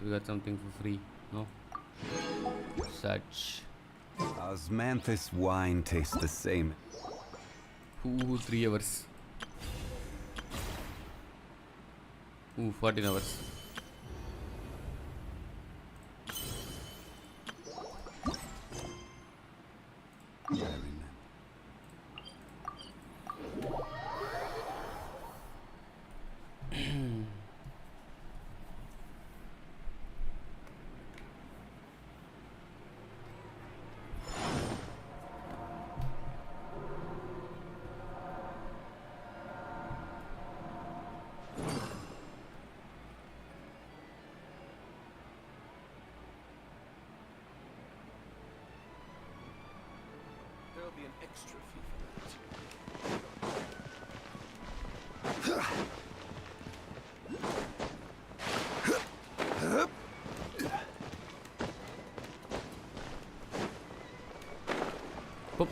We got something for free, no? Such. Osmanthus wine tastes the same. Ooh, 3 hours. Ooh, 14 hours. There'll be an extra fee for that. Pop.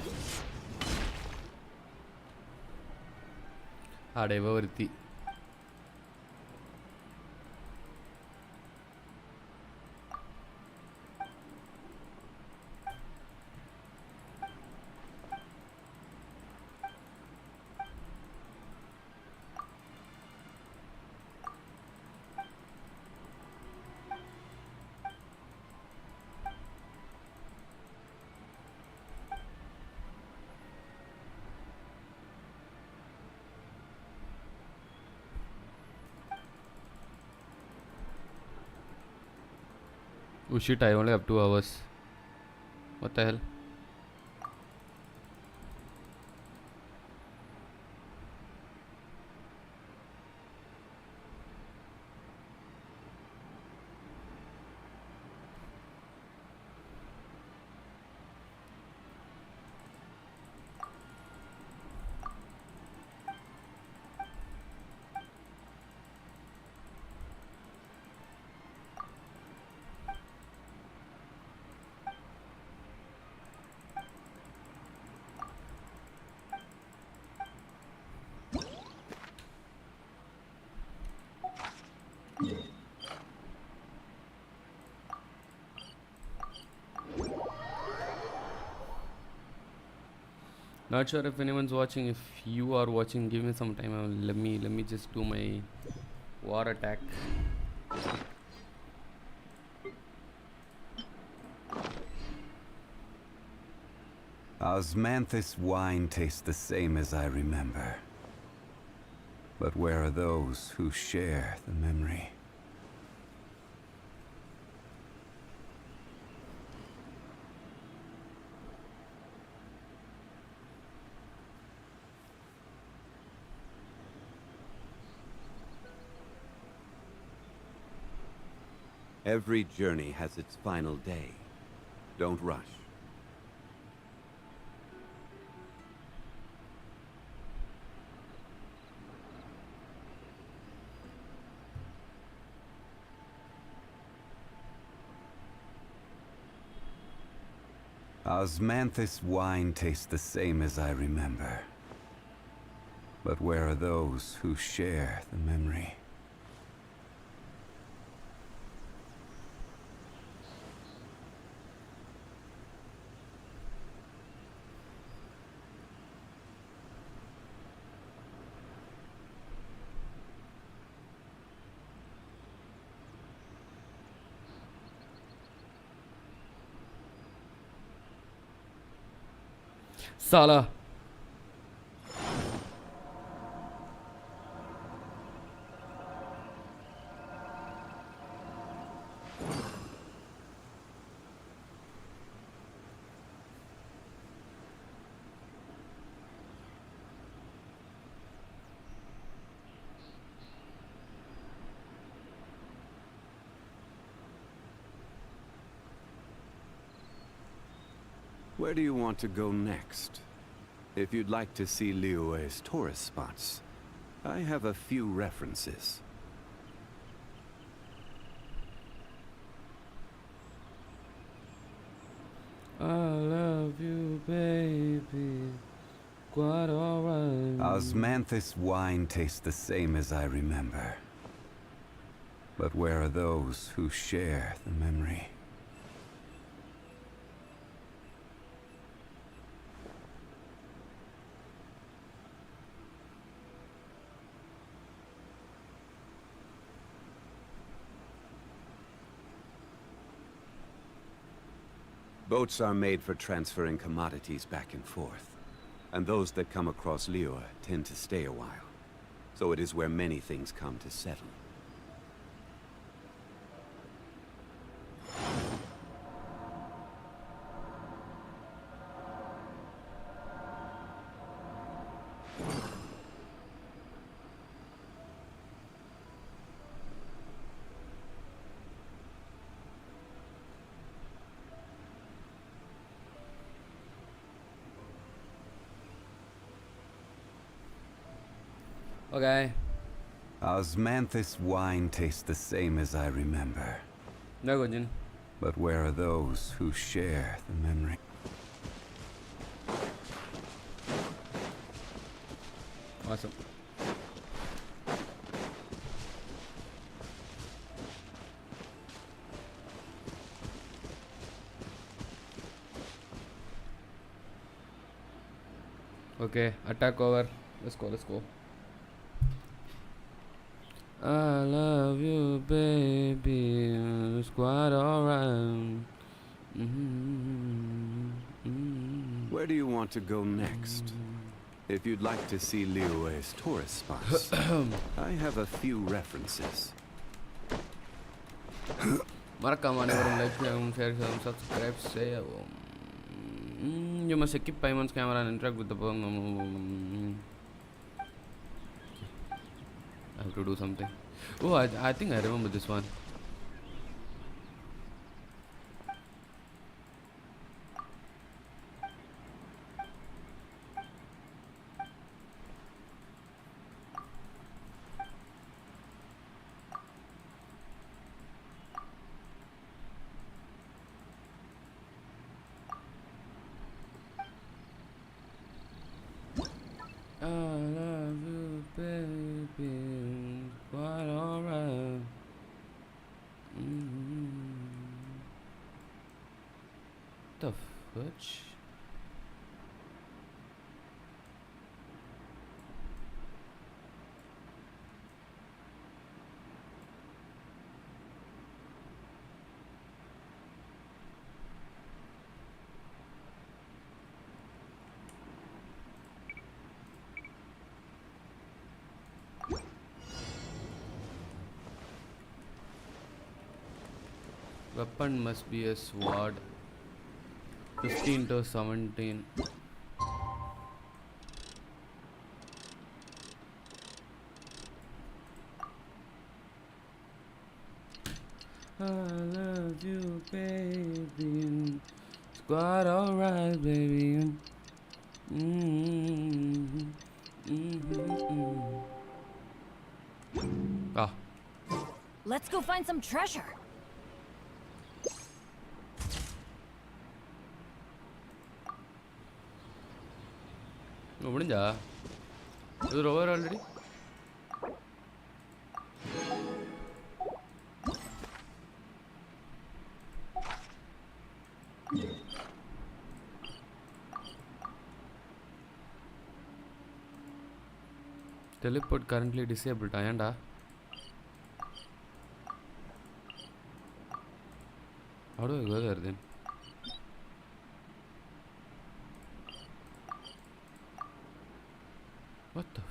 Adevavarthi. Oh shit, I only have 2 hours. What the hell? Not sure if anyone's watching. If you are watching, give me some time. Let me just do my war attack. Osmanthus wine tastes the same as I remember. But where are those who share the memory? Every journey has its final day. Don't rush. Osmanthus wine tastes the same as I remember. But where are those who share the memory? Sala. Where do you want to go next? If you'd like to see Liyue's tourist spots, I have a few references. I love you, baby. Quite alright. Osmanthus wine tastes the same as I remember. But where are those who share the memory? Boats are made for transferring commodities back and forth. And those that come across Liu tend to stay a while. So it is where many things come to settle. Okay. Osmanthus wine tastes the same as I remember. No good, Jin. But where are those who share the memory? Awesome. Okay, attack over. Let's go, let's go. I love you, baby. It's quite alright. Where do you want to go next? If you'd like to see Liu's tourist spots, I have a few references. மறக்காம அனைவரும் like செய்யவும் share செய்யவும் subscribe செய்யவும். You must equip Paimon's camera and interact with the I have to do something. Oh, I think I remember this one. I love you, baby. Quite alright. The fudge? Weapon must be a sword. 15 to 17. I love you, baby. It's quite alright, baby. Ah. Let's go find some treasure. முடிஞ்சா இது over already teleport currently disabled ஏன்டா how do I go there then what the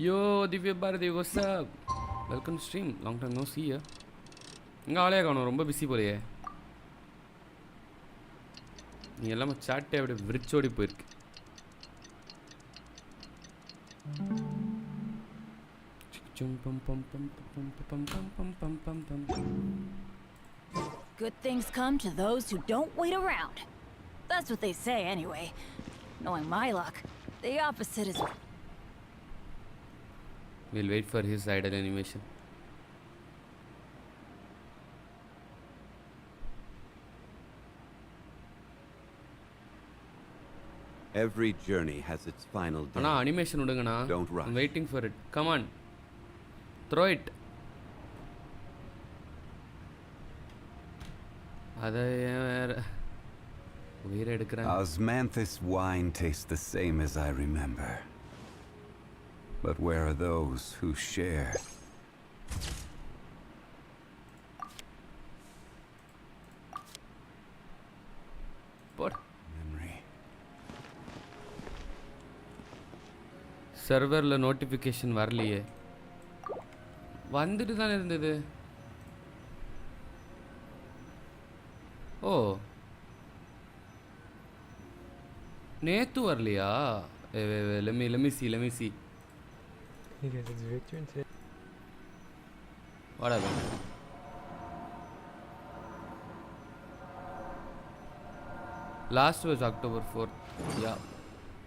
Yo, Divya Bharati, what's up? Welcome to stream. Long time no see ya. இங்கே ஆளே காணும், ரொம்ப busy போலையே. நீ எல்லாமே சாட்டே அப்படியே விரிச்சோடி போயிருக்கு. Good things come to those who don't wait around. That's what they say anyway. Knowing my luck, the opposite is... We'll wait for his idle animation. Every journey has its final day. Ana animation udunga. Don't rush. I'm waiting for it. Come on. Throw it. Adha vera uira edukran. Osmanthus wine tastes the same as I remember. But where are those who share? What? Memory. Serverல notification வரலையே. வந்துட்டு தான் இருந்தது. ஓ. நேத்து வரலையா? Let me see. Hey guys, it's Victor and today. What happened? Last was October 4th. Yeah.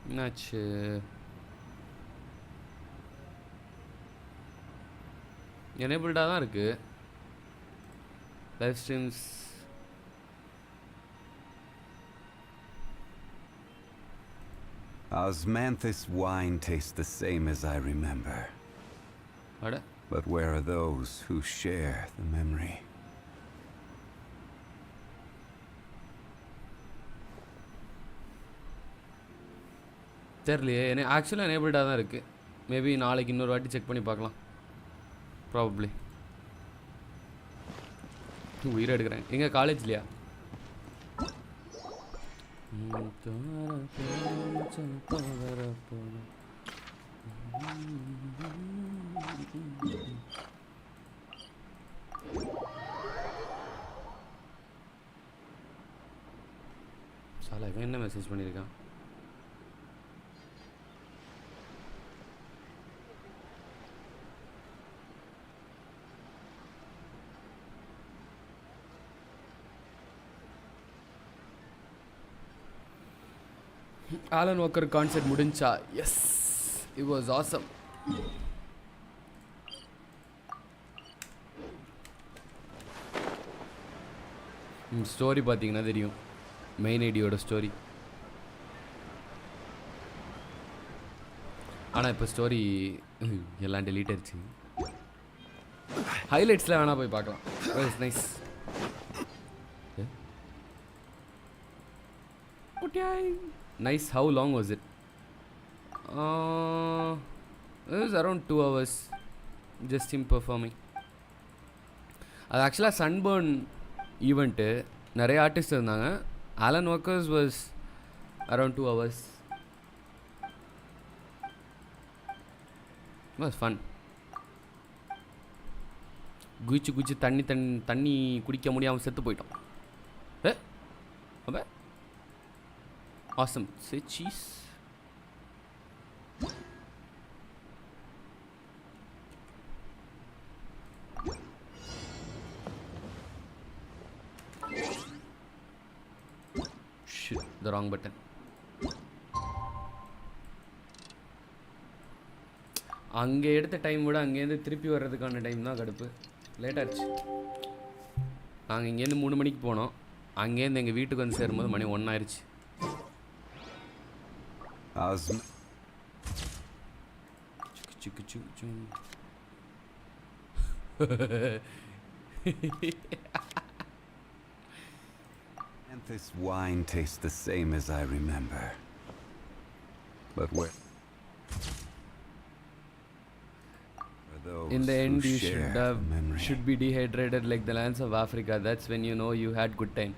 என்னாச்சு? எனேபிள்டாக தான் இருக்கு. Live streams Osmanthus wine tastes the same as I remember. அட But where are those who share the memory? தெரியலையே. ஆக்சுவலாக எனேபிள்டாக தான் இருக்குது. Maybe நாளைக்கு இன்னொரு வாட்டி செக் பண்ணி பார்க்கலாம். ப்ராபப்ளி. உயிரை எடுக்கிறேன். எங்கே காலேஜ்லையா? சாலா இவன் என்ன மெசேஜ் பண்ணியிருக்கான்? Alan Walker concert முடிஞ்சா? Yes, it was awesome. Story பார்த்தீங்கன்னா தெரியும், மெயின் ஐடியோட ஸ்டோரி. ஆனால் இப்போ ஸ்டோரி எல்லாம் டெலீட் ஆயிடுச்சு. ஹைலைட்ஸில் வேணால் போய் பார்க்கலாம். It's nice. Nice. How long was it? It was around 2 hours. Just him performing. அது ஆக்சுவலாக சன்பர்ன் ஈவெண்ட்டு. நிறைய ஆர்டிஸ்ட் இருந்தாங்க. Alan Walker's was around 2 hours. It was fun. குதிச்சு தண்ணி குடிக்க முடியாமல் செத்து போயிட்டோம். அப்போ awesome. Say cheese. Shit, the wrong button. அங்கே எடுத்த டைம் விட அங்கேருந்து திருப்பி வர்றதுக்கான டைம் தான் கடுப்பு. லேட் ஆச்சு. நாங்கள் இங்கேருந்து 3 மணிக்கு போனோம். அங்கேருந்து எங்கள் வீட்டுக்கு வந்து சேரும்போது மணி 1 ஆயிடுச்சு. This wine tastes the same as I remember. But where in the end you should be dehydrated like the lands of Africa. That's when you know you had good time.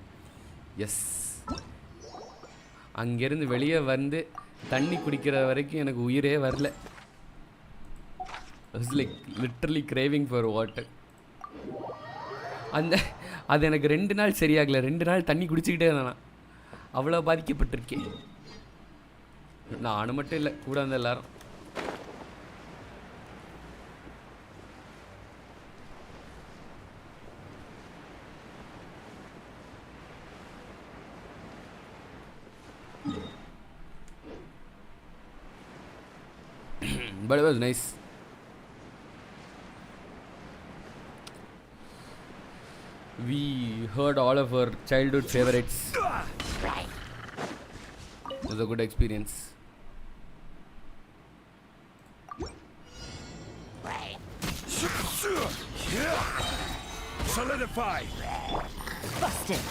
Yes. அங்கேருந்து வெளியே வந்து தண்ணி குடிக்கிற வரைக்கும் எனக்கு உயிரே வரல. I was like literally craving for water. அந்த அது எனக்கு 2 நாள் சரியாகல. 2 நாள் தண்ணி குடிச்சிக்கிட்டே இருந்தேன். அவ்வளோ பாதிக்கப்பட்டிருக்கேன். நான் மட்டும் இல்லை, கூட வந்த எல்லாரும். But it was nice. We heard all of our childhood favorites. It was a good experience. Solidify! Busted.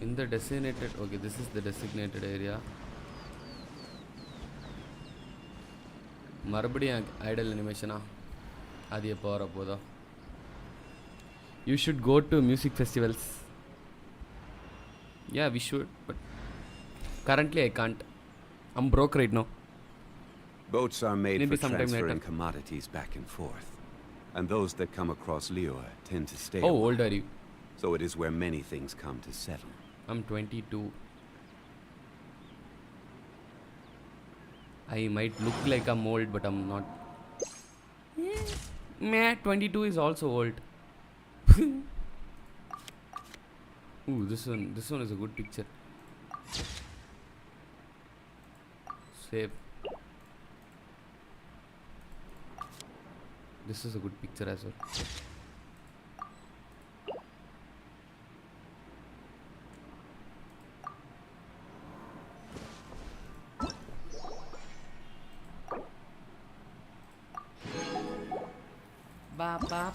In the designated, okay, this is the designated area. மறுபடியும் ஐடல் அனிமேஷனா? அது எப்போ வர போதோ? You should go to music festivals. Yeah, we should, but currently I can't. I'm broke right now. Boats are made Maybe for sometime transferring later. commodities back and forth. And those that come across Liyue tend to stay. How a while. old are you? So it is where many things come to settle. I'm 22. I might look like I'm old, but I'm not. Meh, 22 is also old. Ooh, this one is a good picture. Save. This is a good picture as well.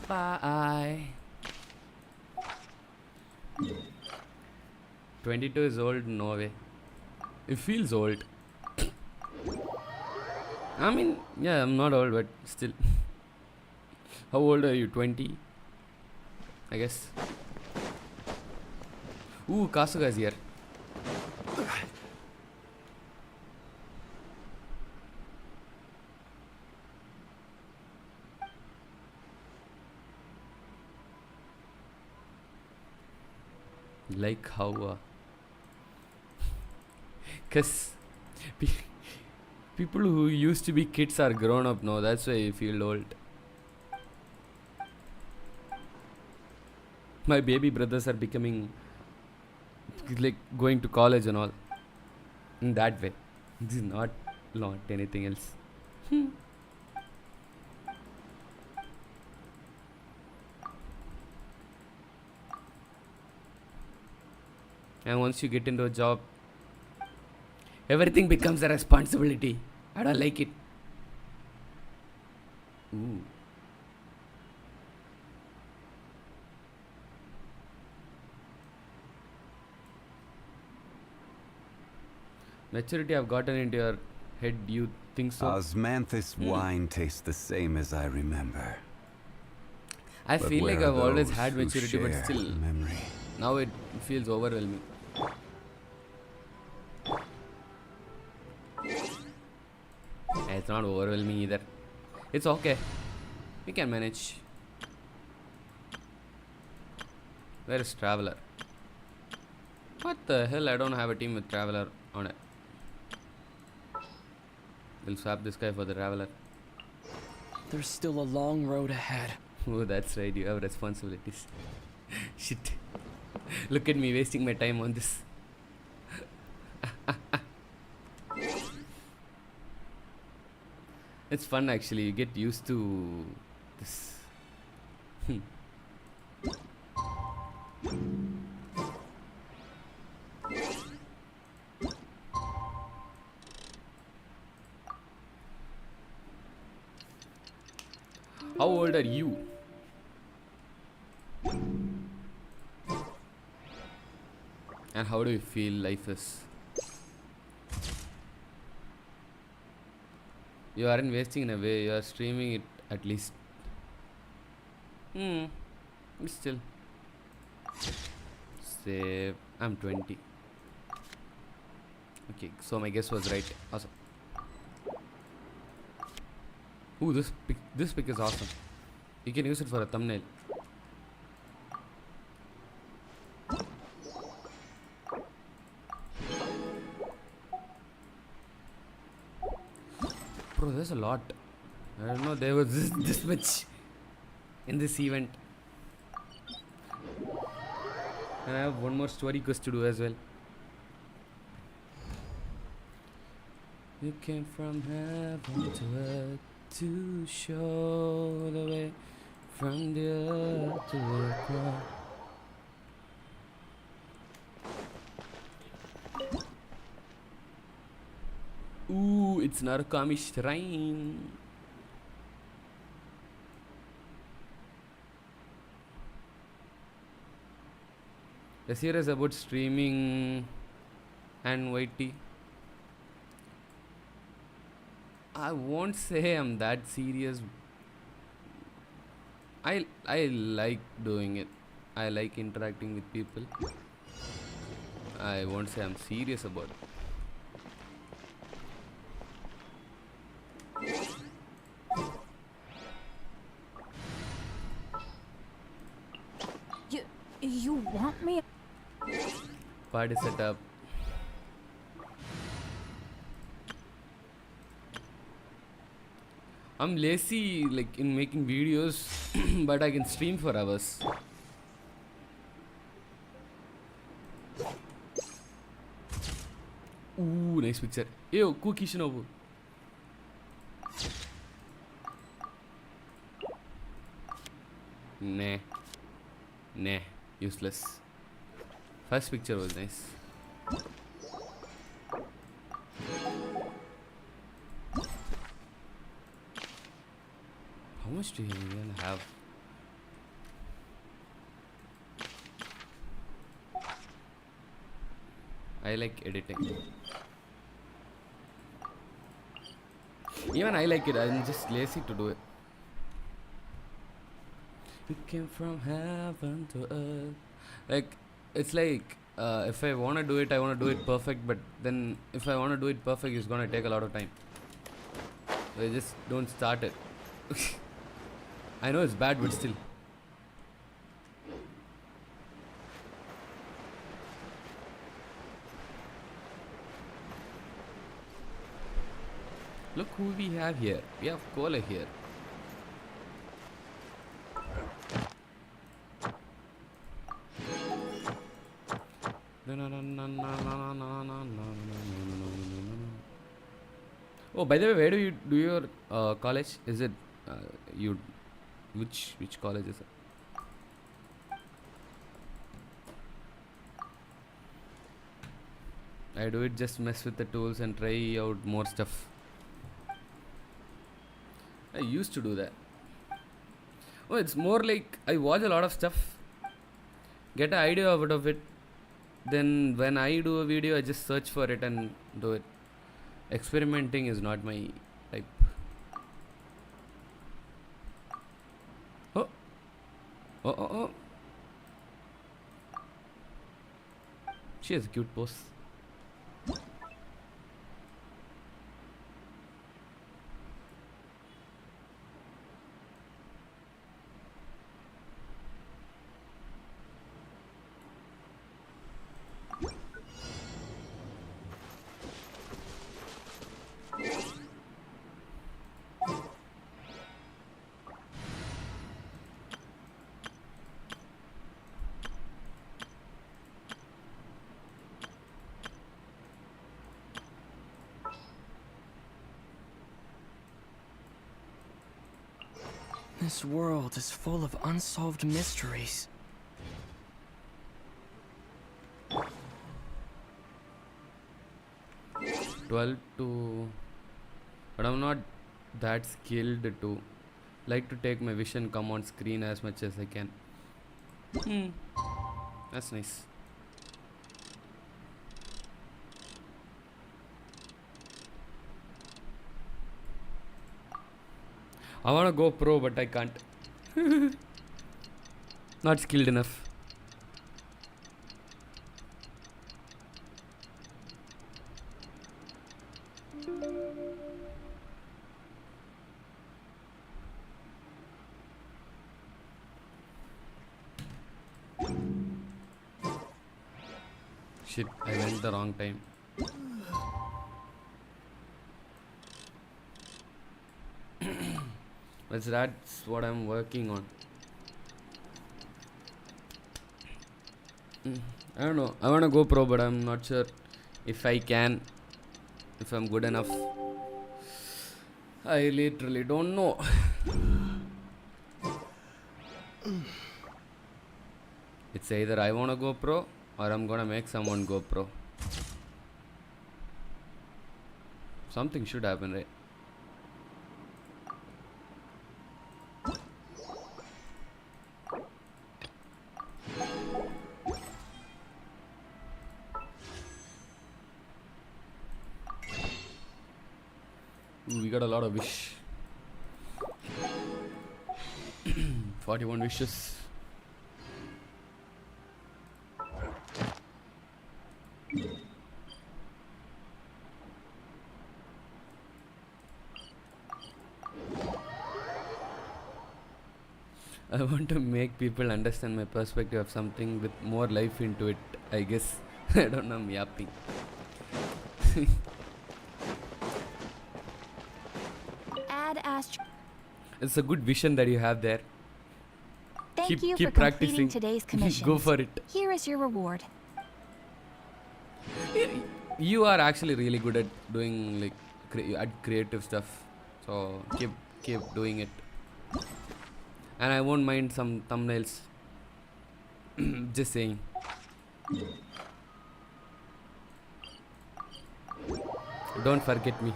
Bye. 22 is old, no way. It feels old. I mean, yeah, I'm not old, but still. How old are you? 20? I guess. Ooh, Kasuga is here. Like how cause people who used to be kids are grown up now, that's why I feel old. My baby brothers are becoming like going to college and all, in that way. This is not anything else. And once you get into a job, everything becomes a responsibility. I don't like it. Ooh. Maturity I've gotten into your head, do you think so? Osmanthus wine tastes the same as I remember. I But feel like where are I've always those had who maturity, but share still, memory? now it feels overwhelming. It's not overwhelming either. It's okay. We can manage. Where is Traveler? What the hell? I don't have a team with Traveler on it. We'll swap this guy for the Traveler. There's still a long road ahead. Oh, that's right. You have responsibilities. Shit. Look at me wasting my time on this. It's fun actually. You get used to this. How old are you? And how do you feel life is? You aren't wasting in a way, you are streaming it at least. But still. say I'm 20. Okay, so my guess was right. Awesome. Ooh, this pic is awesome. You can use it for a thumbnail. Bro, there's a lot. I don't know there was this much in this event. And I have one more story quest to do as well. You came from heaven to earth to show the way from the earth to the cross. Ooh, it's Narukami Shrine. A series about streaming and YT. I won't say I'm that serious. I like doing it. I like interacting with people. I won't say I'm serious about it. You want me? Party setup. I'm lazy like in making videos but I can stream for hours. Ooh, nice picture. Ew, Cookie Shinobu. Nah, useless. First picture was nice. How much do you even have? I like editing. Even I like it, I'm just lazy to do it. You came from heaven to earth. Like, it's like, if I wanna do it, I wanna do it perfect, but then if I wanna do it perfect, it's gonna take a lot of time. So I just don't start it. I know it's bad, but still. Look who we have here. We have Cola here. Oh, by the way, where do you do your college? Is it you? Which college is it? I do it just mess with the tools and try out more stuff. I used to do that. Oh, it's more like I watch a lot of stuff, get an idea out of it, then when I do a video, I just search for it and do it. Experimenting is not my type. Oh. She has a cute pose. This world is full of unsolved mysteries. But I'm not that skilled to like to take my vision come on screen as much as I can. That's nice. I wanna go pro, but I can't. Not skilled enough. Shit, I went the wrong time. But that's what I'm working on. I don't know. I want to go pro, but I'm not sure if I can. If I'm good enough. I literally don't know. It's either I want to go pro or I'm gonna make someone go pro. Something should happen, right? Ooh, we got a lot of wish. 41 wishes. I want to make people understand my perspective of something with more life into it, I guess. I don't know, I'm yapping. Add astro. It's a good vision that you have there. Thank Keep you for practicing. completing today's commission. Go for it. Here is your reward. You are actually really good at doing like creative stuff. So keep doing it. And I won't mind some thumbnails. Just saying. Don't forget me.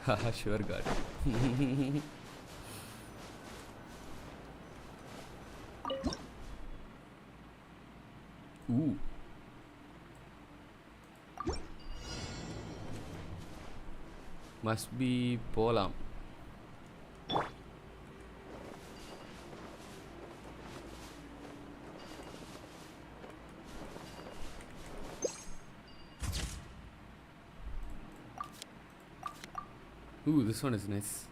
Haha, sure, God. Ooh. Must be Polam. Ooh, this one is nice.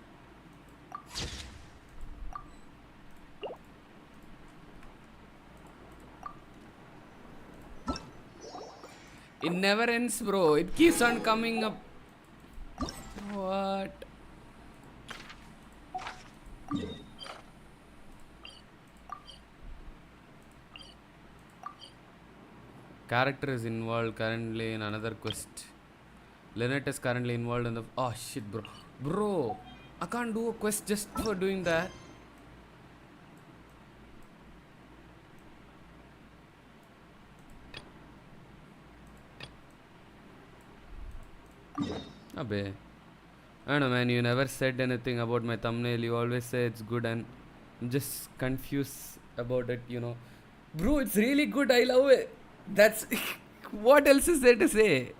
It never ends, bro. It keeps on coming up. What? Character is involved currently in another quest. Lynette is currently involved in the... Oh shit, bro. Bro, I can't do a quest just for doing that. Abey. I don't know, man. You never said anything about my thumbnail. You always say it's good, and I'm just confused about it, you know. Bro, it's really good. I love it. That's... What else is there to say?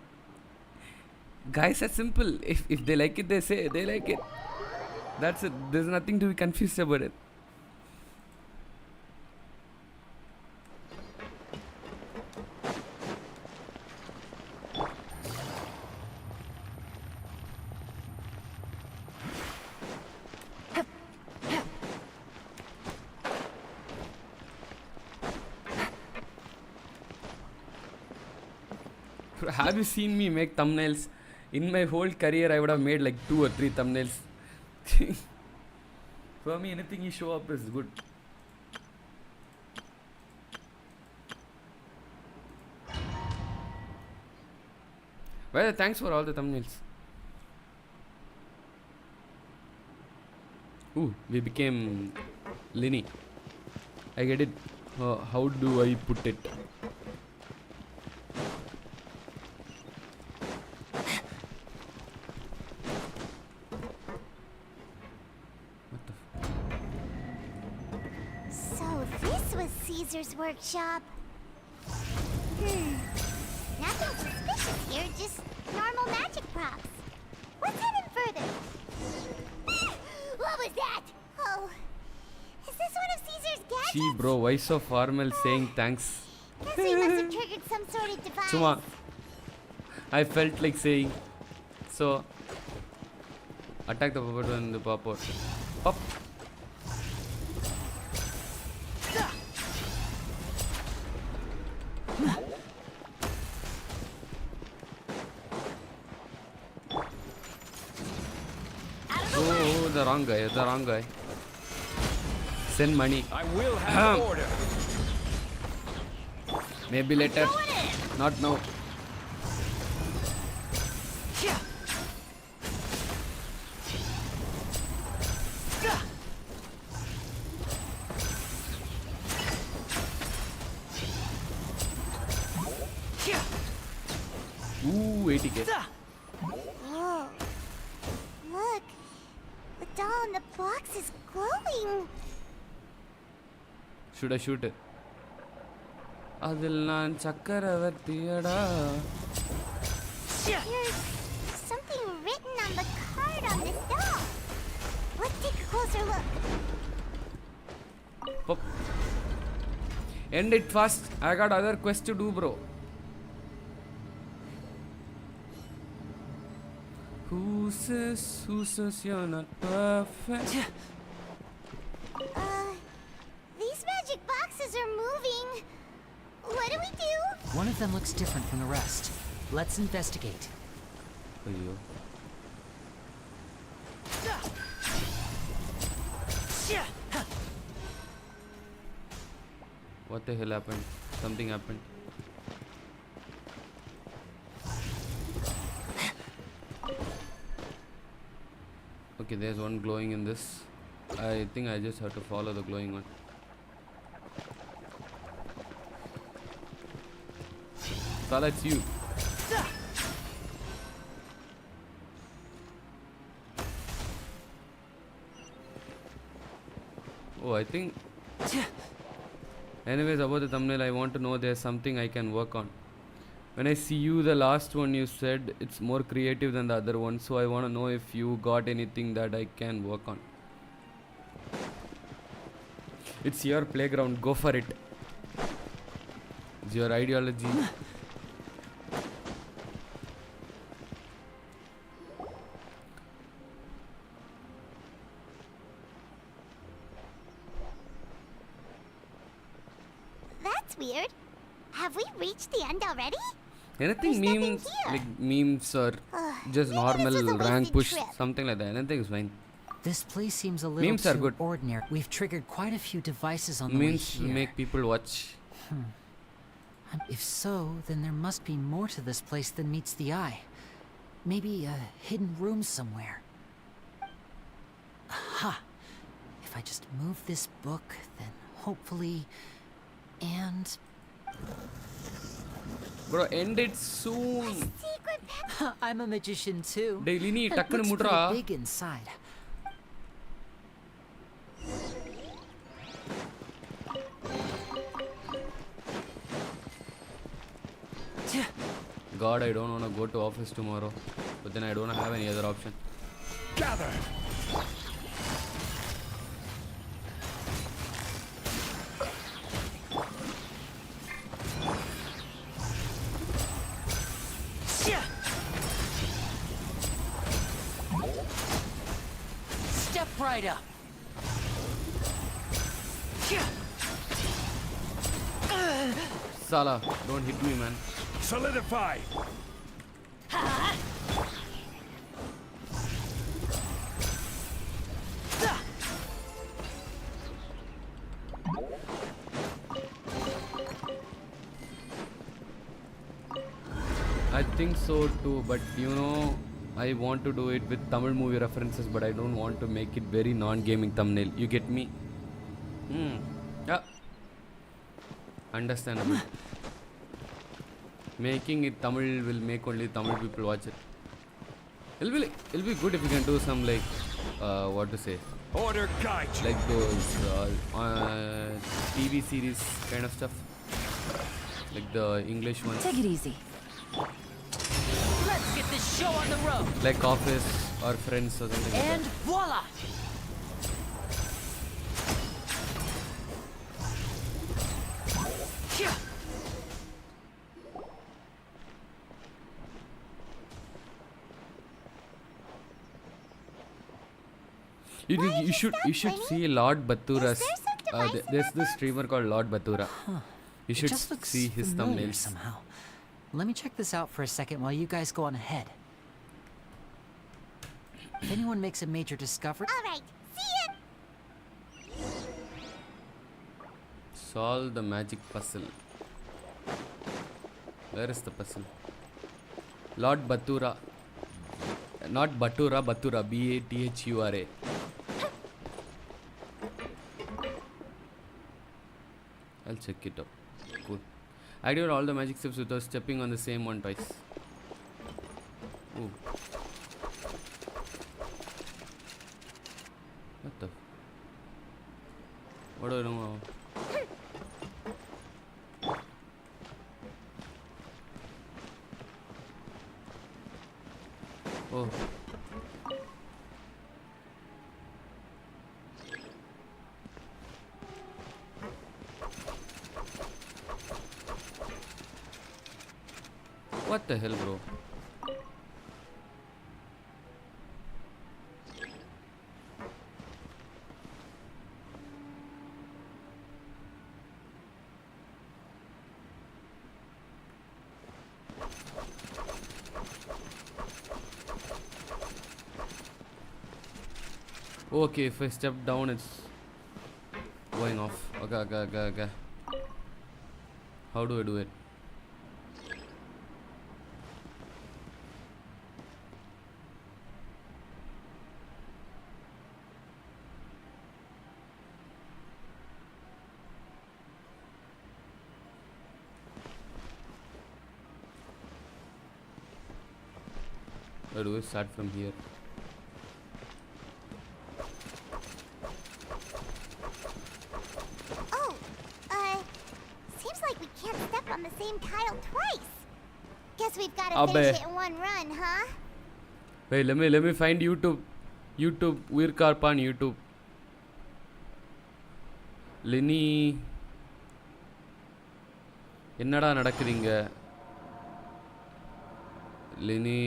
Guys are simple. If they like it, they say they like it. That's it. There's nothing to be confused about it. Have you seen me make thumbnails? In my whole career, I would have made like 2 or 3 thumbnails. For me, anything you show up is good. Well, thanks for all the thumbnails. Ooh, we became Linny. I get it. How do I put it? Caesar's workshop. Nothing suspicious here, just normal magic props. What's hidden further? What was that? Oh, is this one of Caesar's gadgets? Gee, bro, why so formal saying thanks? Guess we must have triggered some sort of device. Suma. I felt like saying. So, attack the puppet when the pop out. Pop. Oh, the wrong guy. Send money. I will have order. Maybe later. Not now. Ooh, 80k. Whoa. Look. The doll in the box is glowing. Should I shoot it? அதில் நான் சக்கரவர்த்தியடா. There's something written on the card on this doll. Let's take a closer look. Pop. End it fast. I got other quest to do, bro. Who says you're not perfect? These magic boxes are moving. What do we do? One of them looks different from the rest. Let's investigate. Ayyo. What the hell happened? Something happened. Okay, there's one glowing in this. I think I just have to follow the glowing one. Sala, it's you. Oh, I think. Anyways, about the thumbnail, I want to know there's something I can work on. When I see you, the last one you said it's more creative than the other one, so I want to know if you got anything that I can work on. It's your playground, go for it. It's your ideology. That's weird. Have we reached the end already? Anything There's nothing memes, here. like memes or just maybe normal this is a rank wasted push, trip. something like that. Anything is fine. This place seems a little Memes are too good. ordinary. We've triggered quite a few devices on the way Memes here. make people watch. If so, then there must be more to this place than meets the eye. Maybe a hidden room somewhere. Aha! If I just move this book, then hopefully... And... Bro, end it soon. Secret path. I'm a magician too. Daily nee It takkanu looks mudra. pretty big inside. God, I don't want to go to office tomorrow, but then I don't have any other option. Gather. Step right up. Sala, don't hit me, man. Solidify. I think so too, but you know, I want to do it with Tamil movie references, but I don't want to make it very non-gaming thumbnail. You get me? Yeah. Understandable. Making it Tamil will make only Tamil people watch it. It'll be good if you can do some like, what to say, Order guide you. like those TV series kind of stuff, like the English ones, Take it easy. Let's get this show on the road. like Office or Friends or something like And that. voila! Why You should stop, see Lord Batura's. Is there some device in There's that this book, streamer called Lord Batura. You should It just looks see his familiar thumbnails. somehow. Let me check this out for a second while you guys go on ahead. If anyone makes a major discovery, All right, see ya. Solve the magic puzzle. Where is the puzzle? Lord Batura. Not Batura, Batura. Bathura. I'll check it out. Cool. I did all the magic steps without stepping on the same one twice. Ooh. What the? What do I know? Oh. What the hell, bro? Okay, if I step down, it's going off. Okay. How do I do it? Or do I start from here? Oh, seems like we can't step on the same tile twice. Guess we've got to finish it in one run, huh? Wait, let me find YouTube. Uirkarpan YouTube. Lini. என்னடா நடக்குதுங்க? Lini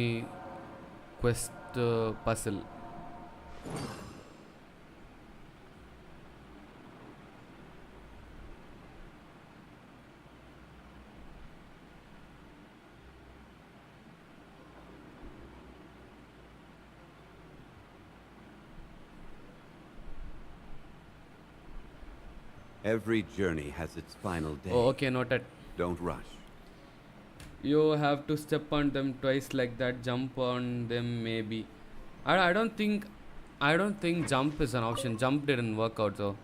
quest puzzle. Every journey has its final day. Oh, okay, noted. Don't rush. You have to step on them twice like that. Jump on them maybe. I don't think jump is an option. Jump didn't work out though.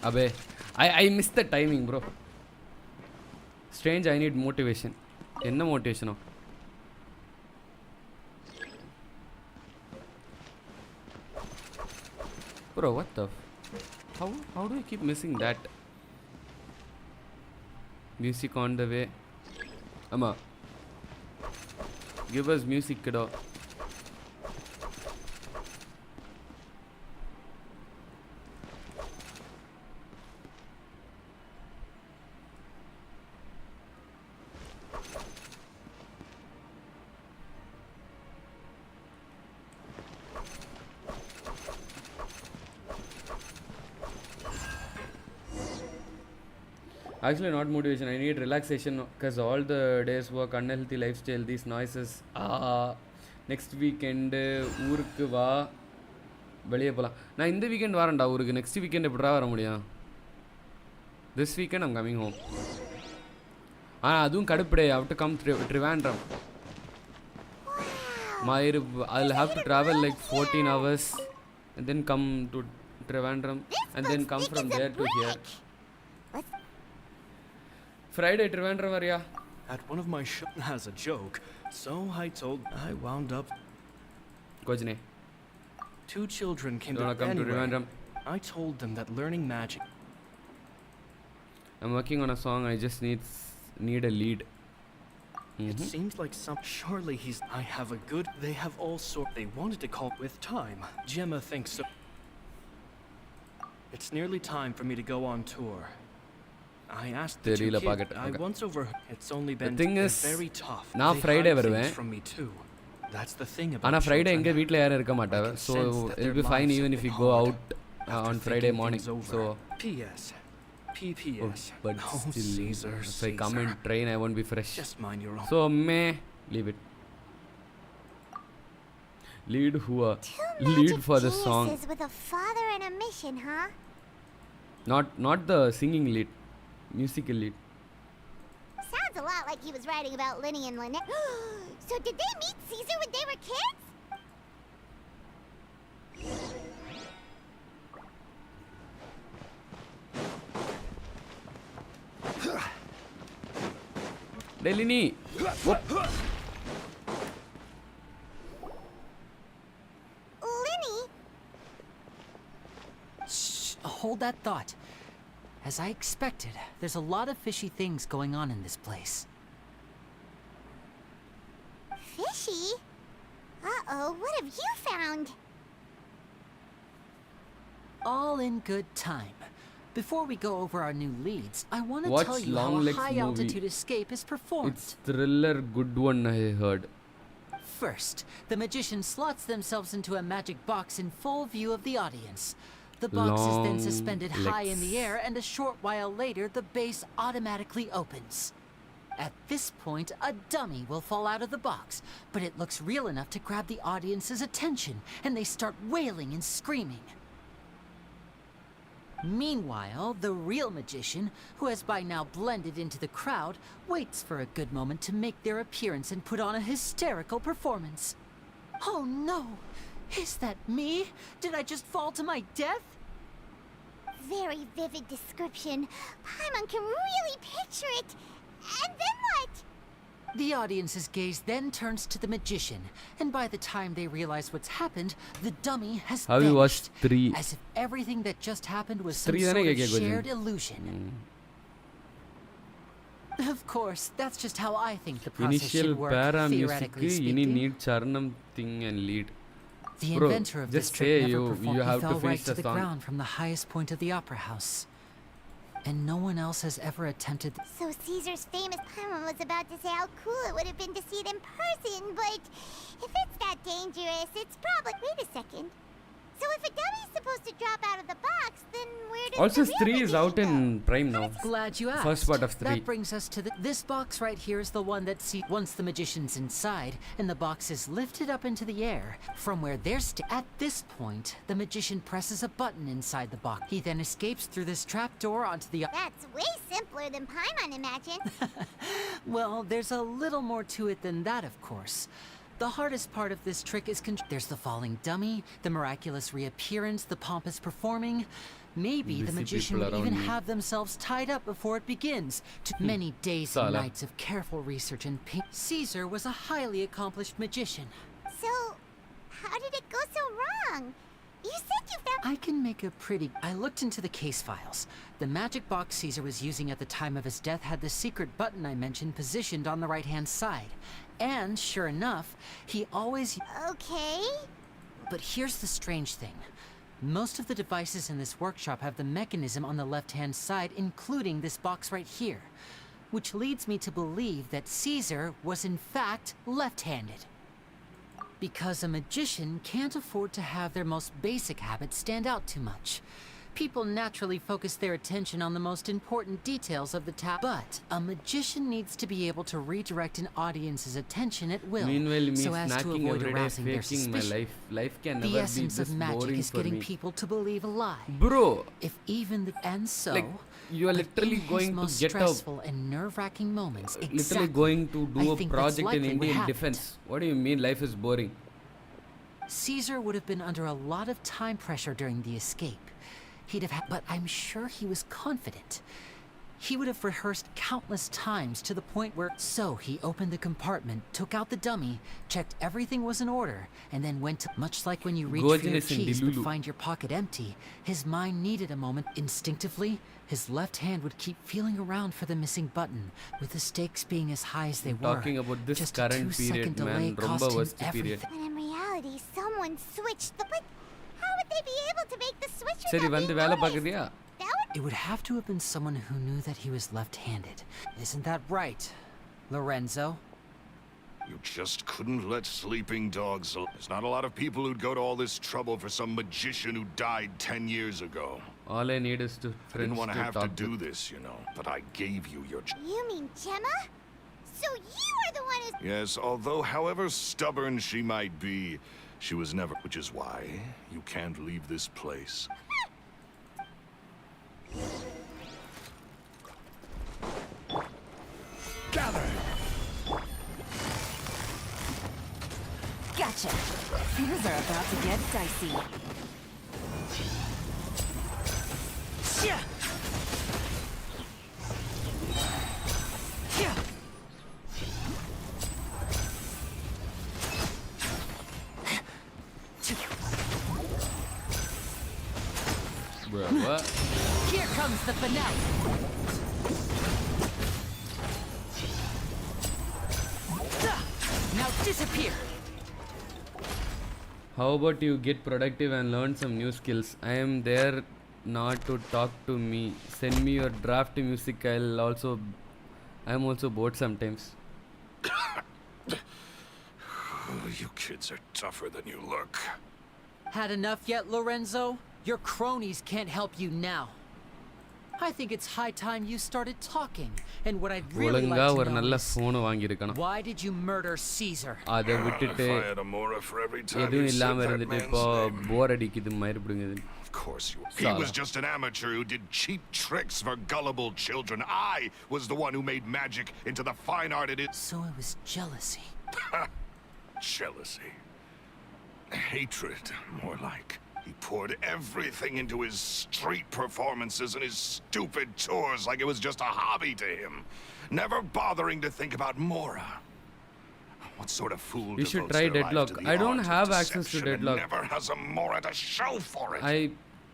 Abe, I missed the timing, bro. Strange, I need motivation. Enna motivation? Bro, what the? How do I keep missing that? Music on the way. Amma, give us music, kiddo. Actually, not motivation. I need relaxation because all the days work, unhealthy lifestyle, these noises. Next weekend, ஊருக்கு வா வெளியே போலாம். நான் இந்த weekend வரேன்டா ஊருக்கு. Next weekend எப்படிடா வர முடியும்? This weekend I'm coming home. அதுவும் கடுப்புடே. I have to come Trivandrum. I'll have to travel like 14 hours and then come to Trivandrum and then come from there to here. Friday Trivandrum area. At one of my shows has a joke, so I wound up. Kojne. 2 children came Don't to come to anyway, Trivandrum. I told them that learning magic. I'm working on a song. I just need a lead. It seems like some. Surely he's. I have a good. They have all sort. They wanted to call with time. Gemma thinks so. It's nearly time for me to go on tour. I asked the two kids. I once over. It's only been. The thing is, very tough. Now Friday things from me too. That's the thing about. Ana Friday children. எங்க வீட்ல யாரும் இருக்க மாட்டாங்க. So it'll be fine even if you go out on Friday morning. So P.S. P.P.S. But still, Caesar, if I come in train, I won't be fresh. Just mind your own. So leave it. Lead who? Lead for the song. With a father and a mission, huh? Not the singing lead, musical lead. Sounds a lot like he was writing about Linny and Lynette. So did they meet Caesar when they were kids? Delini. Linny? Shh, hold that thought. As I expected, there's a lot of fishy things going on in this place. Fishy? Uh-oh, what have you found? All in good time. Before we go over our new leads, I want to Watch tell you how Long a Legs high-altitude movie. escape is performed. It's thriller good one I heard. First, the magician slots themselves into a magic box in full view of the audience. The box is then suspended high in the air, and a short while later, the base automatically opens. At this point, a dummy will fall out of the box, but it looks real enough to grab the audience's attention, and they start wailing and screaming. Meanwhile, the real magician, who has by now blended into the crowd, waits for a good moment to make their appearance and put on a hysterical performance. Oh no! Is that me? Did I just fall to my death? Very vivid description. Paimon can really picture it. And then what? The audience's gaze then turns to the magician, and by the time they realize what's happened, the dummy has Have you watched vanished, 3? as if everything that just happened was some 3 sort தானே of கேட்க shared illusion. Of course, that's just how I think the process Initial should work, para music theoretically ini speaking. need charnam thing and lead. The Bro, inventor of this just trick say never you performed. have He to fell finish right to the the song. ground from the highest point of the opera house. And no one else has ever attempted. So Caesar's famous Paimon was about to say how cool it would have been to see it in person, but if it's that dangerous, it's probably... Wait a second. So if a dummy's supposed to drop out of the box, then where does Also, the real 3 is magician out go? in Prime now. Glad you asked. First part of 3. That brings us to this box right here is the one that once the magician's inside and the box is lifted up into the air from where they're at this point, the magician presses a button inside the box. He then escapes through this trapdoor onto the That's way simpler than Paimon imagined. Well, there's a little more to it than that, of course. The hardest part of this trick is there's the falling dummy, the miraculous reappearance, the pompous performing. Maybe the Busy magician people would around even me. have themselves tied up before it begins. Many days and Sala. nights of careful research and Caesar was a highly accomplished magician. So, how did it go so wrong? You said you found... I can make a pretty... I looked into the case files. The magic box Caesar was using at the time of his death had the secret button I mentioned positioned on the right-hand side. And, sure enough, he always... Okay. But here's the strange thing. Most of the devices in this workshop have the mechanism on the left-hand side, including this box right here. Which leads me to believe that Caesar was in fact left-handed. Because a magician can't afford to have their most basic habits stand out too much. People naturally focus their attention on the most important details of the task. But a magician needs to be able to redirect an audience's attention at will, Meanwhile, me so as to snacking avoid every day, arousing their faking my suspicion. life can The never be essence this of magic boring is for getting me. people to believe a lie. Bro, If even the and so, like you are but literally in his going to most get a stressful and nerve-wracking moments, literally exactly, going to I do a think that's project in likely what Indian happened. defense. What do you mean life is boring? Caesar would have been under a lot of time pressure during the escape. He'd have but I'm sure he was confident. He would have rehearsed countless times to the point where... So he opened the compartment, took out the dummy, checked everything was in order, and then went to... Much like when you reach for your Gorgeous and keys but Delulu. find your pocket empty, his mind needed a moment. Instinctively, his left hand would keep feeling around for the missing button, with the stakes being as high as they were. Talking about this Just a current 2-second period, delay man, cost romba him worst period. everything. When in reality, someone switched the... But how would they be able to make the switch சரி without வந்து being வேலை noticed? பார்க்குறியா? That would... It would have to have been someone who knew that he was left-handed. Isn't that right, Lorenzo? You just couldn't let sleeping dogs... There's not a lot of people who'd go to all this trouble for some magician who died 10 years ago. All I need is to I friends didn't want to to have to talk do with. this, you know, but I gave you your... You mean Gemma? So you are the one who's... Yes, although however stubborn she might be, she was never... Which is why you can't leave this place. Gather! Gotcha. Things are about to get dicey. Yeah. Yeah. Bro, what? Here comes the finale. Now disappear. How about you get productive and learn some new skills? I am there not to talk to me. Send me your draft music. I'm also bored sometimes. You kids are tougher than you look. Had enough yet, Lorenzo? Your cronies can't help you now. I think it's high time you started talking. And what I'd really ஒழுங்கா like ஒரு to know நல்ல is, phone வாங்கியிருக்கணும். why did you murder Caesar? அதை விட்டுட்டு If I had a Mora for every time you எதுவும் said இல்லாம that இருந்துட்டு man's இப்போ name. போர் அடிக்குது மாதிரி பிடுங்குது. Of course you... He Sala. was just an amateur who did cheap tricks for gullible children. I was the one who made magic into the fine art it is. So it was jealousy. Jealousy. Hatred, more like. He poured everything into his street performances and his stupid tours like it was just a hobby to him. Never bothering to think about Mora. What sort of fool You should devotes try their life Deadlock. to the I don't art of have access to deception and Deadlock. never has a Mora to show for it. I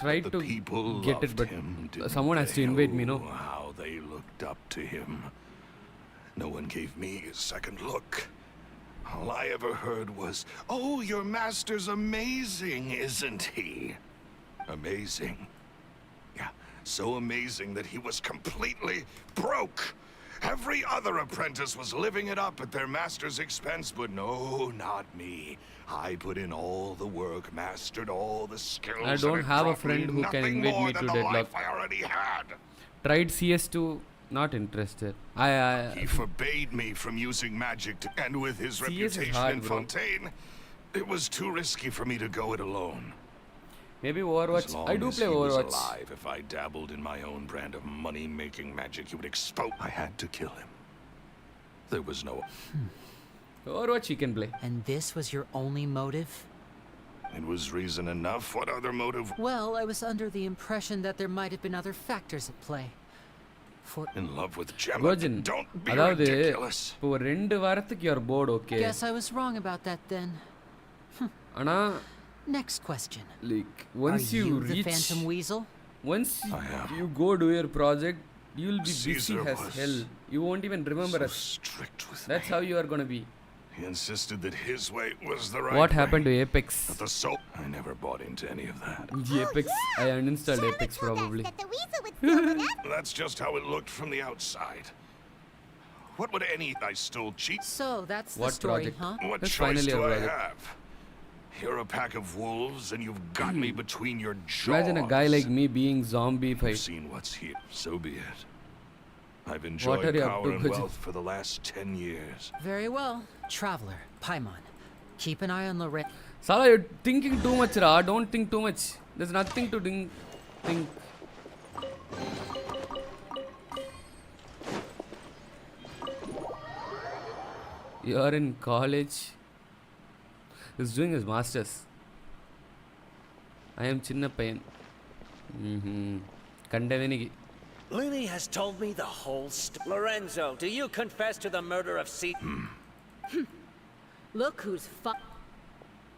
tried The to people get it, loved but him, didn't someone has to they? invite me, no? Oh, how they looked up to him. No one gave me a second look. All I ever heard was, "Oh, your master's amazing, isn't he?" Amazing. Yeah, so amazing that he was completely broke. Every other apprentice was living it up at their master's expense, but no, not me. I put in all the work, mastered all the skills. I don't and it have a brought me friend who can nothing invite more me than to the Deadlock. life I already had. Tried CS2, not interested. He forbade me from using magic, and with his CS is reputation hard, in bro. Fontaine, it was too risky for me to go it alone. Maybe As Overwatch. long I do as play he was Overwatch. alive, if I dabbled in my own brand of money-making magic, he would expose. I had to kill him. There was no... Overwatch you can play. And this was your only motive? It was reason enough. What other motive? Well, I was under the impression that there might have been other factors at play. For In love with Gemma? Gojin, Don't be அதாவது ridiculous. இப்போ ஒரு 2 வாரத்துக்கு you're bored, okay. guess I was wrong about that then. ஆனா Next question. like once Are you you the reach Phantom Weasel? once I am. you go do your project, you'll be busy Caesar as was hell. You won't even remember So us. strict with That's me. how you are gonna be. He insisted that his way was the right What way. happened to Apex? But the soul... I never bought into any of that. The Apex, I uninstalled Charlotte Apex told us probably. that the weasel would steal with us. That's just how it looked from the outside. What would any... I stole cheap... So that's the What story, project? huh? What That's choice finally do a I project. have? You're a pack of wolves, and you've got me between your jaws. Imagine a guy like me being zombie You've fight. seen what's here. So be it. I've What enjoyed are you up power to, and Gojin? wealth for the last 10 years. Very well. Traveler, Paimon. Keep an eye on Lorenzo. Sala, you're thinking too much, Ra. Don't think too much. There's nothing to think. You're in college. He's doing his masters. I am chinna payan. கண்டவனிக்கு Lenny has told me the whole story. Lorenzo, do you confess to the murder of Look who's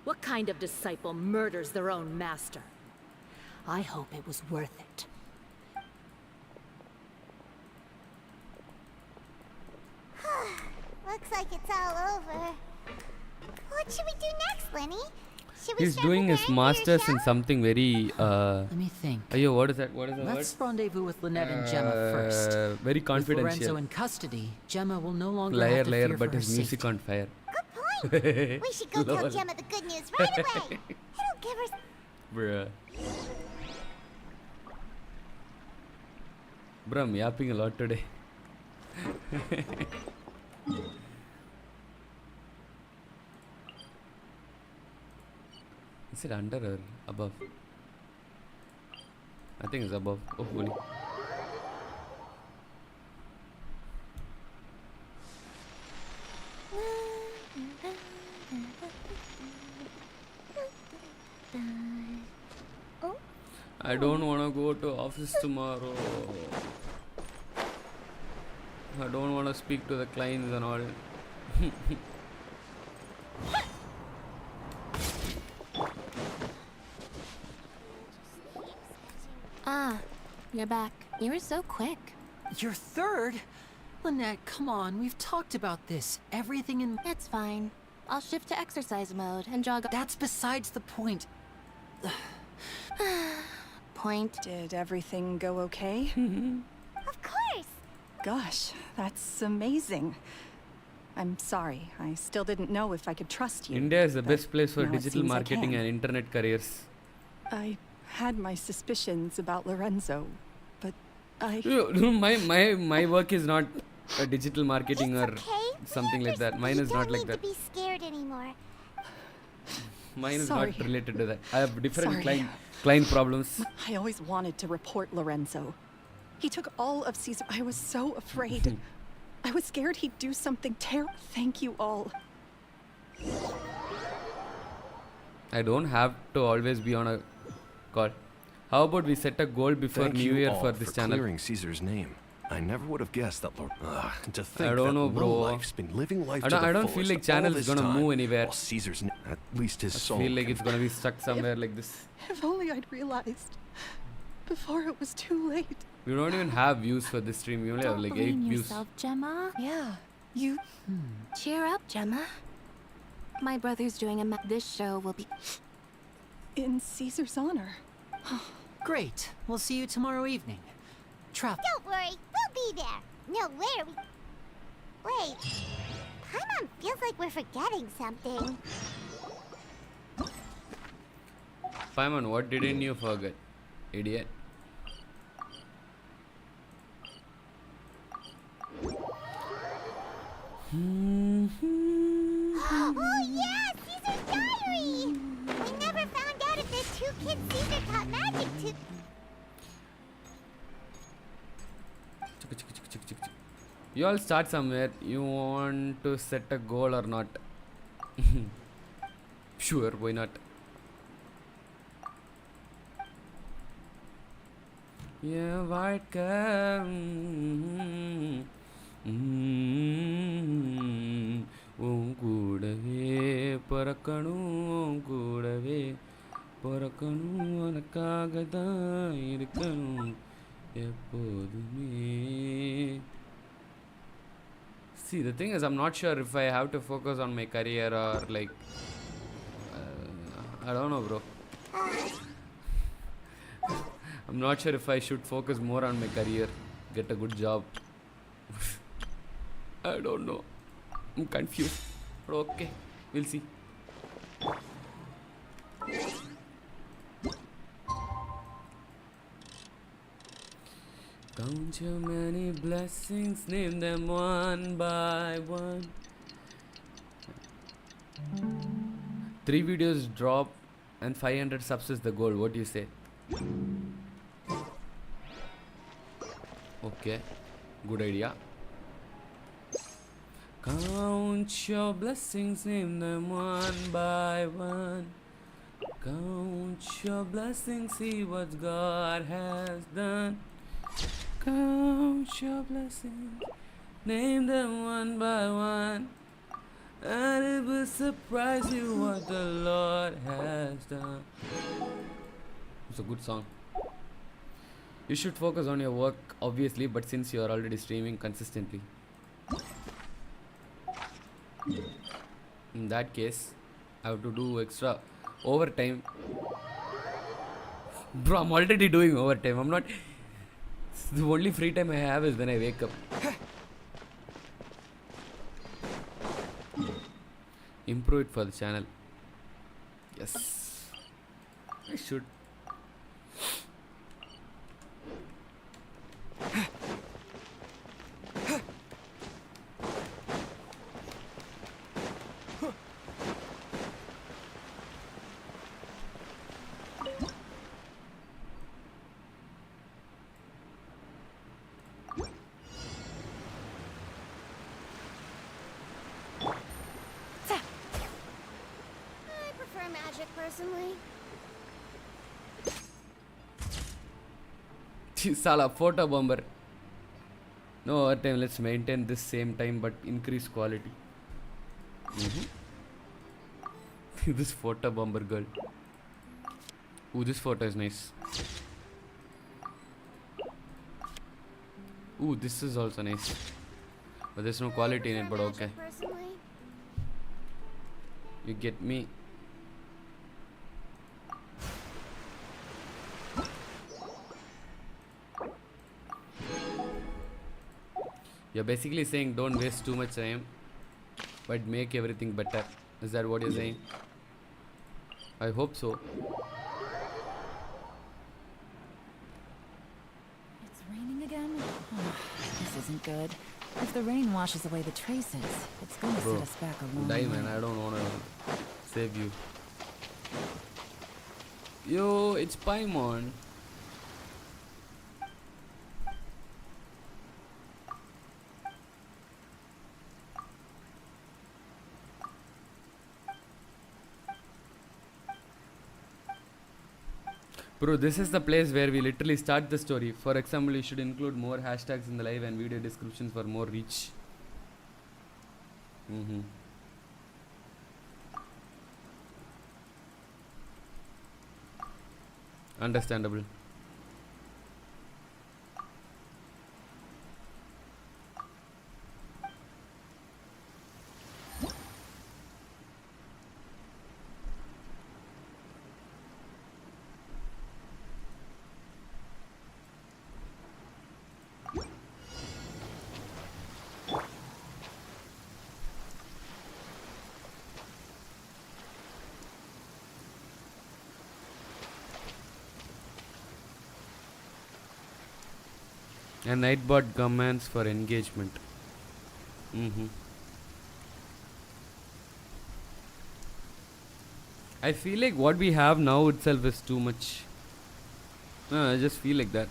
What kind of disciple murders their own master? I hope it was worth it. Looks like it's all over. What should we do next, Lenny? Should we He's start doing his preparing for your masters in show? something very Let me think. Ayo, what is that? What is the Let's word? rendezvous with Lynette and Gemma first. Very With Lorenzo confidential. in custody, Gemma will no longer Liar, have to liar, fear but for her his music safety. on fire. Good point. We should go tell Lol. Gemma the good news right away. It'll give her. Bruh. Bro, I'm yapping a lot today. Is it under or above? I think it's above. Hopefully. I don't want to go to office tomorrow. I don't want to speak to the clients and all. Ah, you're back. You were so quick. You're third? Lynette, come on. We've talked about this. Everything in... It's fine. I'll shift to exercise mode and jog. That's besides the point. Point. Did everything go okay? Of course. Gosh, that's amazing. I'm sorry. I still didn't know if I could trust you. India is the but best place for now it digital seems I marketing can. and internet careers. I had my suspicions about Lorenzo, but I... My work is not digital marketing or something like that. Mine is not like You that. don't need to be scared anymore. Mine is Sorry. not related to that. I have different Sorry. client problems. I always wanted to report Lorenzo. He took all of Caesar. I was so afraid. I was scared he'd do something terrible. Thank you all. I don't have to always be on a call. How about we set a goal before Thank New you Year all for this channel? clearing Caesar's name. I never would have guessed that. To think I don't that know, bro. lowlife's been living life I to don't, the I don't feel fullest like all channel is this gonna time, move anywhere. while Caesar's at least his I soul. feel like can- it's gonna be stuck somewhere like this. If only I'd realized before it was too late. We don't even have views for this stream. We only have Don't like 8 blame views. yourself, Gemma. Yeah, you... Cheer up, Gemma. My brother's doing this show will be in Caesar's honor. Great. We'll see you tomorrow evening. Travel. Don't worry, we'll be there. No, where are we? Wait. Paimon feels like we're forgetting something. Paimon, what didn't you forget? Idiot. Oh yeah, Caesar's diary! We never found out if the two kids Caesar taught magic to. You all start somewhere. You want to set a goal or not? Sure, why not? Yeah, வாழ்க்கை உன் கூடவே பறக்கணும் உன் கூடவே பறக்கணும் உனக்காக தான் இருக்கணும் எப்போதுமே. See, the thing is, I'm not sure if I have to focus on my career or like I don't know, bro. I'm not sure if I should focus more on my career, get a good job. I don't know. I'm confused. But okay, we'll see. Count your many blessings, name them one by one. 3 videos drop and 500 subs is the goal. What do you say? Okay, good idea. Count your blessings, name them one by one. Count your blessings, see what God has done. Count your blessings, name them one by one, and it will surprise you what the Lord has done. It's a good song. You should focus on your work, obviously, but since you are already streaming consistently, in that case, I have to do extra overtime. Bro, I'm already doing overtime. I'm not. The only free time I have is when I wake up. Improve it for the channel. Yes, I should. Sala, photo bomber. No overtime, let's maintain this same time but increase quality. This photo bomber girl. Ooh, this photo is nice. Ooh, this is also nice. But there's no quality in it, but okay. You get me. You're basically saying don't waste too much time, but make everything better. Is that what you're saying? I hope so. It's raining again? Oh, this isn't good. If the rain washes away the traces, it's gonna set us back a long Die, way. man. I don't wanna save you. Yo, it's Paimon. Bro, this is the place where we literally start the story. For example, you should include more hashtags in the live and video descriptions for more reach. Understandable. And Nightbot commands for engagement. I feel like what we have now itself is too much. I just feel like that.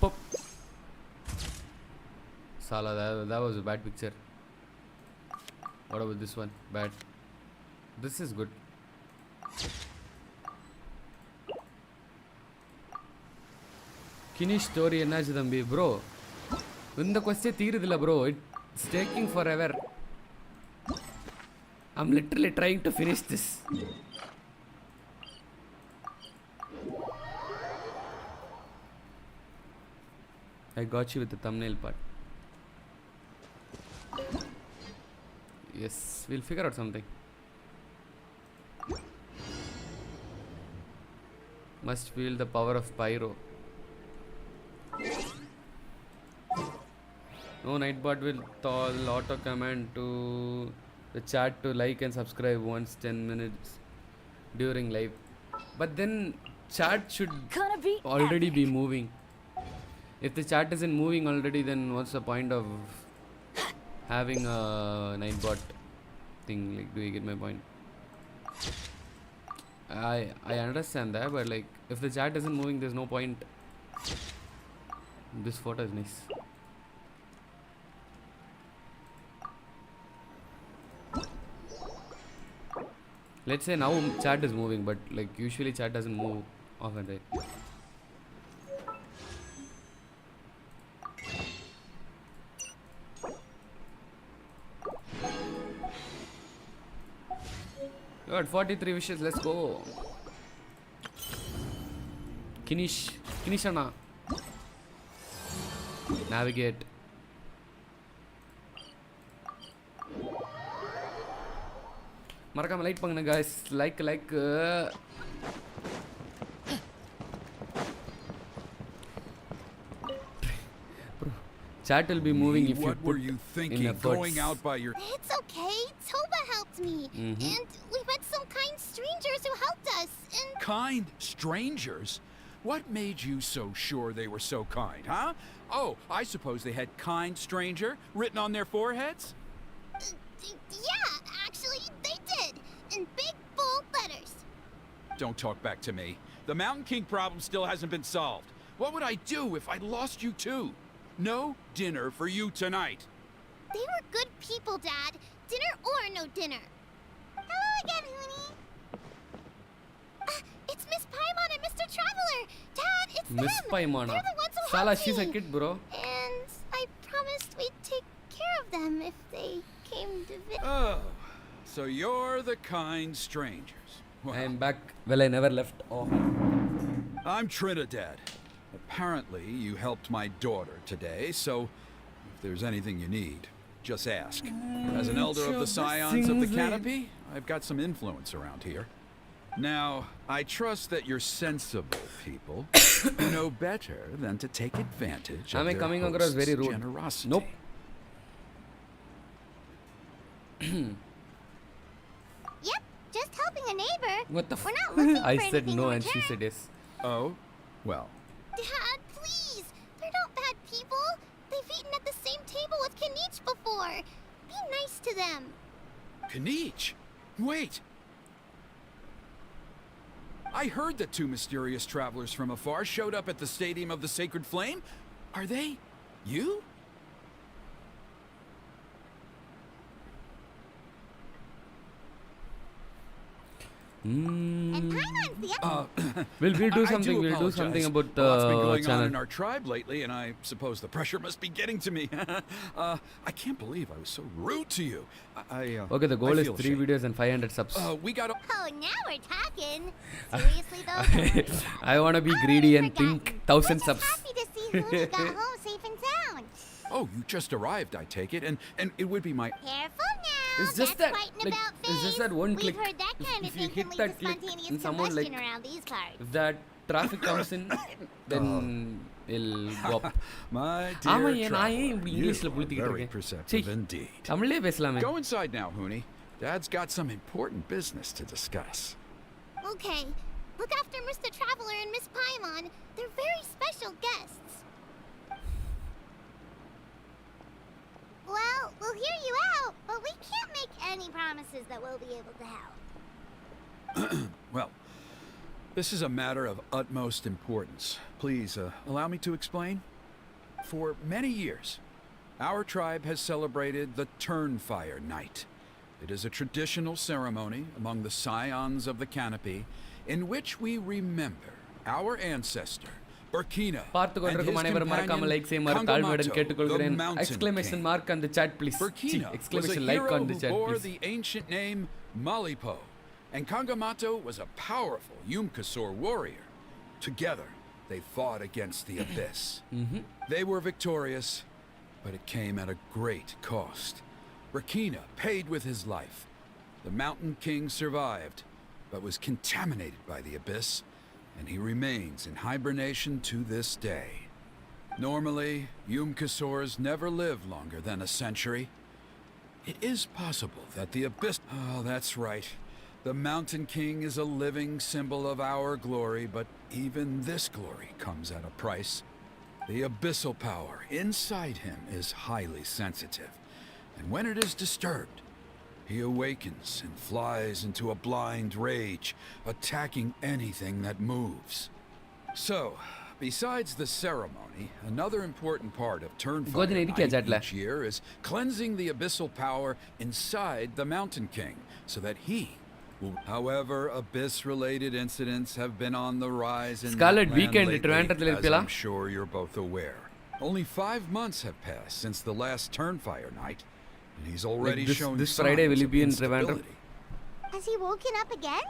Pop. Sala, that was a bad picture. What about this one? Bad. This is good. Finish story ennachu thambi bro. Indha question theerudilla bro. It's taking forever. I'm literally trying to finish this. I got you with the thumbnail part. Yes, we'll figure out something. Must feel the power of pyro. No, Nightbot will tell auto command to the chat to like and subscribe once 10 minutes during live. But then chat should already be moving. If the chat isn't moving already, then what's the point of having a Nightbot thing? Like, do you get my point? I understand that, but like, if the chat isn't moving, there's no point. This photo is nice. Let's say now chat is moving, but like usually chat doesn't move often, right? Got 43 wishes. Let's go. Kinish Anna. Navigate. மறக்காம like பண்ணுங்க guys. Like. Chat will be moving if you What put were you thinking in going out by your... It's okay. Toba helped me. And we met some kind strangers who helped us, and... Kind strangers? What made you so sure they were so kind, huh? Oh, I suppose they had kind stranger written on their foreheads? Yeah, actually, they did. In big, bold letters. Don't talk back to me. The Mountain King problem still hasn't been solved. What would I do if I lost you too? No dinner for you tonight. They were good people, Dad. Dinner or no dinner. Hello again, Huni. It's Miss Paimon and Mr. Traveler. Dad, it's Miss them. Paimon. They're the ones who Shala, helped she's me. a kid, bro. And I promised we'd take care of them if they came to visit. Oh, so you're the kind strangers. Well, I am back. Well, I never left. Oh. I'm Trinidad. Apparently, you helped my daughter today, so if there's anything you need, just ask. As an elder of the Scions of the Canopy, I've got some influence around here. Now, I trust that you're sensible people who know better than to take advantage of their coming across host's very rude. generosity. Nope. Yep, just helping a neighbor. What the We're not looking I for said anything no in and she return. said yes. Oh, well. Dad, please! They're not bad people! They've eaten at the same table with Kanich before! Be nice to them! Kanich? Wait! I heard that two mysterious travelers from afar showed up at the Stadium of the Sacred Flame. Are they you? And Paimon's the other. We'll do I something. do We'll do something apologize. about the Lots been going on in channel. our tribe lately, and I suppose the pressure must be getting to me. I can't believe I was so rude to you. Okay, the goal I is feel 3 ashamed. videos and 500 subs. We got. Oh, now we're talking. Seriously, though? I want to be greedy and think 1,000 subs. Happy to see Huni got home safe and sound. Oh, you just arrived, I take it, and it would be my. Careful now. It's just That's that, quite an like, about it's just face. that one We've click. heard that kind If of you thing hit can lead that to click spontaneous and someone like, combustion around these parts. if that traffic comes in, then it'll go up. My ஆமா dear ஏன் நான் ஏன் traveler, இப்படி you இங்கிலீஷ்ல are புளுத்திக்கிட்டு very இருக்கேன் perceptive indeed. தமிழ்லயே பேசலாமே Go inside now, Huni. Dad's got some important business to discuss. Okay. Look after Mr. Traveler and Miss Paimon. They're very special guests. Well, we'll hear you out, but we can't make any promises that we'll be able to help. Well, this is a matter of utmost importance. Please, allow me to explain. For many years, our tribe has celebrated the Turnfire Night. It is a traditional ceremony among the Scions of the Canopy in which we remember our ancestor, Burkina, பார்த்து கொண்டிருக்கும் அனைவரும் மறக்காம like செய்யுமாறு தாழ்மையுடன் கேட்டுக்கொள்கிறேன் exclamation mark on the chat please Burkina was a exclamation like hero on the who chat bore please the ancient name Malipo, and Kangamato was a powerful Yumkasor warrior. Together, they fought against the Abyss. They were victorious, but it came at a great cost. Burkina paid with his life. The Mountain King survived, but was contaminated by the Abyss, and he remains in hibernation to this day. Normally, Yumkasors never live longer than a century. It is possible that the Abyss... Oh, that's right. The Mountain King is a living symbol of our glory, but even this glory comes at a price. The abyssal power inside him is highly sensitive, and when it is disturbed, he awakens and flies into a blind rage, attacking anything that moves. So, besides the ceremony, another important part of Turnfire Night each year is cleansing the abyssal power inside the Mountain King, so that he will... However, abyss-related incidents have been on the rise in Scarlet that Weekend land lately, as irupila I'm sure you're both aware. Only 5 months have passed since the last Turnfire Night, and he's already shown this Friday will signs you of be in Trivandrum? instability. Has he woken up again?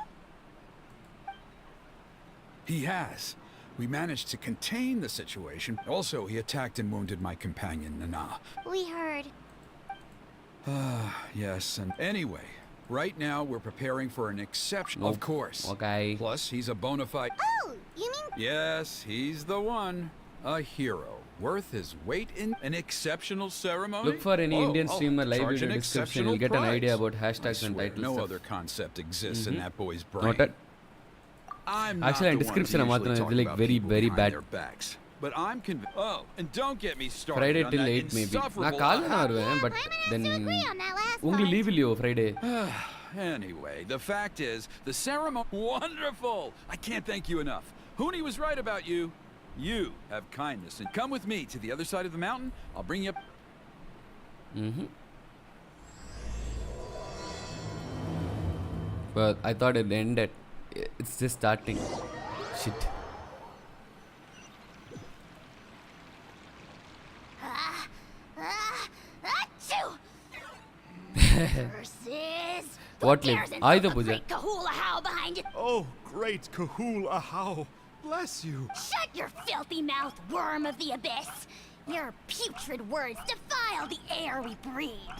He has. We managed to contain the situation. Also, he attacked and wounded my companion, Nana. We heard. Yes, and anyway, right now we're preparing for an exception. Nope. Of course. Okay. Plus, he's a bona fide... Oh, you mean... Yes, he's the one. A hero. Worth his weight in an exceptional ceremony. Look for any Indian streamer live charge in the an description. You'll exceptional get an idea price. about hashtags I and swear, titles. no stuff. other concept exists in that boy's brain. Noted. I'm not Actually, the in one description, to I'm usually not talk like about very, people very behind bad. their backs. But I'm convinced. Oh, and don't get me started Friday on till that 8 maybe. insufferable... நான் காலைல தான் வருவேன், but then உங்களுக்கு leave இல்லையோ Friday? Anyway, the fact is, the ceremony... Wonderful! I can't thank you enough. Hooney was right about you. You have kindness. And come with me to the other side of the mountain. I'll bring you up... But I thought it ended. It's just starting. Shit. Curses! What Who live? dares Aida insult the Puja. great Kahula How behind you? Oh, great Kahula How. Bless you. Shut your filthy mouth, worm of the abyss! Your putrid words defile the air we breathe.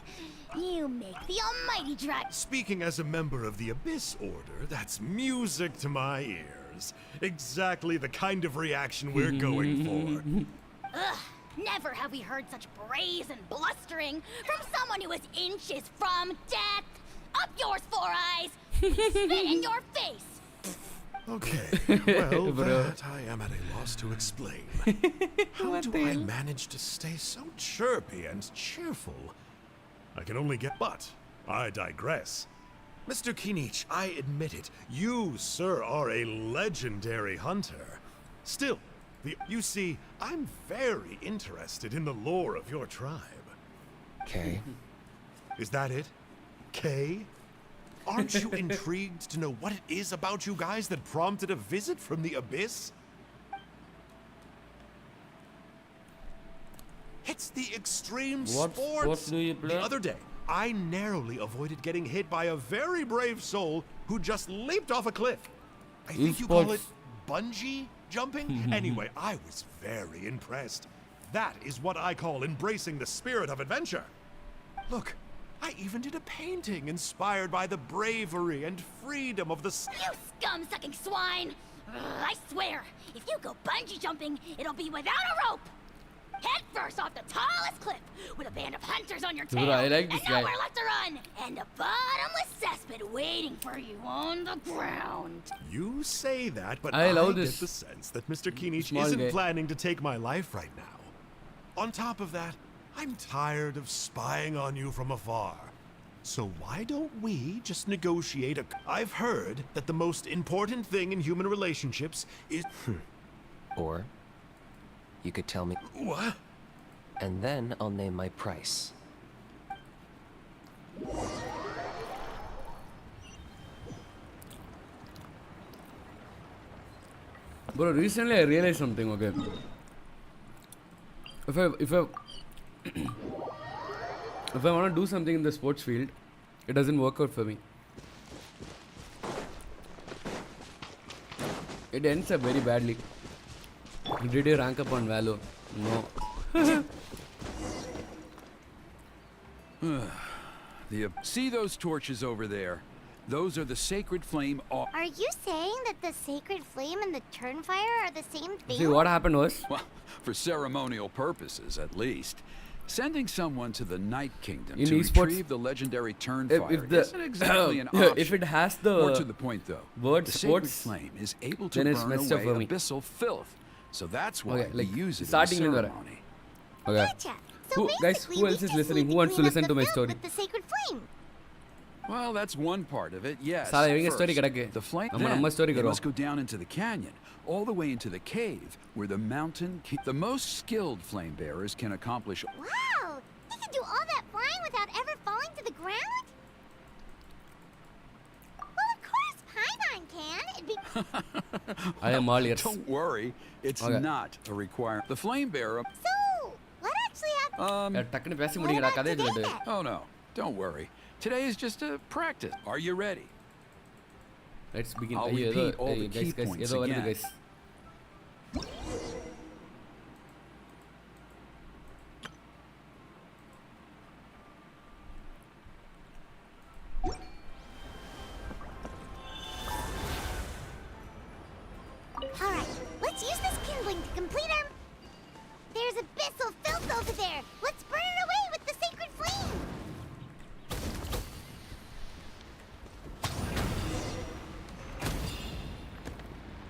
You make the almighty dragon. Speaking as a member of the Abyss Order, that's music to my ears. Exactly the kind of reaction we're going for. Ugh, never have we heard such brazen blustering from someone who is inches from death. Up yours, Four Eyes! We spit in your face! Okay, well, that I am at a loss to explain. How do I manage to stay so chirpy and cheerful? I can only get... But, I digress. Mr. Kinich, I admit it. You, sir, are a legendary hunter. Still, you see, I'm very interested in the lore of your tribe. Okay. Is that it? K? Aren't you intrigued to know what it is about you guys that prompted a visit from the Abyss? It's the extreme sports. What do you play? The other day, I narrowly avoided getting hit by a very brave soul who just leaped off a cliff. I think you call it bungee jumping? Anyway, I was very impressed. That is what I call embracing the spirit of adventure. Look, I even did a painting inspired by the bravery and freedom of the... You scum-sucking swine! Ugh, I swear, if you go bungee jumping, it'll be without a rope! Head first off the tallest cliff, with a band of hunters on your tail, Bro, I like this and guy. nowhere left to run, and a bottomless cesspit waiting for you on the ground. You say that, but I love get this the sense that Mr. Kinich small isn't guy. planning to take my life right now. On top of that, I'm tired of spying on you from afar. So why don't we just negotiate a... I've heard that the most important thing in human relationships is... Or you could tell me... What? And then I'll name my price. Bro, recently I realized something, okay. If I if I want to do something in the sports field, it doesn't work out for me. It ends up very badly. Did you rank up on Valo? No. See those torches over there? Those are the sacred flame... Are you saying that the sacred flame and the turnfire are the same thing? See, what happened was... Well, for ceremonial purposes, at least. Sending someone to the Night Kingdom In to esports, retrieve the legendary turnfire if the isn't exactly an option. if it has the More to the point, though, word the sacred sports, flame is able to then it's burn messed up away for me. abyssal filth. So that's why Okay, like we use it starting in in the the ceremony. Okay. Gotcha. So Who, guys, who else is listening? Who wants to listen to my story? With the sacred flame. Well, that's one part of it, yes. Sala, evanga story First, kadakku. the flame. Amma Then, namma story you karuvom. must go down into the canyon, all the way into the cave, where the the most skilled flame bearers can accomplish. Wow! He can do all that flying without ever falling to the ground? Well, of course Paimon can. It'd be... I am all ears. Don't worry, it's Okay. not a requirement. The flame bearer. So, what actually happened? டக்குனு பேசி முடிங்கடா கதை சொல்லிட்டு. Oh no, don't worry. Today is just a practice. Are you ready? Let's begin. I'll ஐயோ, repeat all the key guys, points ஏதோ வருது again. guys. Alright, let's use this kindling to complete our... There's abyssal filth over there! Let's burn it away with the sacred flame!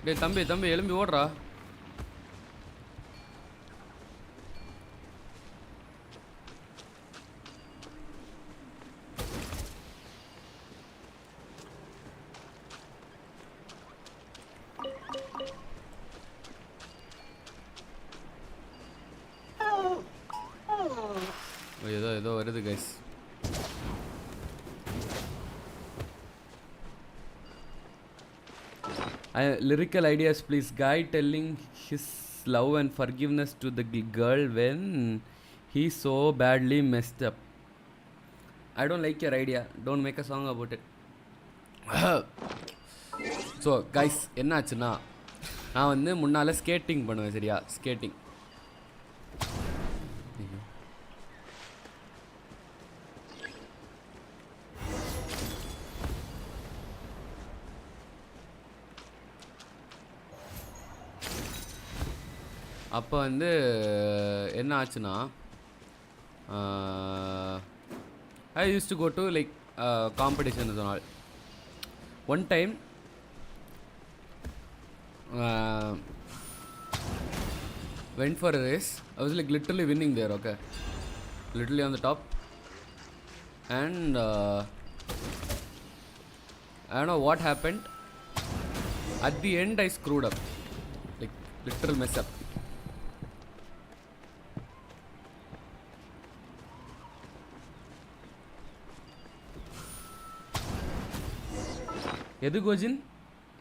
டேய் தம்பி எழும்பி ஓடுறா. ஏதோ வருது guys. Lyrical ideas please. Guy telling his love and forgiveness to the girl when he so badly messed up. I don't like your idea. Don't make a song about it. So guys, என்னாச்சுன்னா நான் வந்து முன்னால skating பண்ணுவேன், சரியா? Skating அப்போ வந்து என்ன ஆச்சுன்னா I used to go to like competitions and all. One time went for a race. I was like literally winning there, okay? Literally on the top. And I don't know what happened. At the end I screwed up. Like literal mess up. எது கோஜின்?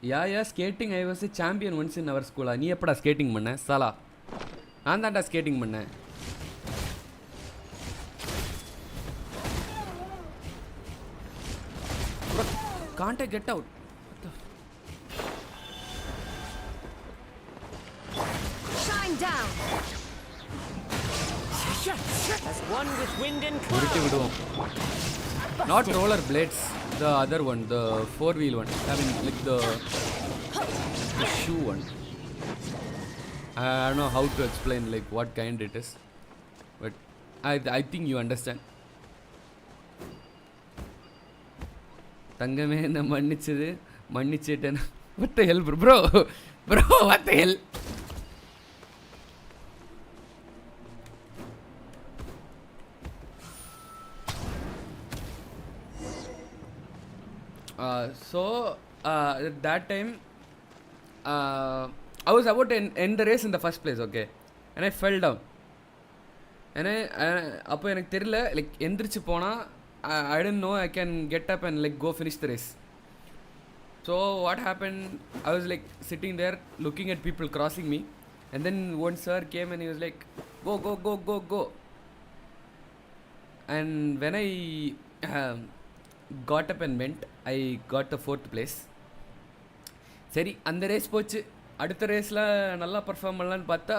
Yeah skating I was a champion once in our school. நீ எப்படா skating பண்ண சாலா? நான் தான்டா skating பண்ணேன். Can't I get out? Shine down. As one with wind and உருட்டி விடுவோம். Not roller blades, the other one, the four-wheel one. I mean like the shoe one. I don't know how to explain like what kind it is, but I think you understand. தங்கமே என்ன மன்னிச்சிட்டேன். What the hell bro, what the hell? So at that time I was about to end the race in the first place, okay, and I fell down. And அப்போ எனக்கு தெரியல, like எந்திரிச்சு போனா I didn't know I can get up and like go finish the race. So what happened, I was like sitting there looking at people crossing me, and then one sir came and he was like go. And when I got up and went, I got the 4th place. சரி அந்த race போச்சு. அடுத்த ரேஸில் நல்லா perform பண்ணலான்னு பார்த்தா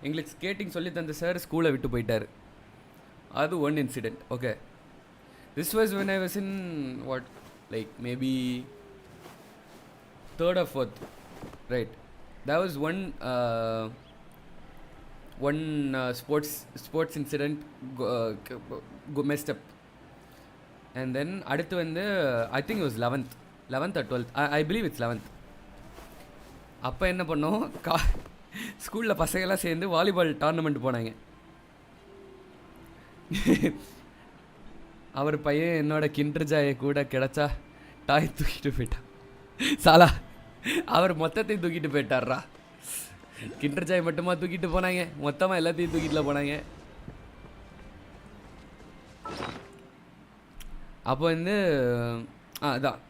எங்களுக்கு skating சொல்லி தந்த சார் ஸ்கூலை விட்டு போயிட்டார். அது one incident, okay. This was when I was in what, like maybe 3rd or 4th, right? That was one sports incident messed up. And then அடுத்து வந்து I think it was 11th or 12th, I believe it's 11th. அப்போ என்ன பண்ணோம், ஸ்கூலில் பசங்கள்லாம் சேர்ந்து volleyball tournament போனாங்க. அவர் பையன் என்னோட கிண்டர் ஜாயை கூட கிடச்சா டாய் தூக்கிட்டு போயிட்டான். சாலா அவர் மொத்தத்தையும் தூக்கிட்டு போயிட்டார்ரா. கிண்டர் ஜாய் மட்டுமா தூக்கிட்டு போனாங்க, மொத்தமாக எல்லாத்தையும் தூக்கிட்டுல போனாங்க. அப்போ வந்து அதான்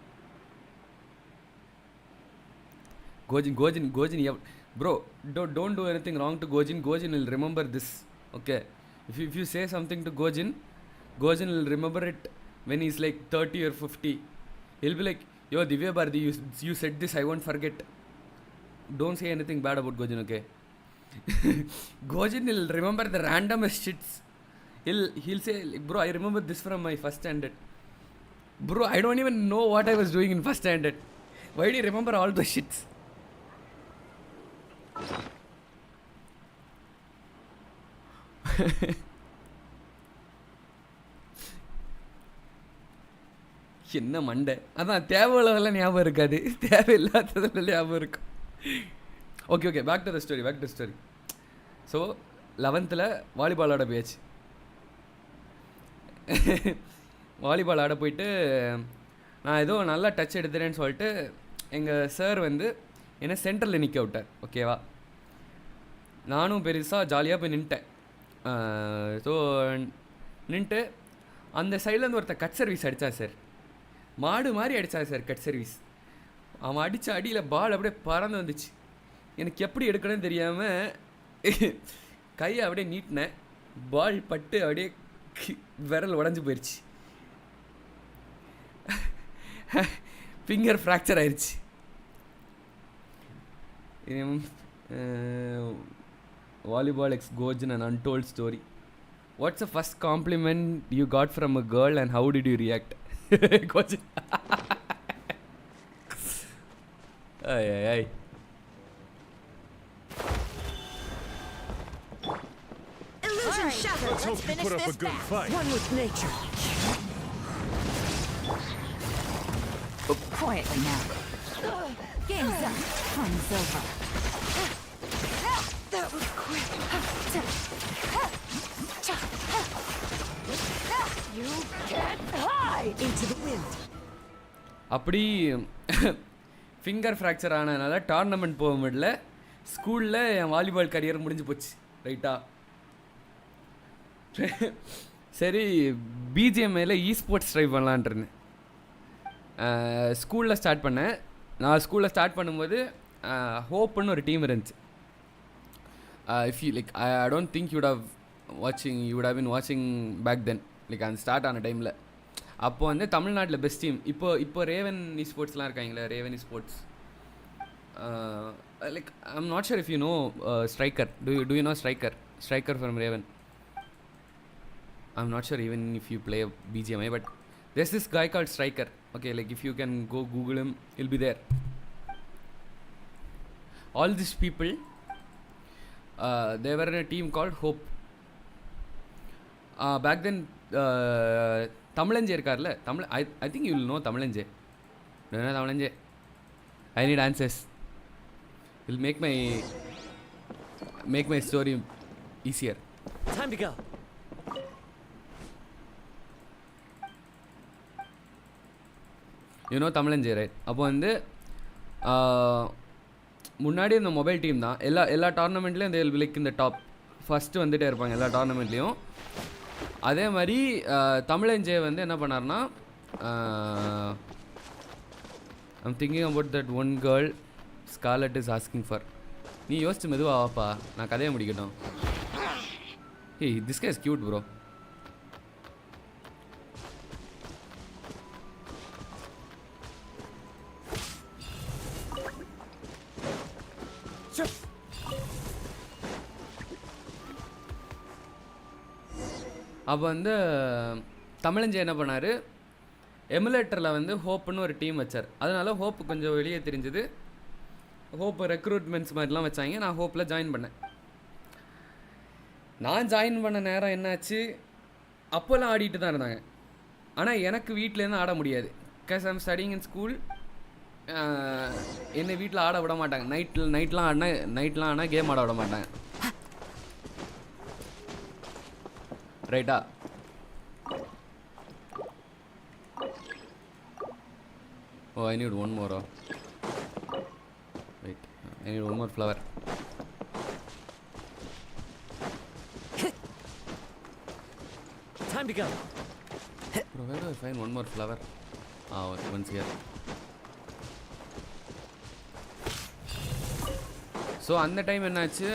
கோஜின் bro, don't do anything wrong to Gojin will remember this, okay? If you say something to Gojin will remember it when he's like 30 or 50. He'll be like, Yo, Divya Bharati, you said this, I won't forget. Don't say anything bad about Gojin, okay? Gojin will remember the randomest shits. He'll say, like, bro, I remember this from my first standard. Bro, I don't even know what I was doing in first standard. Why do you remember all the shits? என்ன மண்டை அதான் தேவையில்லதெல்லாம் ஞாபகம் இருக்காது, தேவையில்லாததெல்லாம் ஞாபகம் இருக்கும். Okay back to the story. So 11th volleyball ஆட போயாச்சு. வாலிபால் ஆட போயிட்டு நான் ஏதோ நல்லா டச் எடுத்துறேன்னு சொல்லிட்டு எங்கள் சார் வந்து என்னை சென்டரில் நிற்க விட்டார். ஓகேவா, நானும் பெருசாக ஜாலியாக போய் நின்ட்டேன். ஸோ நின்ட்டு அந்த சைட்லேருந்து ஒருத்தர் கட் சர்வீஸ் அடித்தான் சார். மாடு மாதிரி அடித்தாங்க சார் கட் சர்வீஸ். அவன் அடித்த அடியில் பால் அப்படியே பறந்து வந்துச்சு. எனக்கு எப்படி எடுக்கணும்னு தெரியாமல் கையை அப்படியே நீட்டினேன். பால் பட்டு அப்படியே விரல் உடஞ்சி போயிடுச்சு. ஃபிங்கர் ஃப்ராக்சர் ஆயிடுச்சு. வாலிபால் எக்ஸ் கோஜன் and untold story. What's the first compliment you got from a girl and how did you react? Gojin. Ay. Illusion shattered. Let's hope you put up a good fight. One with nature. Quietly now. Game's up. Fun's over. That was quick. You can't hide into the wind. அப்படி finger fracture ஆனதுனால tournament போக முடியல. ஸ்கூலில் என் volleyball career முடிஞ்சு போச்சு. ரைட்டா, சரி பிஜிஎம்ஐயில் sports try பண்ணலான் இருந்தேன். ஸ்கூலில் ஸ்டார்ட் பண்ணேன். நான் ஸ்கூலில் ஸ்டார்ட் பண்ணும்போது ஹோப்னு ஒரு டீம் இருந்துச்சு. If you like I don't think you would have been watching back then, like அந்த ஸ்டார்ட் ஆன டைமில். அப்போ வந்து தமிழ்நாட்டில் பெஸ்ட் டீம் இப்போ ரேவன் ஸ்போர்ட்ஸ்லாம் இருக்காங்களே, Raven sports. Like I'm not sure if you know striker. Do you know striker from Raven? I'm not sure even if you play BGMI, but there's this guy called Striker. Okay, like if you can go Google him, he'll be there. All these people, they were in a team called Hope. Back then, Tamilanjay irkarla. I think you'll know Tamilanjay. Do you know Tamilanjay? I need answers. It'll make my story easier. Time to go. You know Tamilanjay, right? அப்போ வந்து முன்னாடி இந்த mobile team தான் எல்லா டோர்னமெண்ட்லேயும் இந்த like இந்த top first வந்துகிட்டே இருப்பாங்க எல்லா டோர்னமெண்ட்லேயும். அதே மாதிரி தமிழஞ்சே வந்து என்ன பண்ணார்னா, I'm thinking about that one girl scarlet is asking for. நீ யோசிச்சு மெதுவா வாப்பா, நான் கதையை முடிக்கட்டும். ஏய், this guy is cute bro. அப்போ வந்து தமிழஞ்சே என்ன பண்ணார், எமுலேட்டரில் வந்து ஹோப்புன்னு ஒரு டீம் வச்சார். அதனால ஹோப்பு கொஞ்சம் வெளியே தெரிஞ்சுது. ஹோப்பு ரெக்ரூட்மெண்ட்ஸ் மாதிரிலாம் வச்சாங்க. நான் ஹோப்பில் ஜாயின் பண்ணேன். நான் ஜாயின் பண்ண நேரம் என்னாச்சு, அப்போல்லாம் ஆடிட்டு தான் இருந்தாங்க. ஆனால் எனக்கு வீட்டிலேருந்து ஆட முடியாது. Because I'm studying in school. என்னை வீட்டில் ஆட விட மாட்டாங்க. நைட்லாம் ஆனால் கேம் ஆட விட மாட்டாங்க. ரைட்டா? Oh, I need one more. Wait, I need one more flower. Time to go. Bro, where do I find one more flower? One's here. So, அந்த டைம் என்னாச்சு,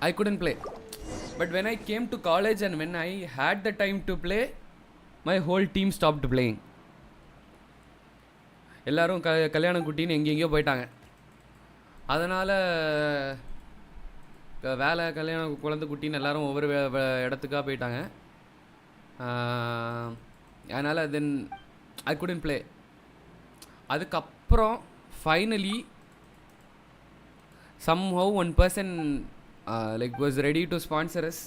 I couldn't play. But when I came to college and when I had the time to play, my whole team stopped playing. எல்லோரும் கல்யாணம் குட்டின்னு எங்கெங்கேயோ போயிட்டாங்க. அதனால் வேலை கல்யாணம் குழந்தை குட்டின்னு எல்லோரும் ஒவ்வொரு இடத்துக்காக போயிட்டாங்க. அதனால் தென் ஐ குடன்ட் ப்ளே. அதுக்கப்புறம் finally somehow one person like was ready to sponsor us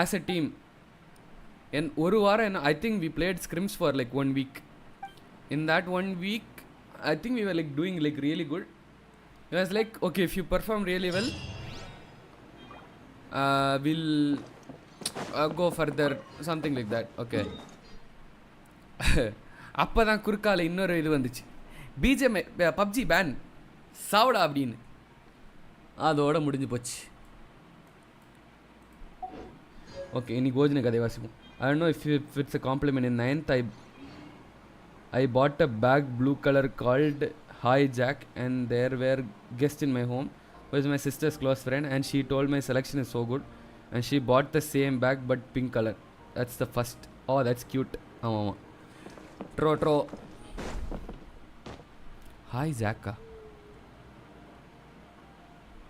as a team. And oru varam I think we played scrims for like 1 week. In that 1 week I think we were like doing like really good. It was like, okay, if you perform really well, we'll go further, something like that. Okay. அப்பதான் குறுக்கால இன்னொரு இது வந்துச்சு, BGM PUBG pan சாவடா அப்படின்னு. அதோட முடிஞ்சு போச்சு. Okay, இன்னைக்கு ஓஜின கதை வாசிப்போம். I don't know if it's a compliment. In 9th I bought a bag blue color called Hi Jack, and there were guests in my home who is my sister's close friend, and she told my selection is so good, and she bought the same bag but pink color. That's the first. Oh, that's cute. ஆமா draw Hi Jack.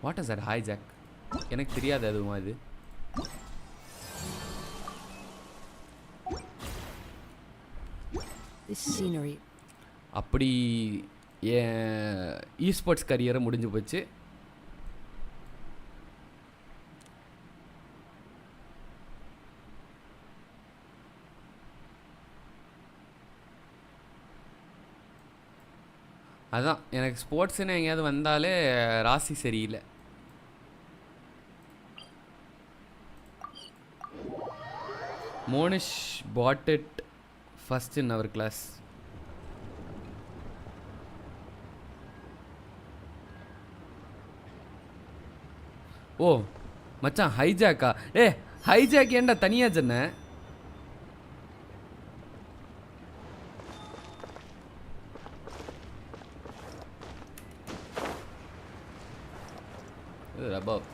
What is that Hi Jack? எனக்கு தெரியாது அதுவும் அது. This scenery. அப்படி esports கரியரை முடிஞ்சு போச்சு. அதான் எனக்கு ஸ்போர்ட்ஸ்ன்னு எங்கேயாவது வந்தாலே ராசி சரியில்லை. Monish bought it first in our class. ஓ மச்சான் ஹைஜாக்கா? ஹைஜாக் ஏன்டா தனியா சொன்ன? Above.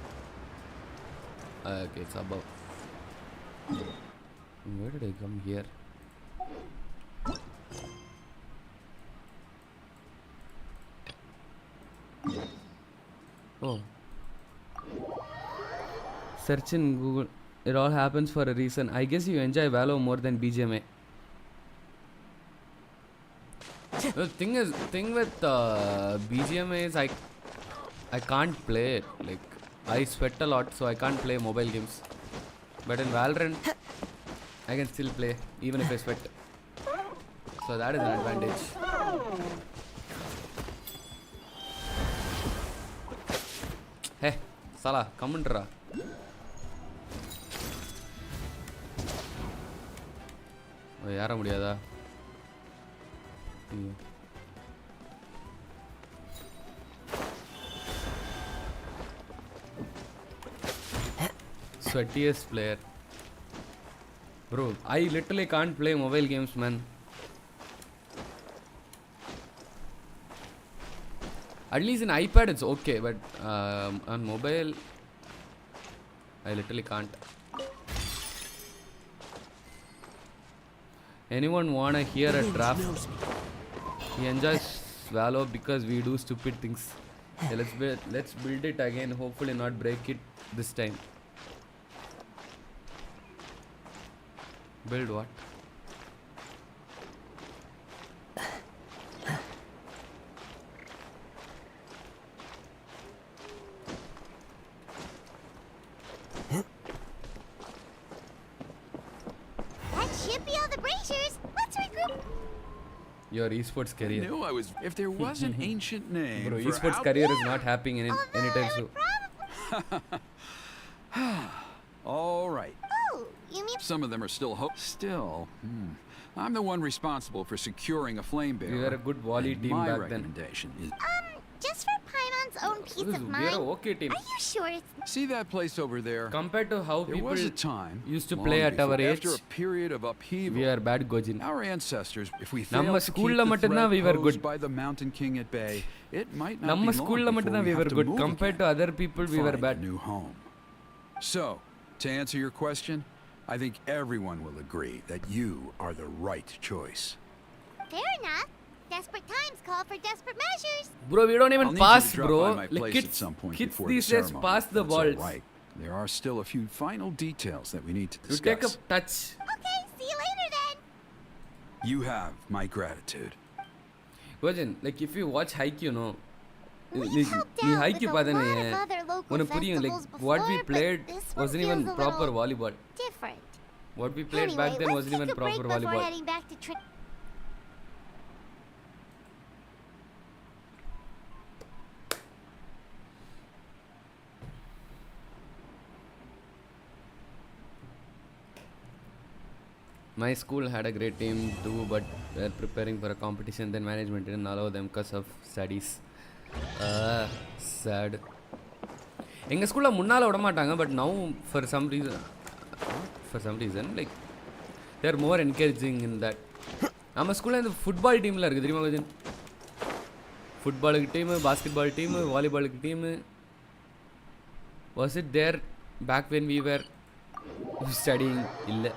Okay, it's above. Where did I come here? Oh. Search in Google. It all happens for a reason. I guess you enjoy Valo more than BGMA. The thing with BGMA is I can't play it. Like, I sweat a lot, so I can't play mobile games. But in Valorant, I can still play even if I sweat. So that is an advantage. Hey, Salah, come on, Ra. யார முடியாதா? Sweatiest player. Bro, I literally can't play mobile games, man. At least in iPad it's okay, but on mobile I literally can't. Anyone wanna hear a draft? He enjoys Valo because we do stupid things. Yeah, let's build it again. Hopefully not break it this time. Build what? That should be all the braziers. Let's regroup. Your esports career. I knew I was. If there was an ancient name. Bro, for esports career is not happening anytime soon. All right. Oh, you mean Some of them are still Still, I'm the one responsible for securing a flame bearer. We were a good volley team my back then. recommendation is just for Paimon's own peace of We are mind? a okay team. Are you sure it's see that place over there. Compared to how There people was a time used to long play at our before- age, after a period of upheaval. we are bad Gojin. Our ancestors, if we நம்ம failed to keep ஸ்கூல்ல the மட்டும்தான் threat we were good. posed by the Mountain King at bay, it might not நம்ம be long ஸ்கூல்ல before மட்டும்தான் we have were to good. move Compared again, to other people, we were find bad. a new home. So, to answer your question, I think everyone will agree that you are the right choice. Fair enough. Desperate times call for desperate measures. Bro, we don't I'll even need you pass, to drop bro. by my Like place at some point kids before these the days ceremony. pass the That's all balls. right. There are still a few final details that we need to You discuss. take a touch. Okay, see you later then. You have my gratitude. Gojin, like if you watch Haikyuu, no. We've helped out Haikyuu with a lot padane. of other local Unna puriyum, like festivals what we before, played but this one wasn't even feels a proper little volleyball. different. What we played Anyway, back then let's wasn't take even a break proper before volleyball. heading back to My school had a great team too, but we were preparing for a competition. Then management didn't allow them because of studies. Sad. எங்கள் ஸ்கூலில் முன்னால் விட மாட்டாங்க, but now for some reason like there more encouraging in that. நம்ம ஸ்கூலில் இந்த football டீமில் இருக்குது தெரியுமா கொஞ்சம்? ஃபுட்பாலுக்கு டீமு, பாஸ்கெட் பால் டீமு, வாலிபாலுக்கு team. Was it there back when we were studying? இல்லை.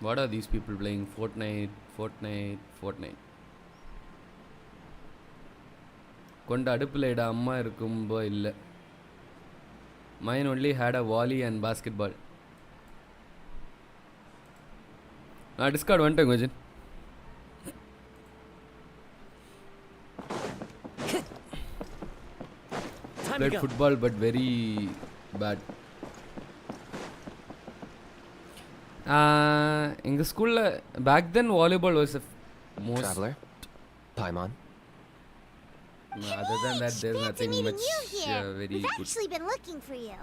What are these people playing? Fortnite. கொண்ட அடுப்பில் இட அம்மா இருக்கும்போ இல்லை. Mine only had a volley and basketball. நான் டிஸ்கார்ட் வந்துட்டேன் கொஞ்சம். Played football but very bad. In the school back then volleyball was the most Traveler, Paimon. Other than that there's nothing much very We've good. actually been looking for you.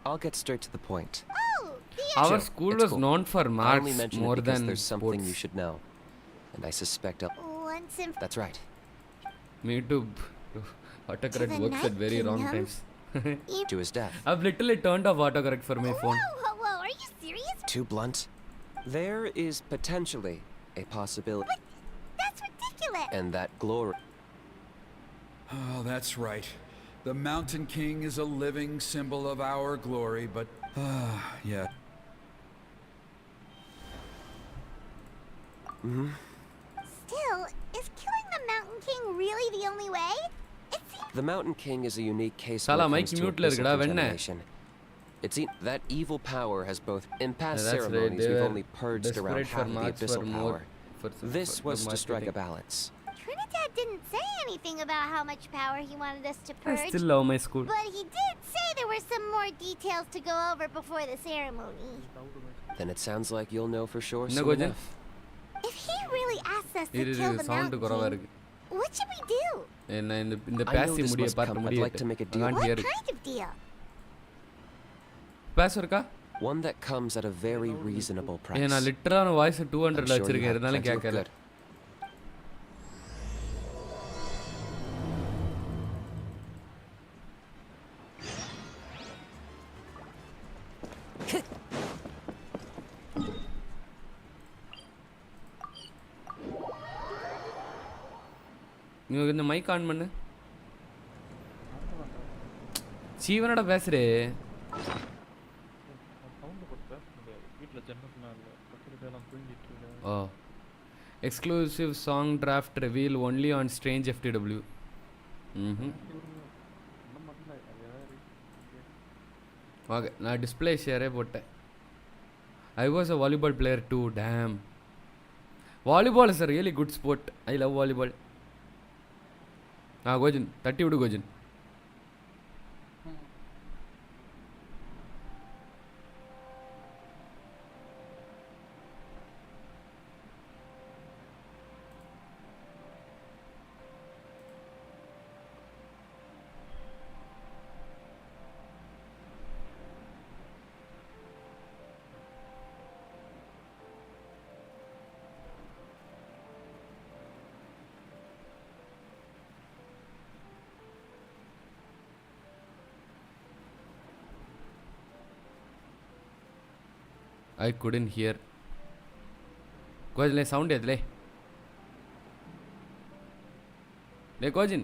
I'll get straight to the point. Oh, Our Chill, school it's was cool. known for I only marks mention more it because than there's something sports. you should know, and I suspect I'll. Once in That's right. Me too. Autocorrect the works at Night very wrong Kingdom? times. To his death. I've literally turned off autocorrect for my phone. Whoa, are you serious? Too blunt? There is potentially a possibility. But that's ridiculous. And that glory. Oh, that's right. The Mountain King is a living symbol of our glory, but yeah. Still, is killing the Mountain King really the only way? It seems The Mountain King is a unique case Sala, when it mic comes to mute la abyssal irukada, venna? contamination. It's that evil power has both. In past Yeah, that's right, ceremonies, they we've were only purged around desperate for half of the marks for abyssal more power. This was to strike a balance. Trinidad didn't say anything about how much power he wanted us to I purge. still love my school. But he did say there were some more details to go over before the ceremony. Then it sounds like you'll know for sure Enna soon Gojan? enough. If he really asks us to Iru kill the sound Mountain korava King, irukku. what should we do? என்ன இந்த I know பேசி this முடிய must பார்த்து come. I'd முடிய like to make a deal. can't What hear it. kind of deal? பேச இருக்கா? One that comes at a very reasonable price. நான் லிட்டரான voice 200ல I'm sure you வச்சிருக்கேன் have இருந்தாலும் plenty of கேட்கல. good. நீ இந்த மைக் ஆன் பண்ணு. சீவனோட பேசுறே. Oh. Exclusive song draft reveal only on Strange FTW. Okay, நான் டிஸ்ப்ளே ஷேரே போட்டேன். I was a volleyball player too, damn. Volleyball is a really good sport. I love volleyball. Gojin, தட்டி விடு Gojin. I couldn't hear. Gojin, le sound edle. Le Gojin.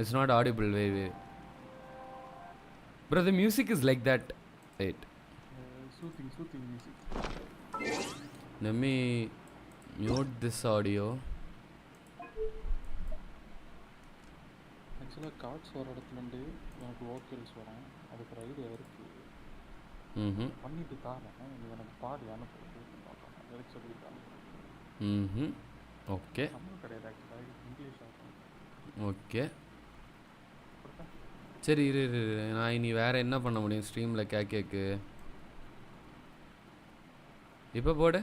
It's not audible. Wait. Bro, the music is like that. Wait. Soothing music. Let me mute this audio. ஆக்சுவலாக cards வர இடத்துலேருந்து எனக்கு vocals வரும், அதுக்கு ஒரு idea இருக்குது. பண்ணிட்டு தாரேன், நீ எனக்கு பாடி அனுப்புறது லிரிக்ஸ் சொல்லி தாரேன். ஓகே. தமிழ் கிடையாது ஆக்சுவலாக, இங்கிலீஷ் ஆகும். ஓகே சரி இரு நான் இனி வேறு என்ன பண்ண முடியும் ஸ்ட்ரீமில் கேக்கு இப்போ போடு.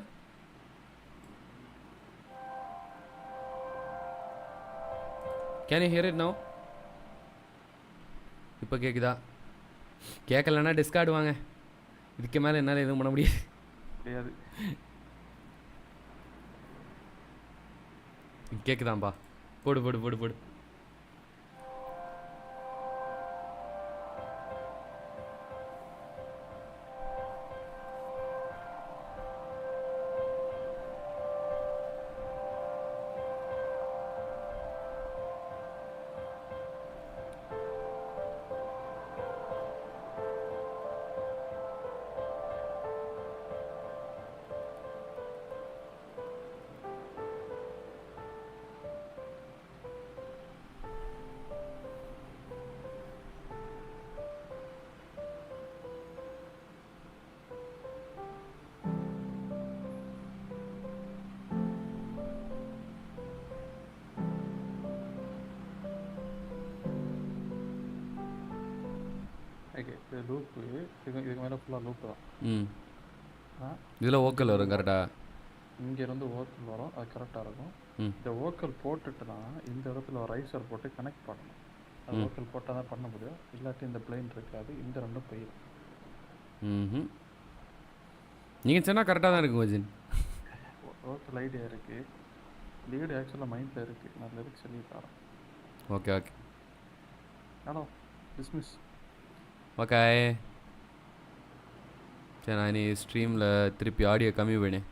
Can you here it now? இப்போ கேட்குதா? கேட்கலன்னா டிஸ்கார்டு வாங்க. இதுக்கு மேலே என்னால் எதுவும் பண்ண முடியாது. கேட்குதாம்பா? போடு. ஓகே, இது லூப்பு, இதுக்கு மேலே ஃபுல்லாக லூப்பு தான். இதில் வோக்கல் வரும் கரெக்டாக? இங்கேருந்து வோக்கல் வரும், அது கரெக்டாக இருக்கும். இந்த வோக்கல் போட்டுட்டுனா இந்த இடத்துல ஒரு ரைசர் போட்டு கனெக்ட் பண்ணணும். அது வோக்கல் போட்டால் தான் பண்ண முடியும், இல்லாட்டி இந்த பிளைன் இருக்காது, இந்த ரெண்டும் போயிடும். நீங்கள் சொன்னால் கரெக்டாக தான் இருக்கும் வஜின். வோக்கல் ஐடியா இருக்குது, லீடு ஆக்சுவலாக மைண்டில் இருக்குது, நான் லிரிக்ஸ் சொல்லி தரேன். Okay hello dismiss. ஓகே சரி, நான் இனி ஸ்ட்ரீமில் திருப்பி ஆடியோ கம்மி பண்ணேன்.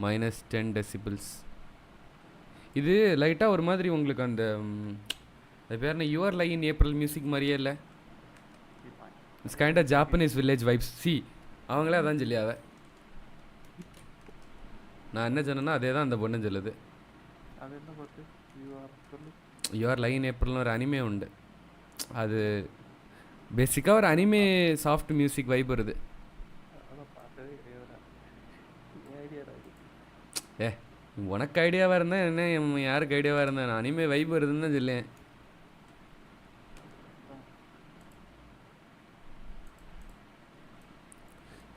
-10 decibels. இது லைட்டாக ஒரு மாதிரி உங்களுக்கு அந்த அது பேர் என்ன, your lie in April music மாதிரியே இல்லை? It's kind of Japanese village vibes. அவங்களே அதான் சொல்லியாவ. நான் என்ன சொன்னேன்னா அதே தான் அந்த பொண்ணு சொல்லுது. யுவர் லை இன் ஏப்ரல்னு ஒரு அனிமே உண்டு. அது பேசிக்காக ஒரு அனிமே சாஃப்ட் மியூசிக் வைப் வருது. உனக்கு ஐடியாவாக இருந்தேன் என்ன, யாருக்கு ஐடியாவாக இருந்தேன்? நான் அனிமே வைப் வருதுன்னு தான் சொல்லேன்.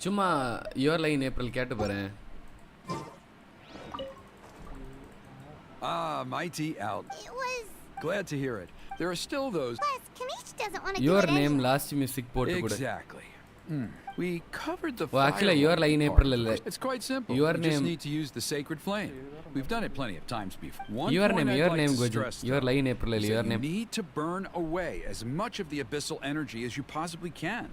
சும்மா யுவர் லை இன் ஏப்ரல் கேட்டு போகிறேன். Mighty out. Glad to hear it. There are still those. Kamish doesn't want to Your do it name anyway. last music போட்டு கொடு. Exactly. We covered the Well, actually, your firewall line part. April இல்ல. It's quite simple. Your You name. just need to use the sacred flame. We've done it plenty of times before. One Your point name, I'd your like name to Goju. stress, Your though, line April is your that name. you need to burn away as much of the abyssal energy as you possibly can.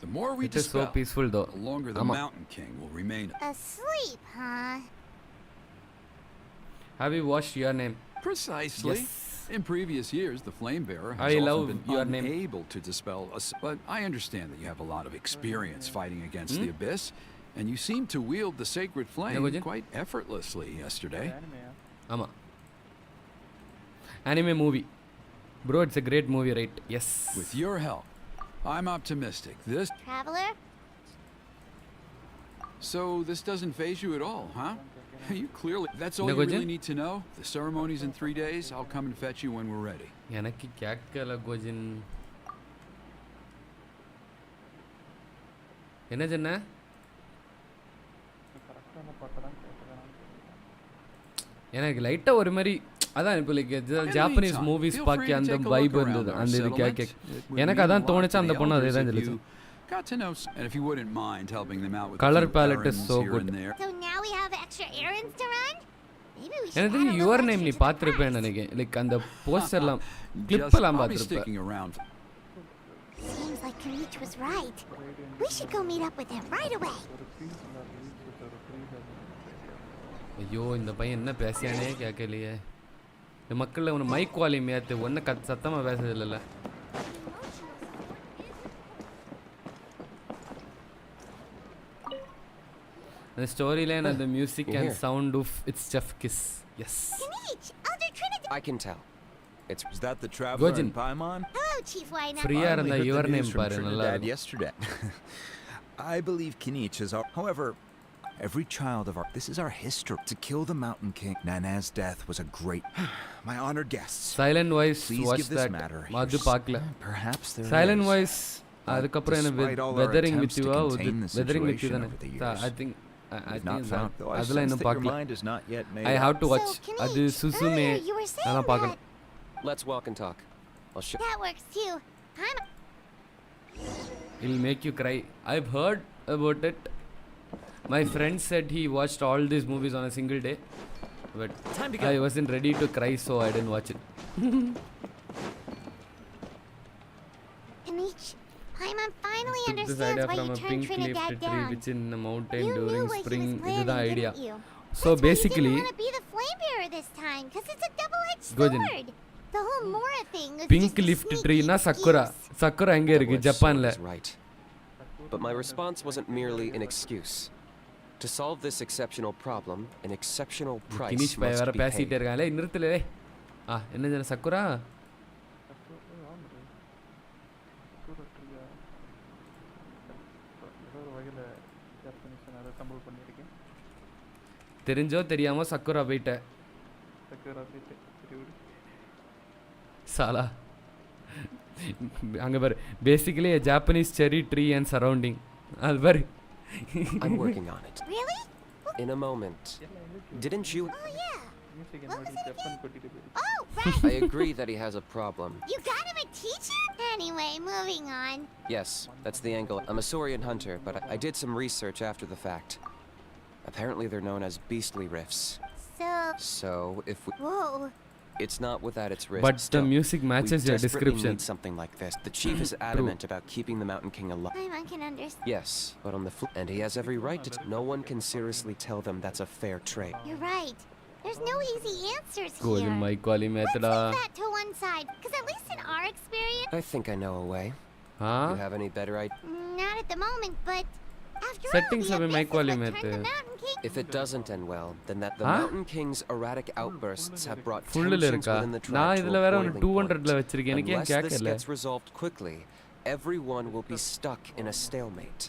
The more we It is so dispel, peaceful though. the longer the Ama. Mountain King will remain Asleep, huh? Have you watched Your Name? Precisely. Yes. In previous years, the Flame Bearer has I often love been Your Name. unable to dispel us, but I understand that you have a lot of experience fighting against the Abyss, and you seem to wield the sacred flame quite effortlessly yesterday. Ama. Anime movie. Bro, it's a great movie, right? Yes. With your help, I'm optimistic. Traveler? So this doesn't faze you at all, huh? You clearly. That's all you really need to know. The ceremony's in 3 days. I'll come and fetch you when we're ready. எனக்கு கேட்கல கோஜின். என்ன சொன்ன? எனக்கு லைட்டா ஒரு மாதிரி அதான் இப்போ லைக் ஜாப்பனீஸ் மூவிஸ் பார்க்க அந்த வைப் இருந்தது. அந்த இது கேட்க எனக்கு அதான் தோணுச்சு. அந்த பொண்ணு அதே தான் சொல்லுச்சு. Got to know, and if you wouldn't mind helping them out with color a few palette is errands so here good. and there. So now we have extra errands to run? Maybe we should எனக்கு add a little your name நீ extra to the பார்த்திருப்பேன்னு price. நினைக்கிறேன். Like அந்த போஸ்டர்லாம் clip Just, எல்லாம் I'll be பார்த்திருப்பேன். sticking around. Seems like Kamich was right. We should go meet up with him right away. ஐயோ இந்த பையன் என்ன பேசியானே கேட்கலையே. இந்த மக்கள் அவனை மைக் வால்யூம் ஏற்று ஒன்றும் சத்தமாக பேசுறது இல்லைல்ல. The storyline and the music and sound of it's Chef Kiss. Yes. I can tell. Is that the traveler in Paimon? Hello, Chief Weiner. Free and the your name from Trinidad yesterday. I believe Kinich is our. However, every child of our. This is our history. To kill the Mountain King, Nana's death was a great. My honored guests. Silent voice. Please Watch give this that. matter. Madhu Pakla. Perhaps there Silent is. voice. அதுக்கப்புறம் என்ன weathering with you weathering with you தானே. I think அதெல்லாம் இன்னும் பார்க்கல. I have to watch. அது சுசுமே அதெல்லாம் பார்க்கணும். Let's walk and talk. I'll show. That works too. It'll make you cry. I've heard about it. My friend said he watched all these movies on a single day, but I wasn't ready to cry, so I didn't watch it. Kinich, Paimon finally understands why you turned Trinidad down. Which in the mountain during spring. This is the idea. So That's basically, why you didn't want to be the flame bearer this time, because it's a double-edged sword. The whole Mora thing is pink lift tree na sakura. Sakura எங்க இருக்கு ஜப்பான்ல. Right. But my response wasn't merely an excuse. To solve this exceptional problem, an exceptional price Kinich must வேற be பேசிட்டே paid. இருக்கானே நிறுத்தல. என்ன ஜன Sakura? தெரிஞ்சோ தெரியாம Sakura போயிட்ட. சாலா அங்க பாரு basically a Japanese cherry tree and surrounding. அது பாரு. I'm working on it. Really? In a moment. Didn't you? Oh yeah. What was it again? Oh, right. I agree that he has a problem. You got him a teacher? Anyway, moving on. Yes, that's the angle. I'm a Saurian hunter, but I did some research after the fact. Apparently they're known as beastly rifts. So if we... Whoa. It's not without its risk. But the music matches your description. Need something like this. The chief is adamant about keeping the Mountain King alive. Paimon can understand. Yes, but on the and he has every right to. No one can seriously tell them that's a fair trade. You're right. There's no easy answers Golden here. mic quality method. Let's put that to one side, because at least in our experience. I think I know a way. Huh? You have any better idea? Not at the moment, but after Settings all, of the mic abyss quality is what method. turned the Mountain King. If it doesn't end well, then that the Huh? Mountain King's erratic outbursts have brought Full tensions irukka. within the Na tribe idhula to a vera boiling 200 la point. vechirukken. Enakku Unless this kekkala. gets resolved quickly, everyone will be stuck in a stalemate.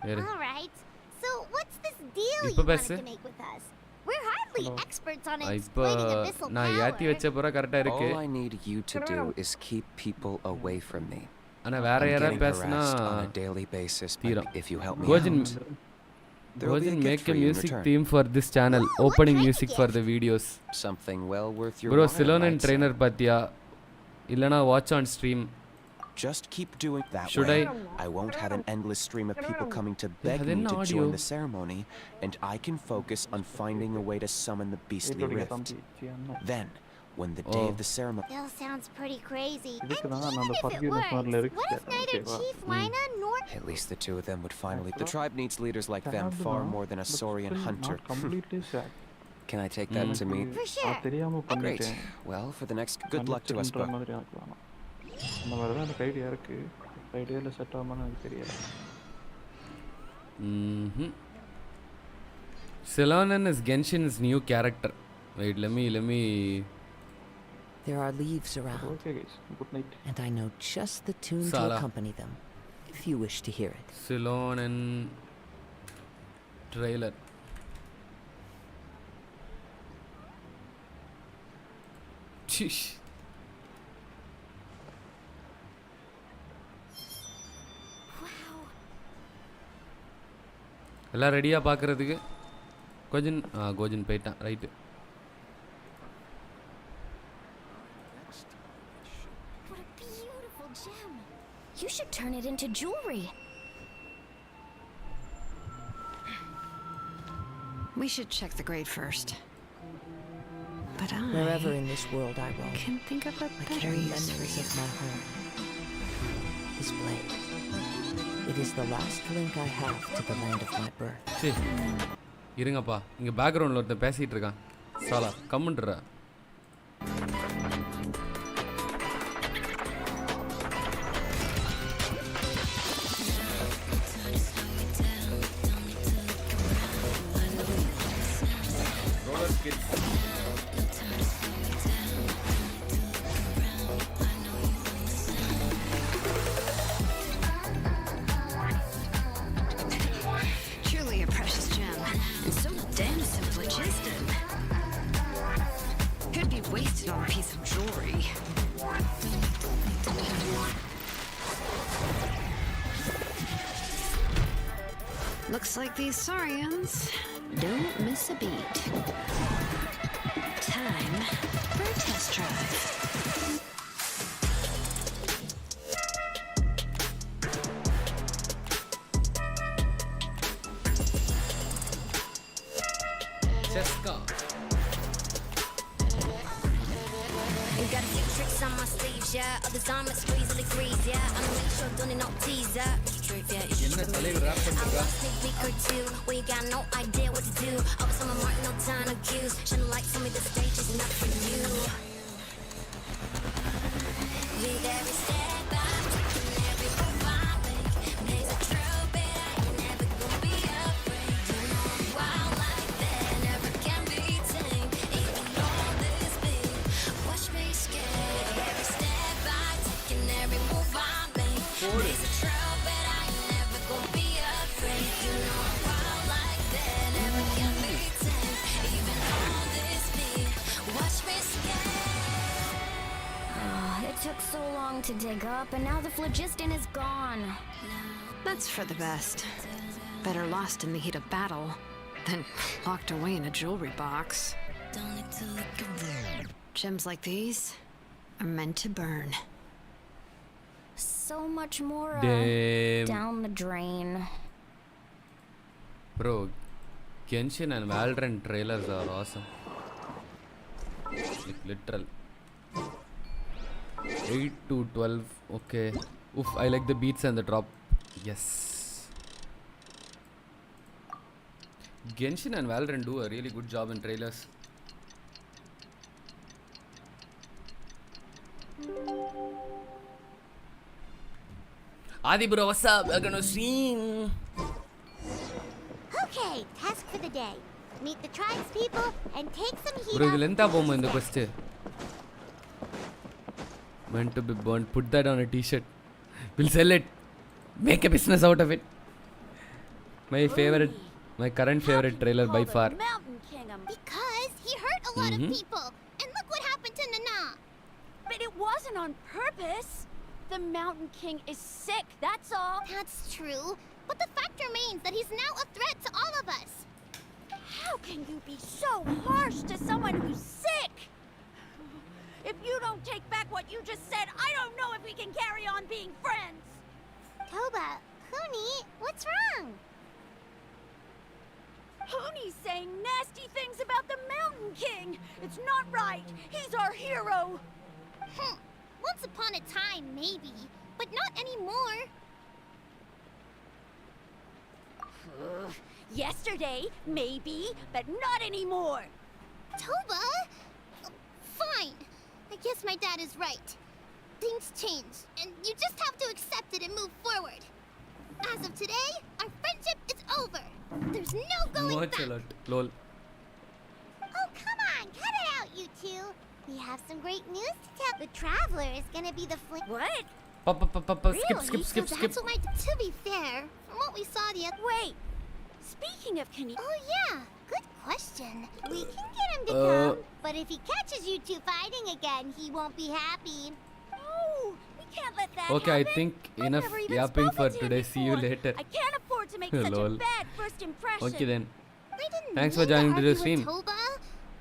All right. So what's this deal Ipo you wanted pesu. to make with us? We're hardly experts on இப்போ exploiting abyssal நான் ஏத்தி power. வச்ச பிறகு கரெக்டா இருக்கு. All I need you to do is keep people away from me. ஆனா வேற I'm யாரா getting பேசினா harassed on a daily basis if you help me Gojin out. There will be a gift make for a you in music return. theme for this channel. Opening music for the videos. Something well worth your Bro, while, Silon and I'd say. trainer பாத்தியா? இல்லனா watch on stream. Just keep doing that. Should way. I? I won't have an endless stream of people coming to beg Yeah, me then to audio. join the ceremony, and I can focus on finding a way to summon the beastly rift. Then, when the day of the ceremony... Still sounds pretty crazy. And இதுக்கு தான் even அந்த if it forgiveness works, மாதிரி lyrics what if neither கேட்டேன். Chief Weiner nor... At least the two of them would finally... The tribe needs leaders like them far more than a Saurian hunter. Completely sad. Can I take that to mean? For sure. தெரியாம Great. பண்ணிட்டேன். Well, for the next... Good luck to us மன்னிச்சுன்ற both. மாதிரி எனக்கு வேணாம். அந்த மாதிரி தான் எனக்கு idea இருக்கு. ஐடியால செட் ஆகுமான்னு எனக்கு தெரியல. Silonen is Genshin's new character. Wait, let me There are leaves around. Okay guys, good night. And I know just the tune to Sala. accompany them, if you wish to hear it. Silonen trailer. Sheesh. எல்லாம் ரெடியா பார்க்கிறதுக்கு கோஜின் போயிட்டான் right. What a beautiful gem. You should turn it into jewelry. We should check the grade first. But Wherever in this world I roam, can think of a I better carry use for memories you. of my home. This blade. It is the last link I have to the land of my birth. சரி இருங்கப்பா இங்கே பேக்ரவுண்டில் ஒருத்தன் பேசிகிட்டு இருக்கான். சாலா கம்முன்றா. like these Saurians don't miss a beat. Time for a test drive. Cheska. Got a few tricks on my sleeves, yeah. Others on my easily freeze, yeah. I'm make sure don't need no teaser. என்ன தலைவர் rap பண்றா? Sneak peek or two, we got no idea what to do. I was on my mark, no time to accuse. Shouldn't like tell me the stage is not for you. With every step I'm taking, every move I make, there's a trail, but I ain't never gonna be afraid. You know I'm wild like that, never can be tamed. Even though this big, watch me skate. Every step I take and every move I make, there's a trail, but I ain't never gonna be afraid. You know I'm wild like that, never can be tamed. Even though this big, watch me skate. It took so long to dig up, and now the phlogiston is gone. That's for the best. Better lost in the heat of battle than locked away in a jewelry box. Gems like these are meant to burn. So much more Damn. down the drain. Bro, Genshin and Valorant trailers are awesome. Like literal. 8 to 12. Okay. Oof, I like the beats and the drop. Yes. Genshin and Valorant do a really good job in trailers. Adi bro, what's up? Welcome to stream. Okay, task for the day. Meet the tribespeople and take some heat Bro, off this length bomb in the quest. Meant to be burned. Put that on a t-shirt. We'll sell it. Make a business out of it. My favorite, my current favorite trailer by far. Mountain King because he hurt a lot of people. And look what happened to Nana. But it wasn't on purpose. The Mountain King is sick, that's all. That's true. But the fact remains that he's now a threat to all of us. How can you be so harsh to someone who's sick? If you don't take back what you just said, I don't know if we can carry on being friends. Toba, Huni, what's wrong? Huni's saying nasty things about the Mountain King. It's not right. He's our hero. Once upon a time, maybe. But not anymore. Yesterday, maybe, but not anymore. Toba? Fine. I guess my dad is right. Things change, and you just have to accept it and move forward. As of today, our friendship is over. There's no going Watch back. a lot. Lol. Oh, come on, cut it out, you two. We have some great news to tell. The Traveler is gonna be the What? Skip. So that's what to be fair, from what we saw the other... Wait. Speaking of Kenny... Oh, yeah. Good question. We can get him to come, but if he catches you two fighting again, he won't be happy. No, we can't let that Okay, I happen. think I've enough never even yapping for spoken to him today. See you before. later. I can't afford to make such a Lol. bad first impression. Okay then. I didn't Thanks mean for joining to today's argue with stream. Toba.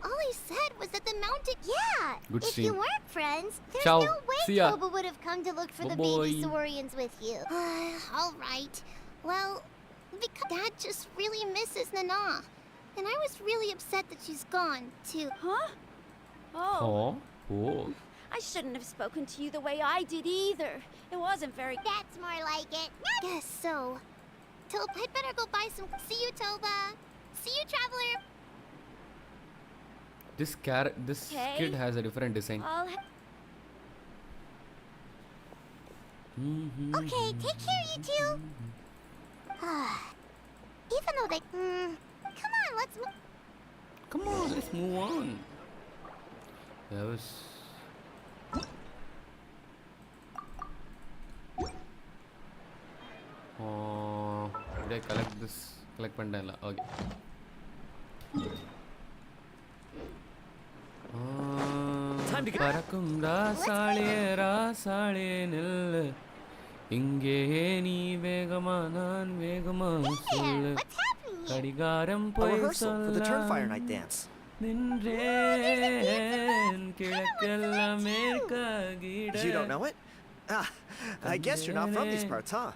All he said was that the mountain... Yeah! Good if stream. you weren't friends, there's Ciao. no way See ya. Toba would have come to look for the Bye-bye. baby Saurians with you. All right. Well, because Dad just really misses Nana. And I was really upset that she's gone, too. Huh? Oh. Oh. I shouldn't have spoken to you the way I did either. It wasn't very... That's more like it. Guess so. Toba, I'd better go buy some... See you, Toba. See you, Traveler. This Okay. kid has a different design. Okay, take care, you two. Even though they... come on, let's move... Come on, let's move on. That was... did I collect this? Collect pandala. Okay. பறக்கும் ராசாளே ராசாளே நில்லு இங்கே நீ வேகமா நான் வேகமா சொல்லு What's happening? here. கடிகாரம் A போய் rehearsal for the சொல்ல Turnfire Night dance. நின்றேன் கிழக்கெல்லாம் மேற்காகிட. You don't know it? Ah, I guess you're not from these parts, huh?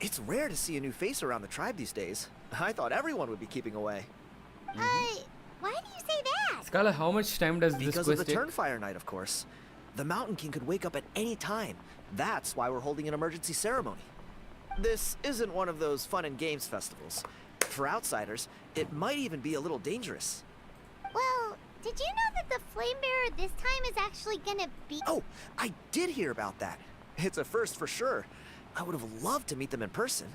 It's rare to see a new face around the tribe these days. I thought everyone would be keeping away. Why do you say that? Scarlett, how much time does this Because of quest the take? Turnfire Night, of course. The Mountain King could wake up at any time. That's why we're holding an emergency ceremony. This isn't one of those fun and games festivals. For outsiders, it might even be a little dangerous. Well, did you know that the Flame Bearer this time is actually gonna be— Oh, I did hear about that. It's a first for sure. I would have loved to meet them in person.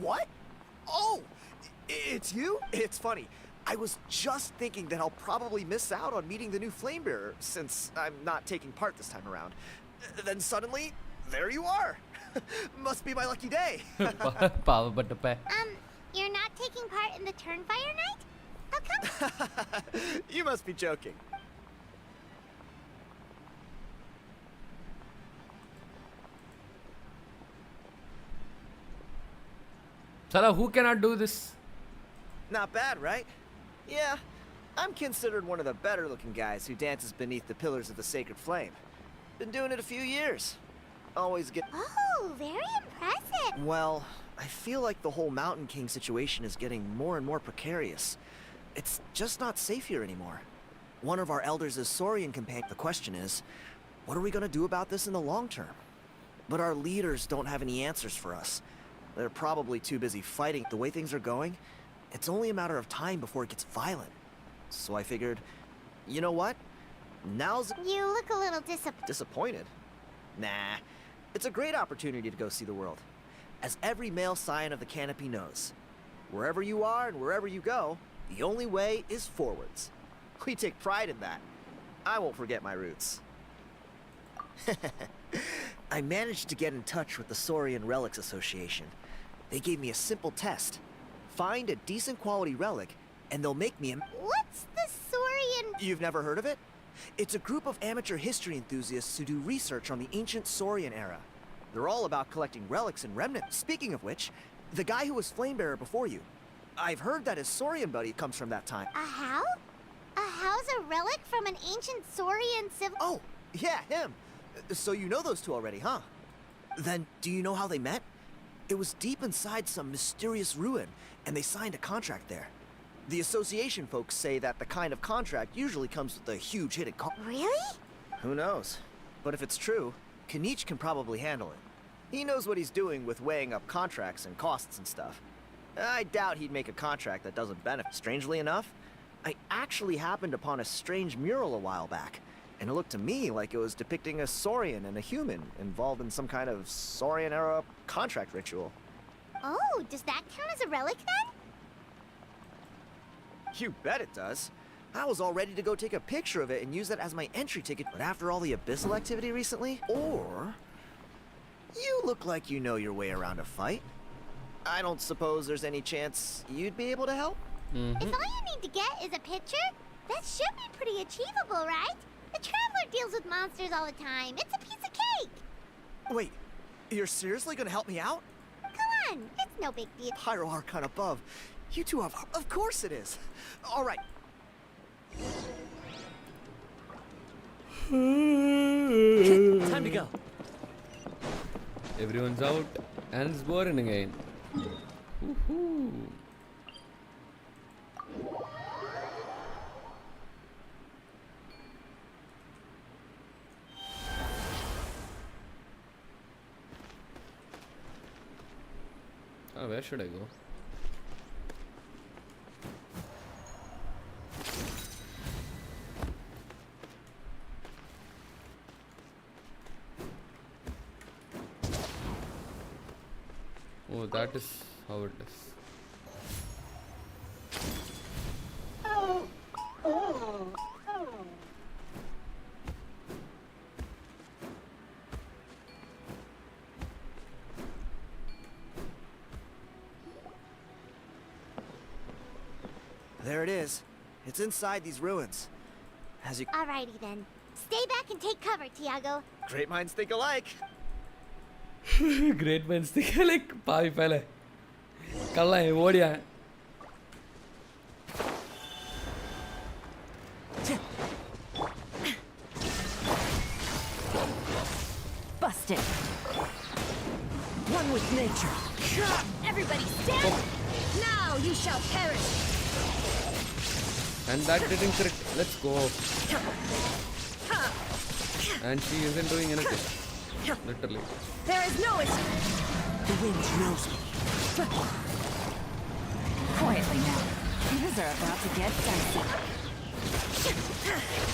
What? Oh, it's you? It's funny. I was just thinking that I'll probably miss out on meeting the new Flame Bearer since I'm not taking part this time around. Then suddenly, there you are. Must be my lucky day. பாவப்பட்ட பே. You're not taking part in the Turnfire Night? How come? You must be joking. Salah, who cannot do this? Not bad, right? Yeah, I'm considered one of the better looking guys who dances beneath the pillars of the sacred flame. Been doing it a few years. Always get— Oh, very impressive. Well, I feel like the whole Mountain King situation is getting more and more precarious. It's just not safe here anymore. One of our elders is Saurian companion. The question is, what are we going to do about this in the long term? But our leaders don't have any answers for us. They're probably too busy fighting. The way things are going, it's only a matter of time before it gets violent. So I figured, you know what? Now's— You look a little disappointed? Nah, it's a great opportunity to go see the world. As every male scion of the canopy knows, wherever you are and wherever you go, the only way is forwards. We take pride in that. I won't forget my roots. I managed to get in touch with the Saurian Relics Association. They gave me a simple test. Find a decent quality relic, and they'll make me a— What's the Saurian— You've never heard of it? It's a group of amateur history enthusiasts who do research on the ancient Saurian era. They're all about collecting relics and remnants. Speaking of which, the guy who was Flamebearer before you, I've heard that his Saurian buddy comes from that time. A how? A how's a relic from an ancient Saurian civil— Oh, yeah, him. So you know those two already, huh? Then, do you know how they met? It was deep inside some mysterious ruin, and they signed a contract there. The association folks say that the kind of contract usually comes with a huge hidden cost. Really? Who knows? But if it's true, Kinich can probably handle it. He knows what he's doing with weighing up contracts and costs and stuff. I doubt he'd make a contract that doesn't benefit. Strangely enough, I actually happened upon a strange mural a while back, and it looked to me like it was depicting a Saurian and a human involved in some kind of Saurian-era contract ritual. Oh, does that count as a relic then? You bet it does. I was all ready to go take a picture of it and use that as my entry ticket, but after all the abyssal activity recently, or you look like you know your way around a fight. I don't suppose there's any chance you'd be able to help? If all you need to get is a picture, that should be pretty achievable, right? The Traveler deals with monsters all the time. It's a piece of cake. Wait, you're seriously gonna help me out? Come on, it's no big deal. Pyro Archon above. You two have— Of course it is. All right. Time to go. Everyone's out and it's boring again. Woohoo. Oh, where should I go? Oh, that is how it is. There it is. It's inside these ruins. As you— Alrighty then. Stay back and take cover, Tiago. Great minds think alike. Great minds think alike. Pavi pele. Kalla hai odiya. wasted. One with nature. Everybody stand! Now you shall perish! And that didn't crit. Let's go. And she isn't doing anything. Literally. There is no escape! The wind knows me. Quietly now. Things are about to get dicey.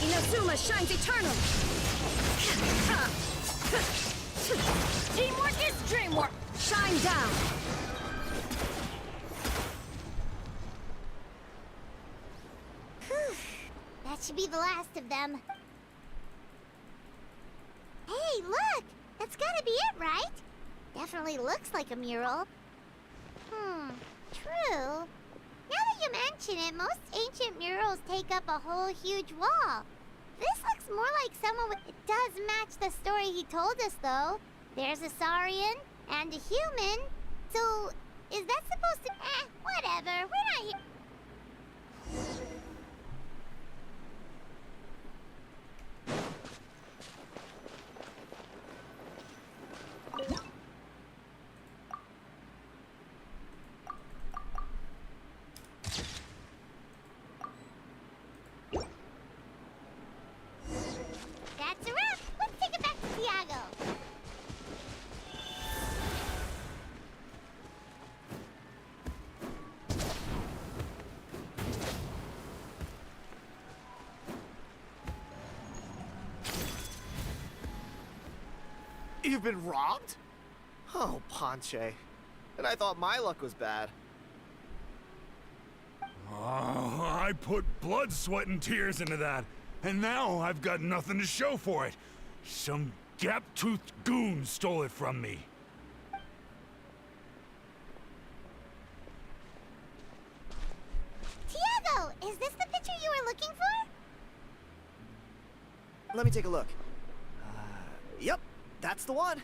Inazuma shines eternal! Teamwork is dreamwork! Shine down! That should be the last of them. Hey, look! That's gotta be it, right? Definitely looks like a mural. True. Now that you mention it, most ancient murals take up a whole huge wall. This looks more like someone with... It does match the story he told us, though. There's a Saurian and a human. So, is that supposed to... whatever. We're not here... That's a wrap. Let's take it back to Tiago. You've been robbed? Oh, Ponche. And I thought my luck was bad. Oh, I put blood, sweat, and tears into that, and now I've got nothing to show for it. Some gap-toothed goon stole it from me. Tiago, is this the picture you were looking for? Let me take a look. Yep, that's the one.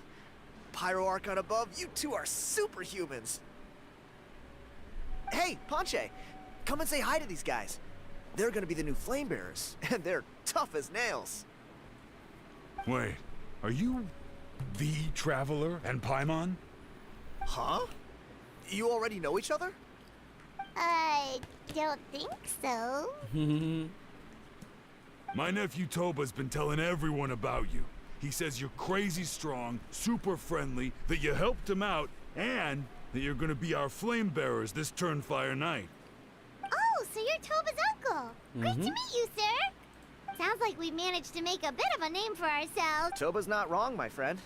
Pyro Archon above, you two are superhumans. Hey, Ponche, come and say hi to these guys. They're gonna be the new flame bearers, and they're tough as nails. Wait, are you the Traveler and Paimon? Huh? You already know each other? I don't think so. My nephew Toba's been telling everyone about you. He says you're crazy strong, super friendly, that you helped him out, and that you're gonna be our flame bearers this Turnfire night. Oh, so you're Toba's uncle. Great to meet you, sir. Sounds like we managed to make a bit of a name for ourselves. Toba's not wrong, my friend.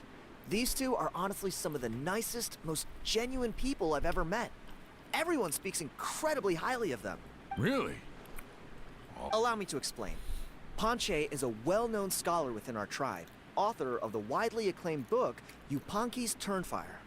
These two are honestly some of the nicest, most genuine people I've ever met. Everyone speaks incredibly highly of them. Really? Allow me to explain. Ponche is a well-known scholar within our tribe, author of the widely acclaimed book, Yupanqui's Turnfire.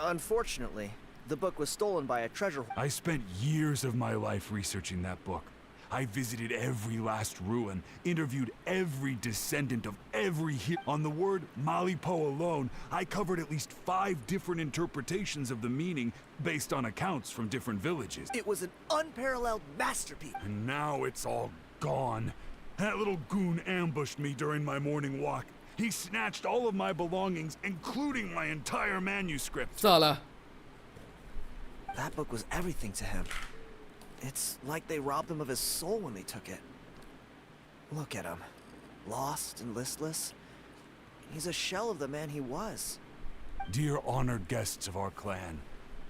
Unfortunately, the book was stolen by a treasure... I spent years of my life researching that book. I visited every last ruin, interviewed every descendant of every hero. On the word Malipo alone, I covered at least 5 different interpretations of the meaning based on accounts from different villages. It was an unparalleled masterpiece. And now it's all gone. That little goon ambushed me during my morning walk. He snatched all of my belongings, including my entire manuscript. Sala. That book was everything to him. It's like they robbed him of his soul when they took it. Look at him. Lost and listless. He's a shell of the man he was. Dear honored guests of our clan,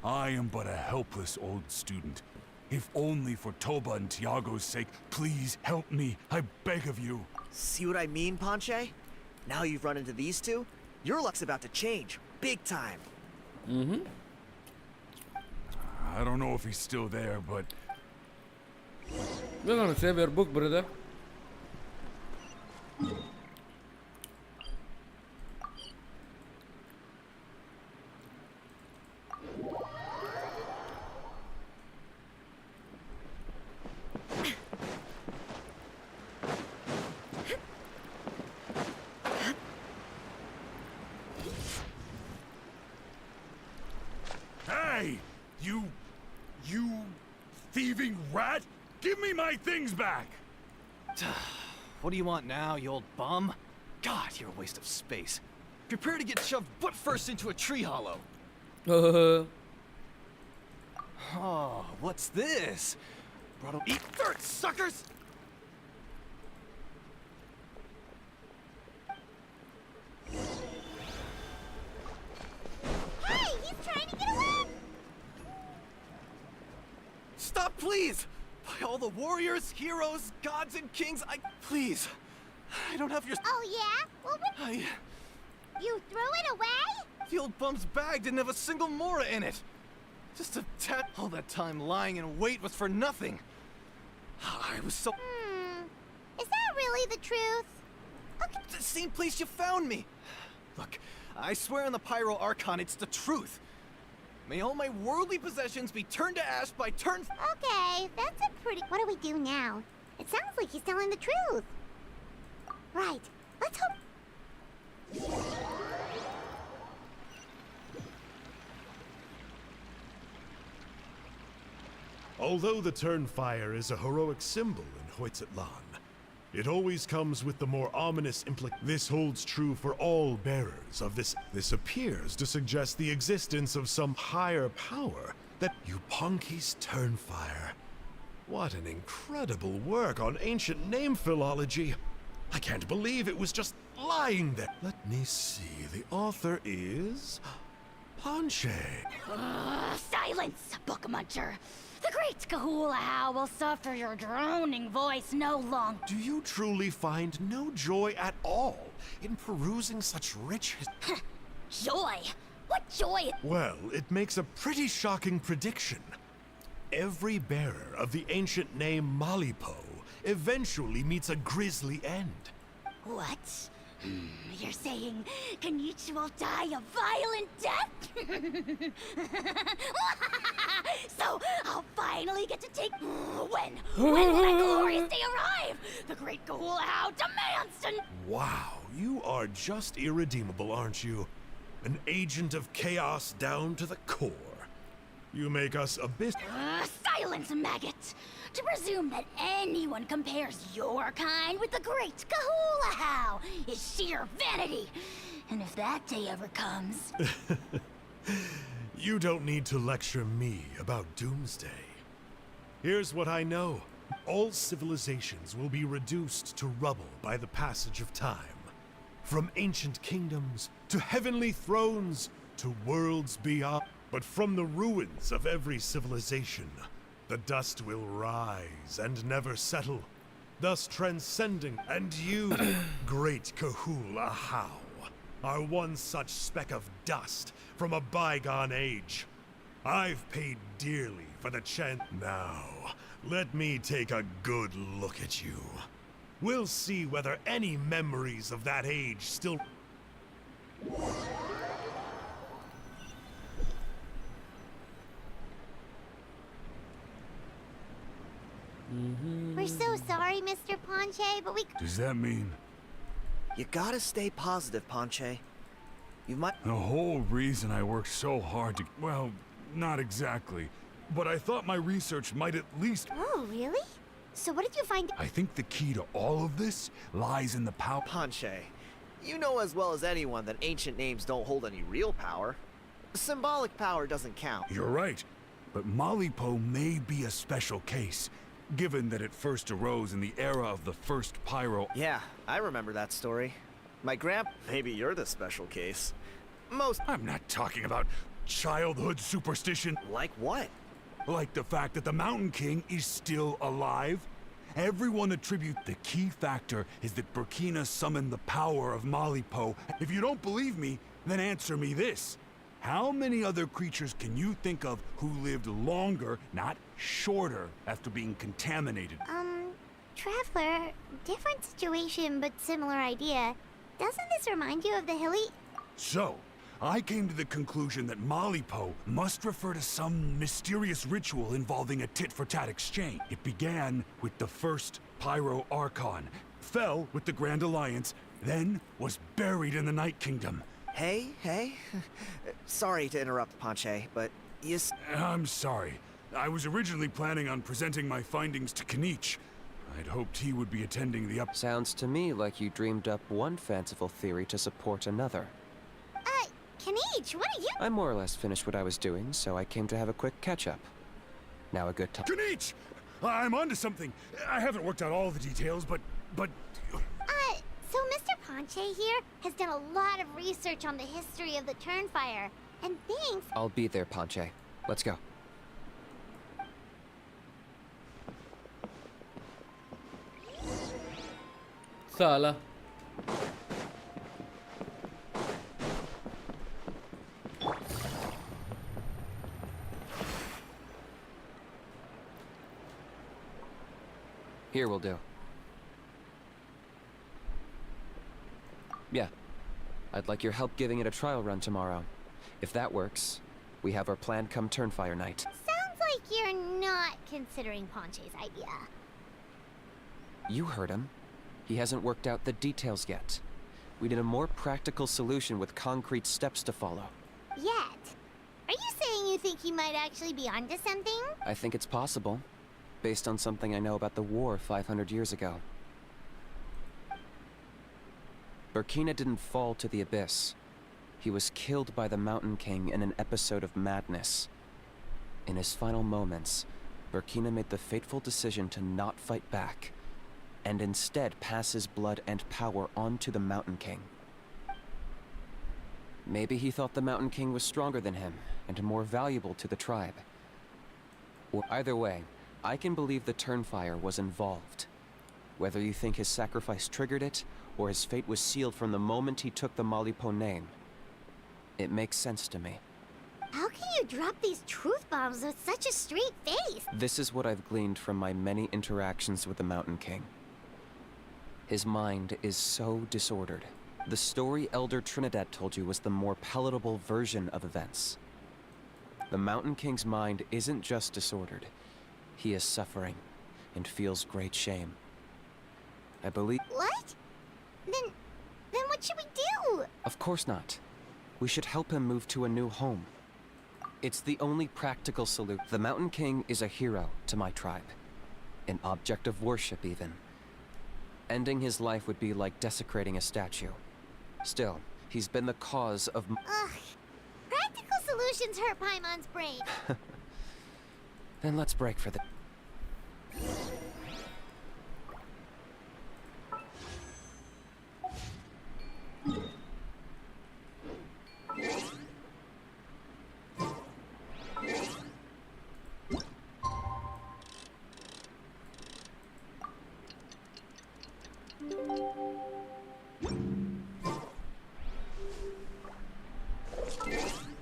I am but a helpless old student. If only for Toba and Tiago's sake, please help me, I beg of you. See what I mean, Ponche? Now you've run into these two, your luck's about to change, big time. I don't know if he's still there, but... We're gonna save your book, brother. Hey! You thieving rat! Give me my things back! What do you want now, you old bum? God, you're a waste of space. Prepare to get shoved butt first into a tree hollow. Oh, what's this? Brought eat dirt, suckers! Hey, he's trying to get away! Stop, please! By all the warriors, heroes, gods, and kings, please. I don't have your... Oh, yeah? Well, what... You threw it away? The old bum's bag didn't have a single mora in it. Just a tat. All that time lying in wait was for nothing. I was so... Is that really the truth? Okay. The same place you found me. Look, I swear on the Pyro Archon it's the truth. May all my worldly possessions be turned to ash by turn... Okay, that's a pretty... What do we do now? It sounds like he's telling the truth. Right, let's hope... Although the Turnfire is a heroic symbol in Hoytzatlan, it always comes with the more ominous This holds true for all bearers of this. This appears to suggest the existence of some higher power that Yupanki's Turnfire. What an incredible work on ancient name philology. I can't believe it was just lying there. Let me see. The author is... Ponche. Silence, book muncher. The great Kahula will suffer your droning voice no longer. Do you truly find no joy at all in perusing such rich Joy? What joy? Well, it makes a pretty shocking prediction. Every bearer of the ancient name Malipo eventually meets a grisly end. What? You're saying Kenichi will die a violent death? So I'll finally get to take... When will that glorious day arrive? The great Kahula demands to... Wow, you are just irredeemable, aren't you? An agent of chaos down to the core. You make us a bit... Silence, maggot! To presume that anyone compares your kind with the great Kahula is sheer vanity. And if that day ever comes... You don't need to lecture me about doomsday. Here's what I know. All civilizations will be reduced to rubble by the passage of time. From ancient kingdoms, to heavenly thrones, to worlds beyond. But from the ruins of every civilization, the dust will rise and never settle, thus transcending. And you, great Kahula How, are one such speck of dust from a bygone age. I've paid dearly for the chance. Now, let me take a good look at you. We'll see whether any memories of that age still... We're so sorry, Mr. Ponche, but we... Does that mean... You gotta stay positive, Ponche. You might... The whole reason I worked so hard to... Well, not exactly. But I thought my research might at least... Oh, really? So what did you find... I think the key to all of this lies in the power... Ponche, you know as well as anyone that ancient names don't hold any real power. Symbolic power doesn't count. You're right. But Malipo may be a special case, given that it first arose in the era of the first Pyro... Yeah, I remember that story. My Maybe you're the special case. I'm not talking about childhood superstition. Like what? Like the fact that the Mountain King is still alive? Everyone attribute the key factor is that Burkina summoned the power of Malipo. If you don't believe me, then answer me this. How many other creatures can you think of who lived longer, not shorter, after being contaminated? Traveler, different situation but similar idea. Doesn't this remind you of the hilly... So, I came to the conclusion that Malipo must refer to some mysterious ritual involving a tit-for-tat exchange. It began with the first Pyro Archon, fell with the Grand Alliance, then was buried in the Night Kingdom. Hey. Sorry to interrupt, Ponche, but yes... I'm sorry. I was originally planning on presenting my findings to Kenichi. I'd hoped he would be attending the Sounds to me like you dreamed up one fanciful theory to support another. Kanichi, what are you? I more or less finished what I was doing, so I came to have a quick catch-up. Now a good time. Kanichi! I'm onto something. I haven't worked out all the details, but... So Mr. Ponche here has done a lot of research on the history of the Turnfire, and thinks... I'll be there, Ponche. Let's go. Sala. Here will do. Yeah. I'd like your help giving it a trial run tomorrow. If that works, we have our plan come Turnfire night. Sounds like you're not considering Ponche's idea. You heard him. He hasn't worked out the details yet. We need a more practical solution with concrete steps to follow. Yet? Are you saying you think he might actually be onto something? I think it's possible, based on something I know about the war 500 years ago. Burkina didn't fall to the abyss. He was killed by the Mountain King in an episode of madness. In his final moments, Burkina made the fateful decision to not fight back, and instead pass his blood and power on to the Mountain King. Maybe he thought the Mountain King was stronger than him, and more valuable to the tribe. Or either way, I can believe the Turnfire was involved. Whether you think his sacrifice triggered it, or his fate was sealed from the moment he took the Malipo name, it makes sense to me. How can you drop these truth bombs with such a straight face? This is what I've gleaned from my many interactions with the Mountain King. His mind is so disordered. The story Elder Trinidad told you was the more palatable version of events. The Mountain King's mind isn't just disordered. He is suffering and feels great shame. I believe... What? Then what should we do? Of course not. We should help him move to a new home. It's the only practical solution. The Mountain King is a hero to my tribe. An object of worship, even. Ending his life would be like desecrating a statue. Still, he's been the cause of... Ugh. Practical solutions hurt Paimon's brain. Then let's break for the...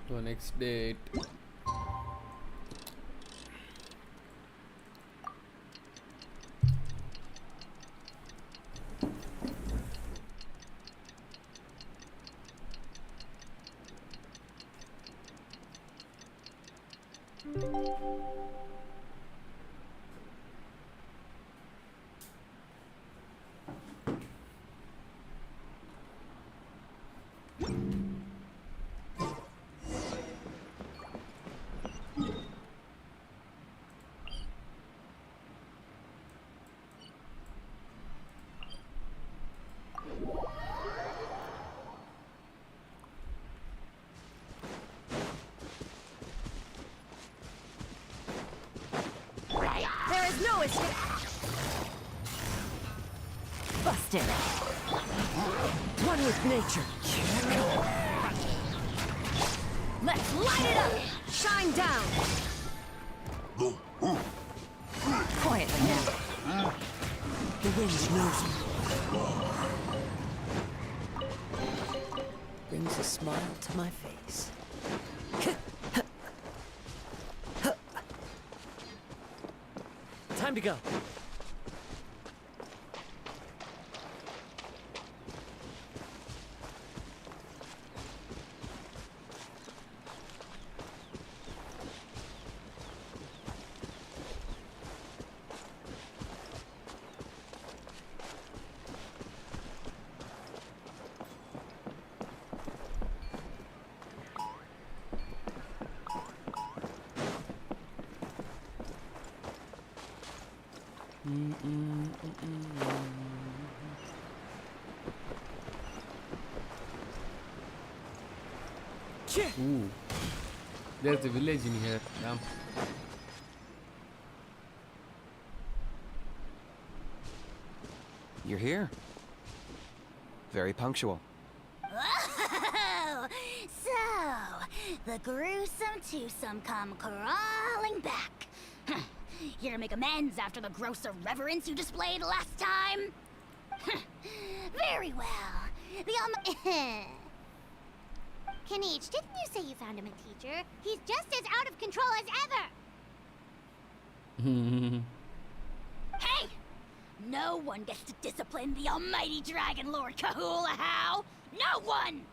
So next date. There is no escape. Busted. One with nature. Let's light it up. Shine down. Quietly now. The wind knows me. Brings a smile to my face. Time to go. Ooh. There's a village in here. Damn. You're here. Very punctual. Oh, so the gruesome twosome come crawling back. Here to make amends after the gross irreverence you displayed last time? Very well. Kanich, didn't you say you found him a teacher? He's just as out of control as ever! Hey! No one gets to discipline the almighty Dragon Lord Kahula How! No one!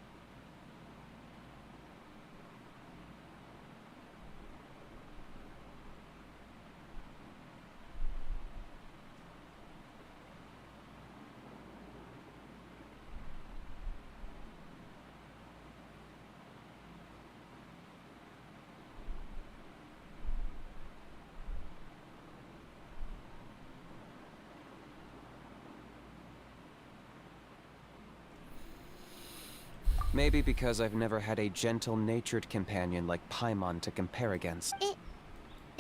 Maybe because I've never had a gentle-natured companion like Paimon to compare against. Is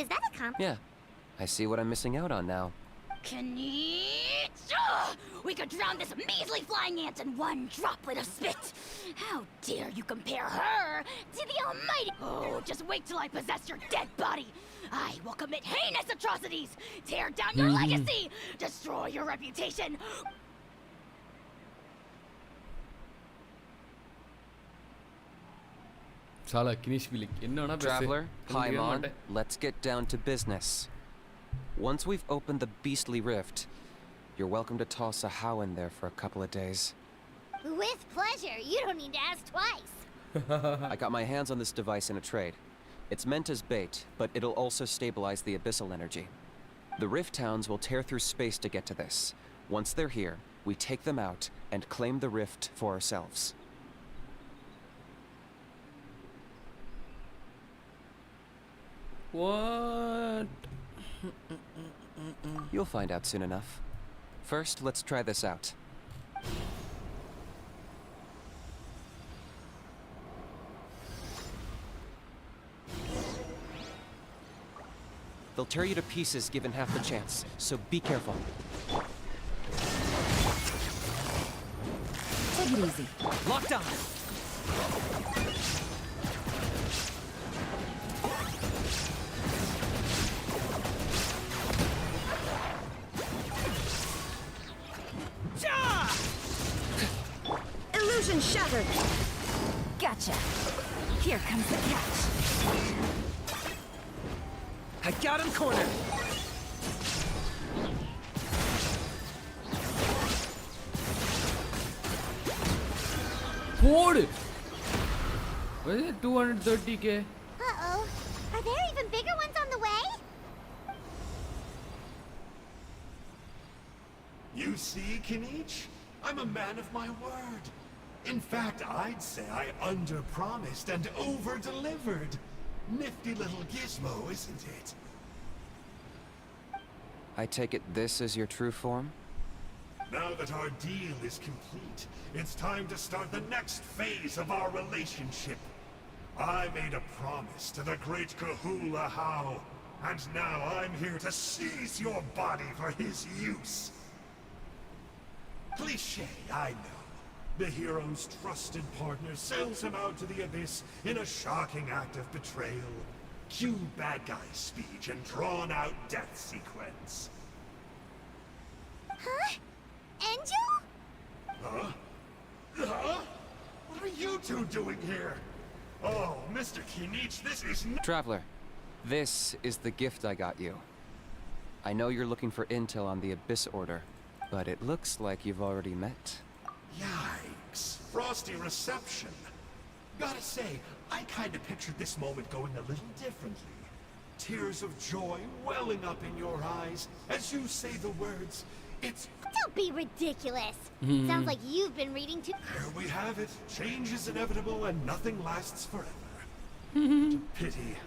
that a comp? Yeah. I see what I'm missing out on now. Kanich! We could drown this measly flying ant in one droplet of spit! How dare you compare her to the almighty— Oh, just wait till I possess your dead body! I will commit heinous atrocities! Tear down your legacy! Destroy your reputation! Traveler, Paimon, let's get down to business. Once we've opened the beastly rift, you're welcome to toss a how in there for a couple of days. With pleasure. You don't need to ask twice. I got my hands on this device in a trade. It's meant as bait, but it'll also stabilize the abyssal energy. The rift towns will tear through space to get to this. Once they're here, we take them out and claim the rift for ourselves. What? You'll find out soon enough. First, let's try this out. They'll tear you to pieces given half the chance, so be careful. Take it easy. Locked on! Illusion shattered! Gotcha. Here comes the catch. I got him cornered! What is it? 230k? Uh-oh. Are there even bigger ones on the way? You see, Kanich? I'm a man of my word. In fact, I'd say I under-promised and over-delivered. Nifty little gizmo, isn't it? I take it this is your true form? Now that our deal is complete, it's time to start the next phase of our relationship. I made a promise to the great Kahula How, and now I'm here to seize your body for his use. Cliché, I know. The hero's trusted partner sells him out to the abyss in a shocking act of betrayal. Cue bad guy speech and drawn-out death sequence. Huh? Angel? Huh? Huh? What are you two doing here? Oh, Mr. Kinich, this is Traveler, this is the gift I got you. I know you're looking for intel on the Abyss Order, but it looks like you've already met. Yikes. Frosty reception. Gotta say, I kinda pictured this moment going a little differently. Tears of joy welling up in your eyes as you say the words, it's... Don't be ridiculous. Sounds like you've been reading too... Here we have it. Change is inevitable and nothing lasts forever. What a pity.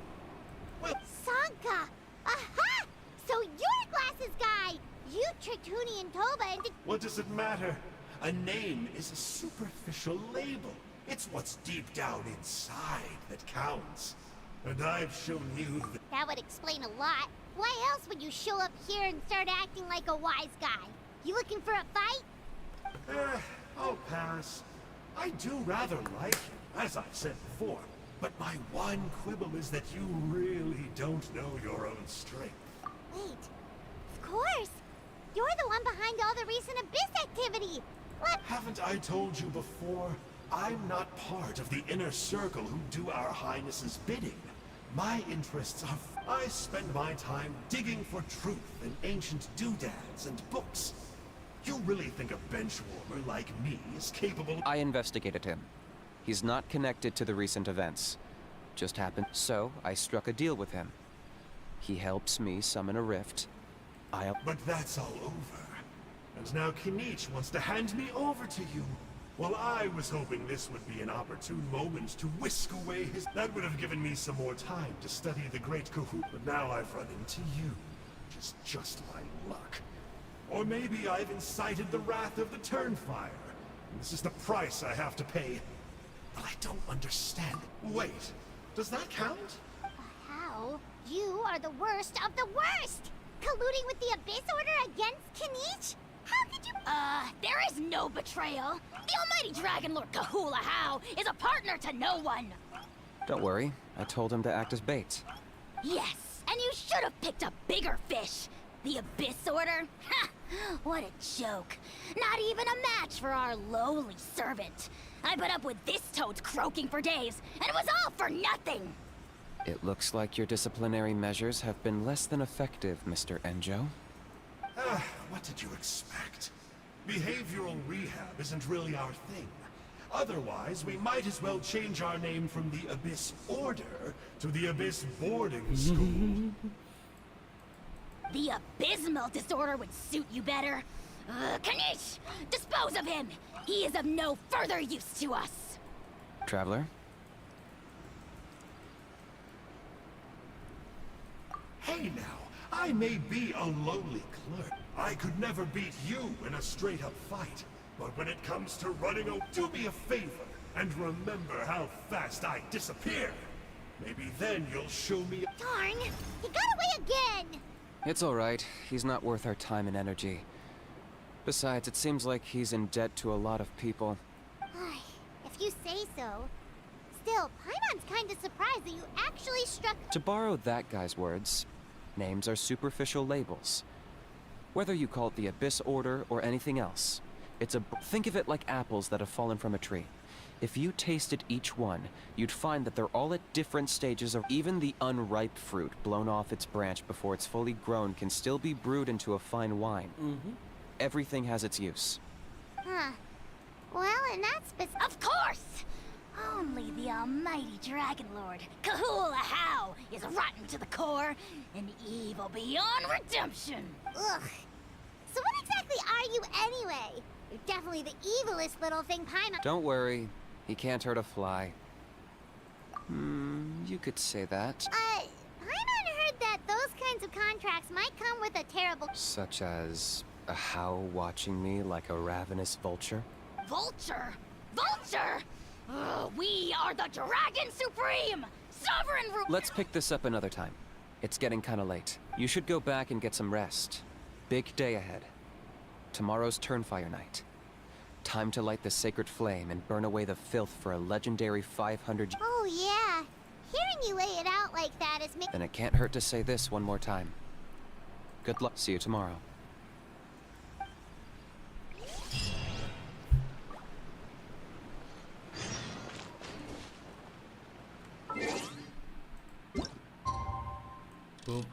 Well... Sanka! Aha! So you're Glasses Guy! You tricked Huni and Toba into... What does it matter? A name is a superficial label. It's what's deep down inside that counts. And I've shown you that. That would explain a lot. Why else would you show up here and start acting like a wise guy? You looking for a fight? I'll pass. I do rather like him, as I've said before. But my one quibble is that you really don't know your own strength. Wait. Of course. You're the one behind all the recent Abyss activity. What? Haven't I told you before? I'm not part of the inner circle who do our highnesses' bidding. My interests are... I spend my time digging for truth in ancient doodads and books. You really think a benchwarmer like me is capable... I investigated him. He's not connected to the recent events. Just happened. So, I struck a deal with him. He helps me summon a rift. But that's all over. And now Kinich wants to hand me over to you. Well, I was hoping this would be an opportune moment to whisk away his... That would have given me some more time to study the Great Kahoot, but now I've run into you. Which is just my luck. Or maybe I've incited the wrath of the Turnfire. And this is the price I have to pay. But I don't understand. Wait, does that count? How? You are the worst of the worst! Colluding with the Abyss Order against Kinich? How could you... There is no betrayal. The almighty Dragon Lord Kahula How is a partner to no one. Don't worry, I told him to act as bait. Yes, and you should have picked a bigger fish. The Abyss Order? Ha! What a joke. Not even a match for our lowly servant. I put up with this toad's croaking for days, and it was all for nothing. It looks like your disciplinary measures have been less than effective, Mr. Enjo. What did you expect? Behavioral rehab isn't really our thing. Otherwise, we might as well change our name from the Abyss Order to the Abyss Boarding School. The abysmal disorder would suit you better. Kanish! Dispose of him! He is of no further use to us! Traveler? Hey now, I may be a lowly clerk. I could never beat you in a straight-up fight. But when it comes to running do me a favor, and remember how fast I disappear. Maybe then you'll show me... Darn! He got away again! It's alright. He's not worth our time and energy. Besides, it seems like he's in debt to a lot of people. If you say so. Still, Paimon's kinda surprised that you actually struck... To borrow that guy's words, names are superficial labels. Whether you call it the Abyss Order or anything else, think of it like apples that have fallen from a tree. If you tasted each one, you'd find that they're all at different stages of... Even the unripe fruit blown off its branch before it's fully grown can still be brewed into a fine wine. Everything has its use. Huh. Well, and that's... Of course! Only the almighty Dragon Lord, Kahula How, is rotten to the core and evil beyond redemption. Ugh. So what exactly are you anyway? You're definitely the evilest little thing Paimon... Don't worry. He can't hurt a fly. You could say that. Paimon heard that those kinds of contracts might come with a terrible... Such as a How watching me like a ravenous vulture? Vulture? Vulture? We are the Dragon Supreme! Sovereign Let's pick this up another time. It's getting kinda late. You should go back and get some rest. Big day ahead. Tomorrow's Turnfire night. Time to light the sacred flame and burn away the filth for a legendary 500... Oh yeah. Hearing you lay it out like that is... Then it can't hurt to say this one more time. Good luck. See you tomorrow. Boom.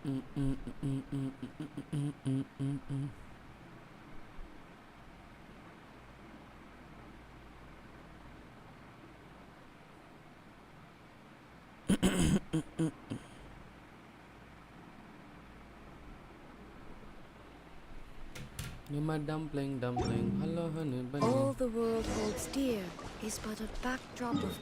You're my dumpling. Hello, honey bunny. All the world holds dear is but a backdrop of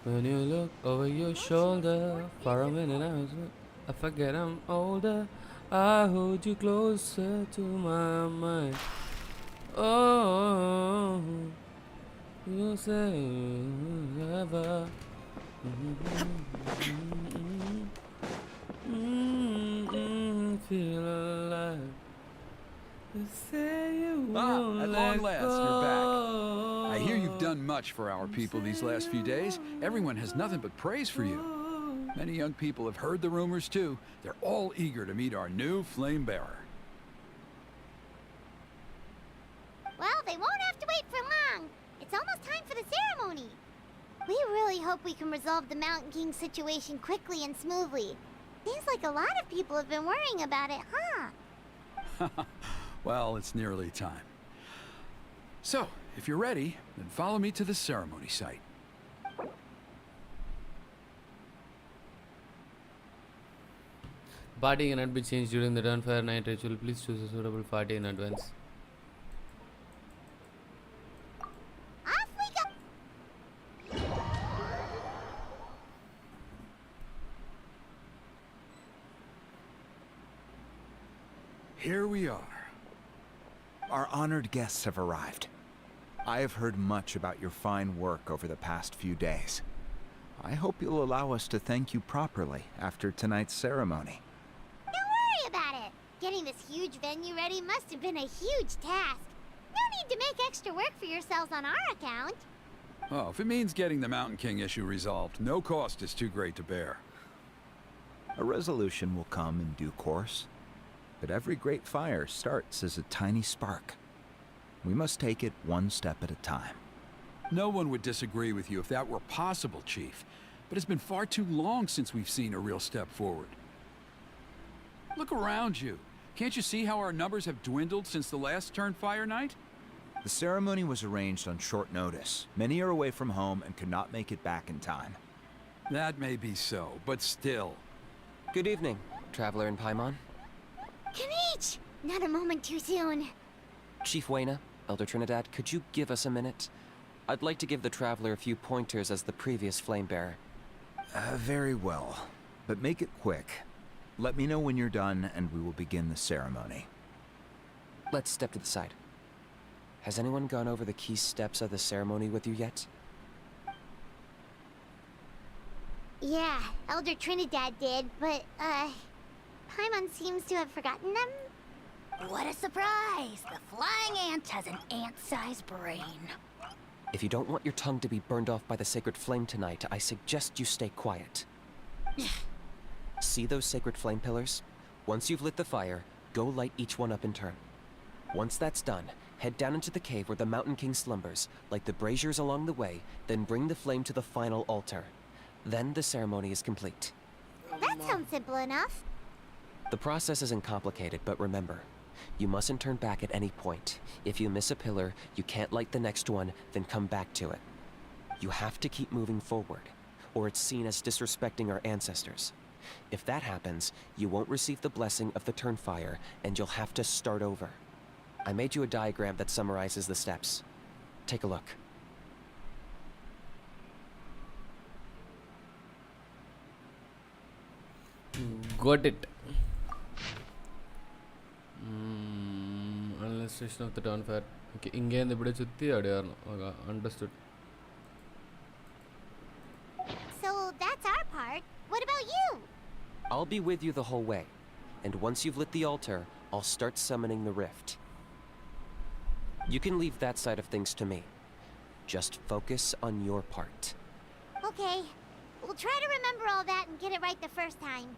When you look over your shoulder, for a minute I forget I'm older. I hold you closer to my mind. Oh, you say ever. Feel alive. You say you won't At let long last, you're back. I hear go. you've done much for our people these last few days. Everyone has nothing but praise for you. Many young people have heard the rumors too. They're all eager to meet our new flame bearer. Well, they won't have to wait for long. It's almost time for the ceremony. We really hope we can resolve the Mountain King situation quickly and smoothly. Seems like a lot of people have been worrying about it, huh? Well, it's nearly time. So, if you're ready, then follow me to the ceremony site. Party cannot be changed during the Dawnfire night ritual. Please choose a suitable party in advance. Off we go! Here we are. Our honored guests have arrived. I have heard much about your fine work over the past few days. I hope you'll allow us to thank you properly after tonight's ceremony. Don't worry about it. Getting this huge venue ready must have been a huge task. No need to make extra work for yourselves on our account. Oh, if it means getting the Mountain King issue resolved, no cost is too great to bear. A resolution will come in due course. But every great fire starts as a tiny spark. We must take it one step at a time. No one would disagree with you if that were possible, Chief. But it's been far too long since we've seen a real step forward. Look around you. Can't you see how our numbers have dwindled since the last Turnfire night? The ceremony was arranged on short notice. Many are away from home and could not make it back in time. That may be so, but still. Good evening, Traveler in Paimon. Kanich! Not a moment too soon. Chief Wayna, Elder Trinidad, could you give us a minute? I'd like to give the Traveler a few pointers as the previous Flamebearer. Very well, but make it quick. Let me know when you're done and we will begin the ceremony. Let's step to the side. Has anyone gone over the key steps of the ceremony with you yet? Yeah, Elder Trinidad did, but, Paimon seems to have forgotten them. What a surprise! The flying ant has an ant-sized brain. If you don't want your tongue to be burned off by the sacred flame tonight, I suggest you stay quiet. See those sacred flame pillars? Once you've lit the fire, go light each one up in turn. Once that's done, head down into the cave where the Mountain King slumbers, light the braziers along the way, then bring the flame to the final altar. Then the ceremony is complete. That sounds simple enough. The process isn't complicated, but remember, you mustn't turn back at any point. If you miss a pillar, you can't light the next one, then come back to it. You have to keep moving forward, or it's seen as disrespecting our ancestors. If that happens, you won't receive the blessing of the Turnfire, and you'll have to start over. I made you a diagram that summarizes the steps. Take a look. Got it. Administration of the Dawnfire. Okay, இங்கேருந்து இப்படி சுத்தி அப்படியே வரணும். Okay, understood. So that's our part. What about you? I'll be with you the whole way. And once you've lit the altar, I'll start summoning the rift. You can leave that side of things to me. Just focus on your part. Okay. We'll try to remember all that and get it right the first time.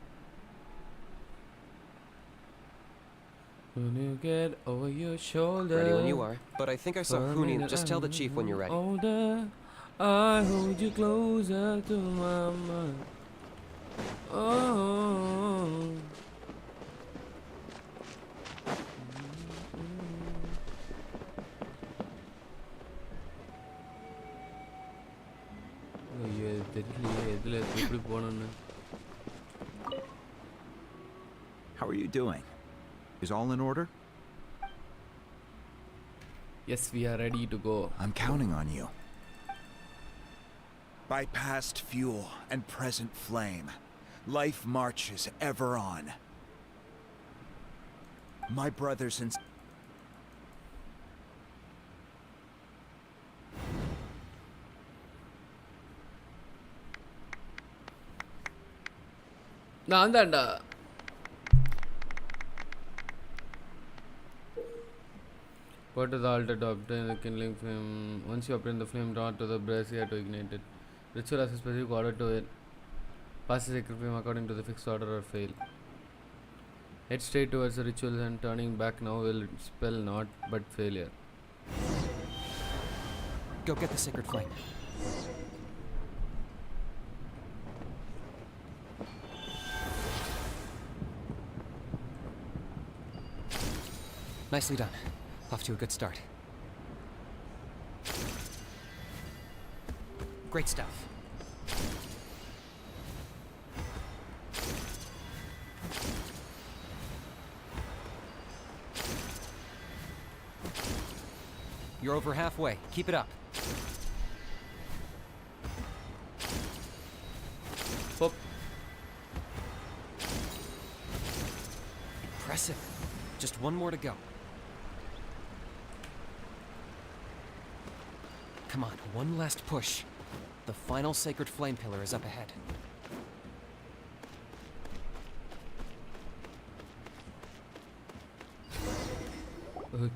When you get over your shoulder. Ready when you are. But I think I saw Huni. Just tell the chief when you're ready. Older, I hold you closer to my mind. Oh. How are you doing? Is all in order? Yes, we are ready to go. I'm counting on you. By past fuel and present flame, life marches ever on. My brothers and... நான் தான்டா. Go to the altar to obtain the kindling flame. Once you obtain the flame, draw to the brazier here to ignite it. Ritual has a specific order to it. Pass the sacred flame according to the fixed order or fail. Head straight towards the rituals and turning back now will spell not but failure. Go get the sacred flame. Nicely done. Off to a good start. Great stuff. You're over halfway. Keep it up. Whoop. Impressive. Just one more to go. Come on, one last push. The final sacred flame pillar is up ahead.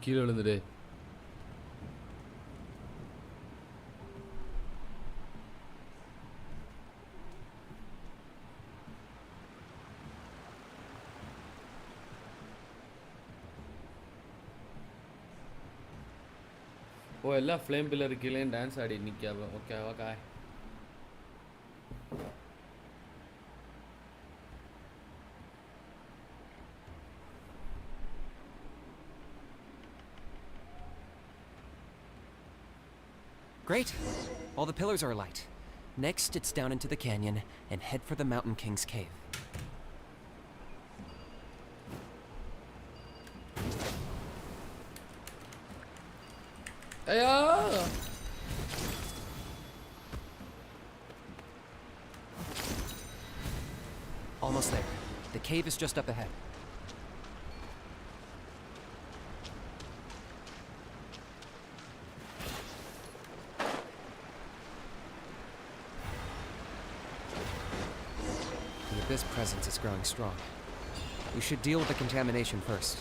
கீழே விழுந்துடு. ஓ எல்லாம் flame pillar கீழே dance ஆடி நிற்காவ. Okay okay. Great. All the pillars are alight. Next, it's down into the canyon and head for the Mountain King's cave. Aya! Almost there. The cave is just up ahead. The Abyss presence is growing strong. We should deal with the contamination first.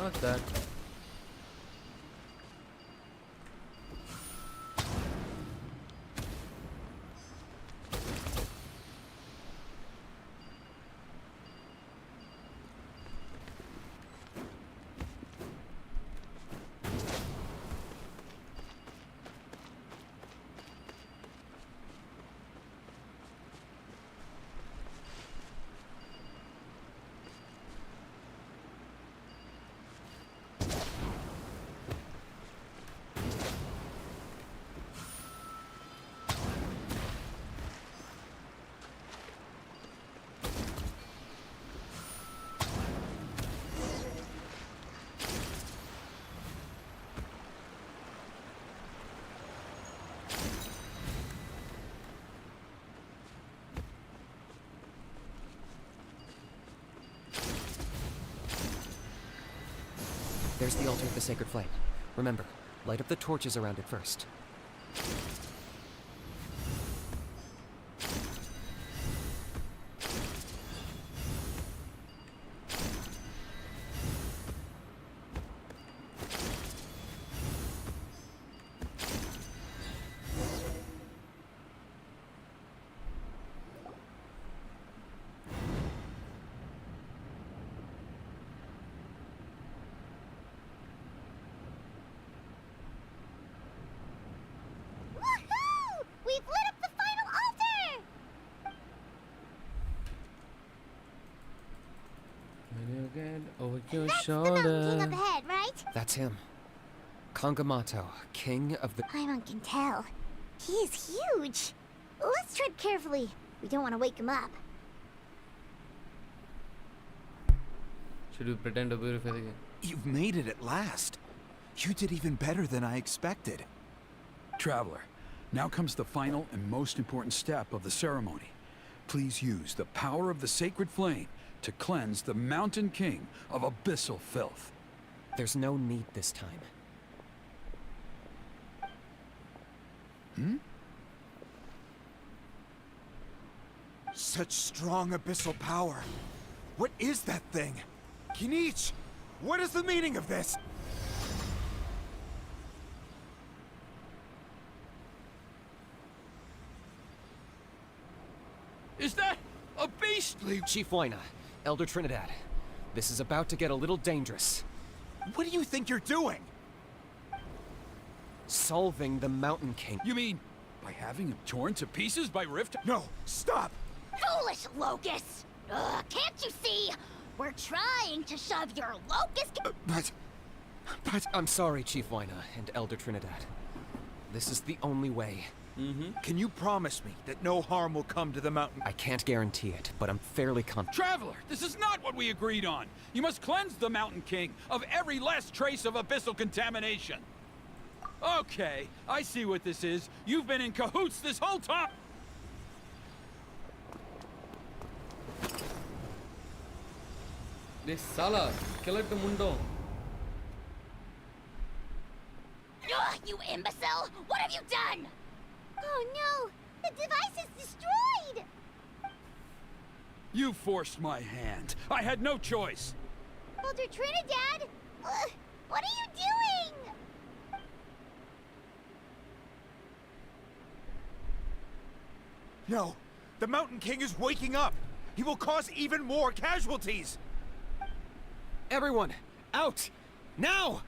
Not that. There's the altar of the sacred flame. Remember, light up the torches around it first. Woohoo! We've lit up the final altar! When you get over your That's the Mountain King shoulder. up ahead, right? That's him. Kangamato, king of the... Paimon can tell. He is huge. Let's tread carefully. We don't want to wake him up. Should we pretend to purify the game? You've made it at last. You did even better than I expected. Traveler, now comes the final and most important step of the ceremony. Please use the power of the sacred flame to cleanse the Mountain King of abyssal filth. There's no need this time. Hmm? Such strong abyssal power. What is that thing? Kinich, what is the meaning of this? Is that a beastly... Chief Waina, Elder Trinidad. This is about to get a little dangerous. What do you think you're doing? Solving the Mountain King. You mean by having him torn to pieces by Rift? No, stop! Foolish Locust! Can't you see? We're trying to shove your locust... But I'm sorry, Chief Waina and Elder Trinidad. This is the only way. Can you promise me that no harm will come to the mountain? I can't guarantee it, but I'm fairly confident. Traveler, this is not what we agreed on. You must cleanse the Mountain King of every last trace of abyssal contamination. Okay, I see what this is. You've been in cahoots this whole time. This Sala, skeleton mundo. Ugh, you imbecile! What have you done? Oh no! The device is destroyed! You forced my hand. I had no choice. Elder Trinidad! What are you doing? No, the Mountain King is waking up. He will cause even more casualties. Everyone, out! Now!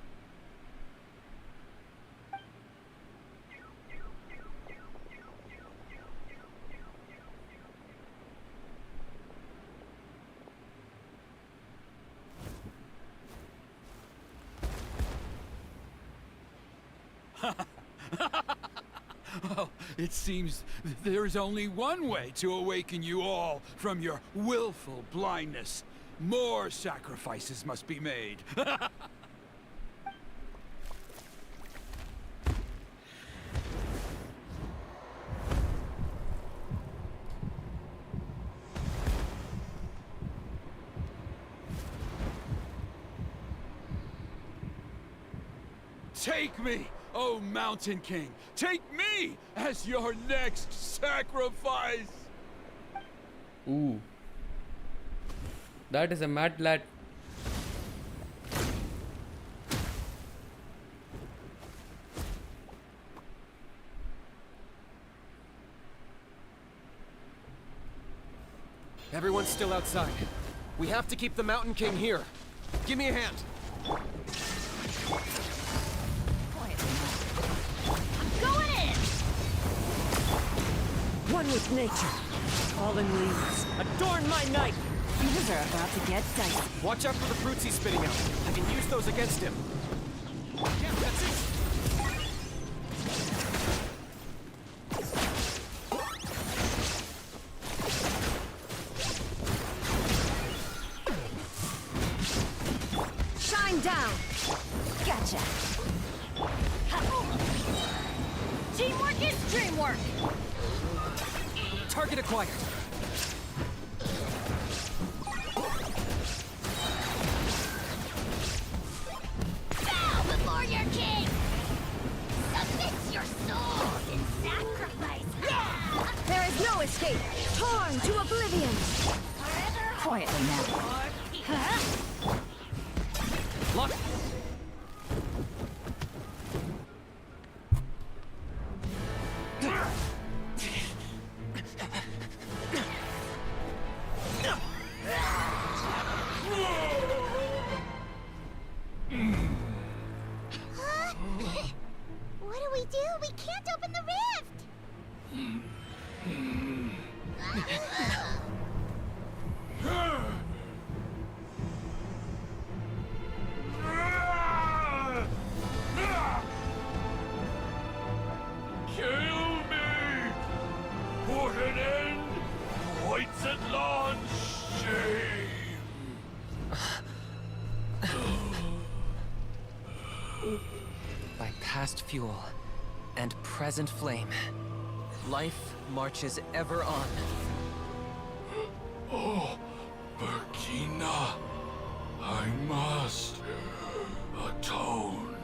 Well, it seems there's only one way to awaken you all from your willful blindness. More sacrifices must be made. Take me, oh Mountain King! Take me as your next sacrifice! Ooh. That is a mad lad. Everyone's still outside. We have to keep the Mountain King here. Give me a hand. Going in! One with nature. Fallen leaves. Adorn my night! These are about to get dicey. Watch out for the fruits he's spitting out. I can use those against him. Yeah, that's it. Shine down! Gotcha! Teamwork is dreamwork! Target acquired. landscape torn to oblivion. Quietly now. Look! What do we do? We can't open the rift! Kill me! Put an end to White's shame! By past fuel and present flame, life marches ever on. Oh, Burkina, I must atone.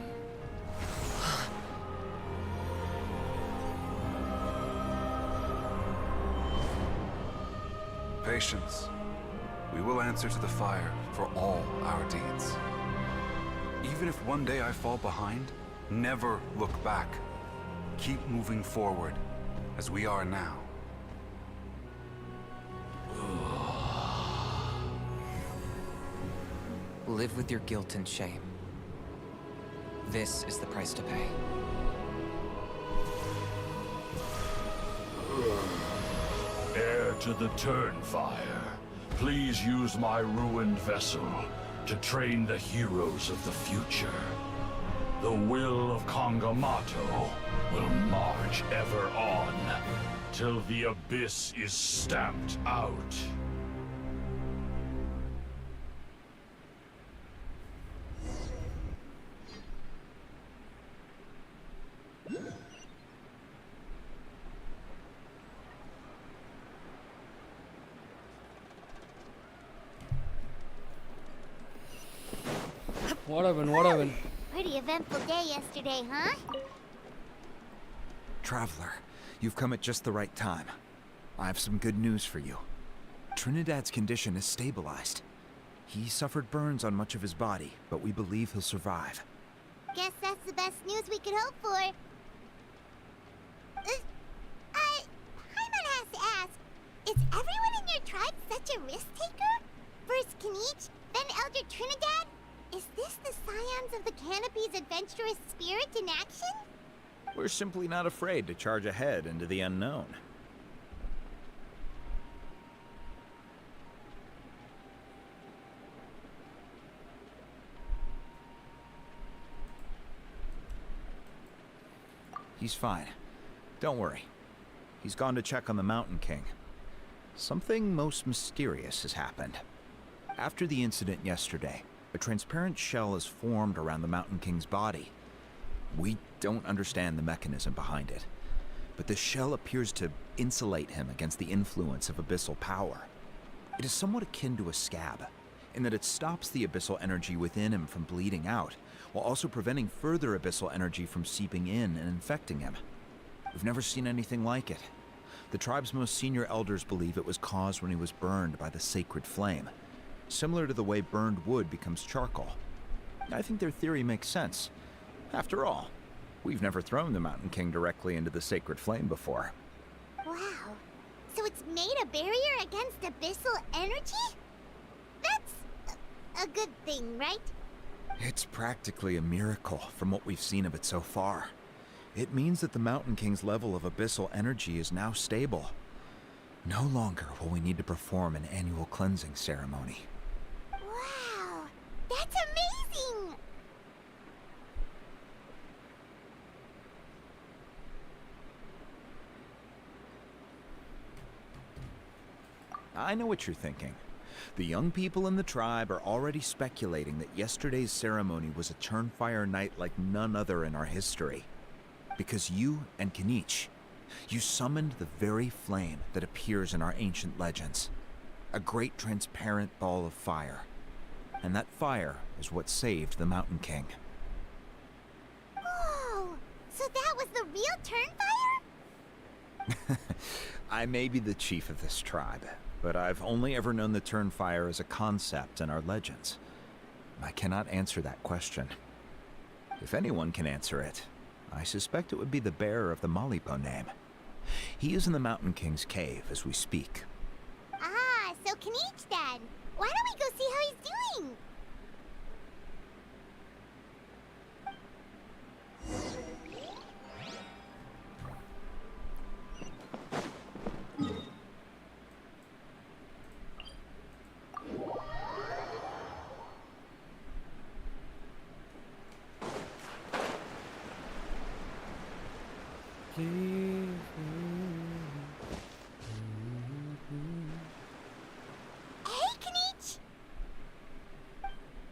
Patience. We will answer to the fire for all our deeds. Even if one day I fall behind, never look back. Keep moving forward, as we are now. Live with your guilt and shame. This is the price to pay. Heir to the Turnfire, please use my ruined vessel to train the heroes of the future. The will of Kangamato will march ever on, till the abyss is stamped out. What happened? Pretty eventful day yesterday, huh? Traveler, you've come at just the right time. I have some good news for you. Trinidad's condition is stabilized. He suffered burns on much of his body, but we believe he'll survive. Guess that's the best news we could hope for. Paimon has to ask, is everyone in your tribe such a risk-taker? First Kinich, then Elder Trinidad? Is this the scions of the Canopy's adventurous spirit in action? We're simply not afraid to charge ahead into the unknown. He's fine. Don't worry. He's gone to check on the Mountain King. Something most mysterious has happened. After the incident yesterday, a transparent shell is formed around the Mountain King's body. We don't understand the mechanism behind it, but the shell appears to insulate him against the influence of abyssal power. It is somewhat akin to a scab, in that it stops the abyssal energy within him from bleeding out, while also preventing further abyssal energy from seeping in and infecting him. We've never seen anything like it. The tribe's most senior elders believe it was caused when he was burned by the sacred flame, similar to the way burned wood becomes charcoal. I think their theory makes sense. After all, we've never thrown the Mountain King directly into the sacred flame before. Wow. So it's made a barrier against abyssal energy? That's a good thing, right? It's practically a miracle from what we've seen of it so far. It means that the Mountain King's level of abyssal energy is now stable. No longer will we need to perform an annual cleansing ceremony. Wow, that's amazing! I know what you're thinking. The young people in the tribe are already speculating that yesterday's ceremony was a Turnfire night like none other in our history. Because you and Kinich, you summoned the very flame that appears in our ancient legends. A great transparent ball of fire. And that fire is what saved the Mountain King. Whoa! So that was the real Turnfire? I may be the chief of this tribe, but I've only ever known the Turnfire as a concept in our legends. I cannot answer that question. If anyone can answer it, I suspect it would be the bearer of the Malipo name. He is in the Mountain King's cave as we speak. Ah, so Kanich then. Why don't we go see how he's doing?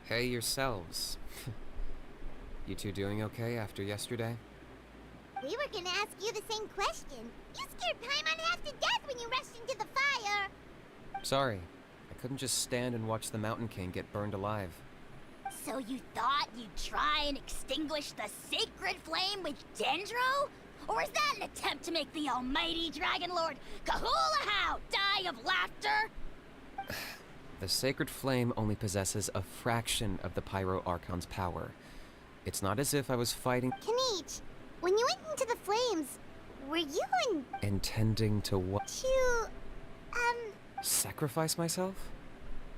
Hey yourselves. You two doing okay after yesterday? We were gonna ask you the same question. You scared Paimon half to death when you rushed into the fire. Sorry, I couldn't just stand and watch the Mountain King get burned alive. So you thought you'd try and extinguish the sacred flame with Dendro? Or is that an attempt to make the almighty Dragon Lord Kahula die of laughter? The sacred flame only possesses a fraction of the Pyro Archon's power. It's not as if I was fighting— Kanich, when you went into the flames, were you intending to what? to, Sacrifice myself?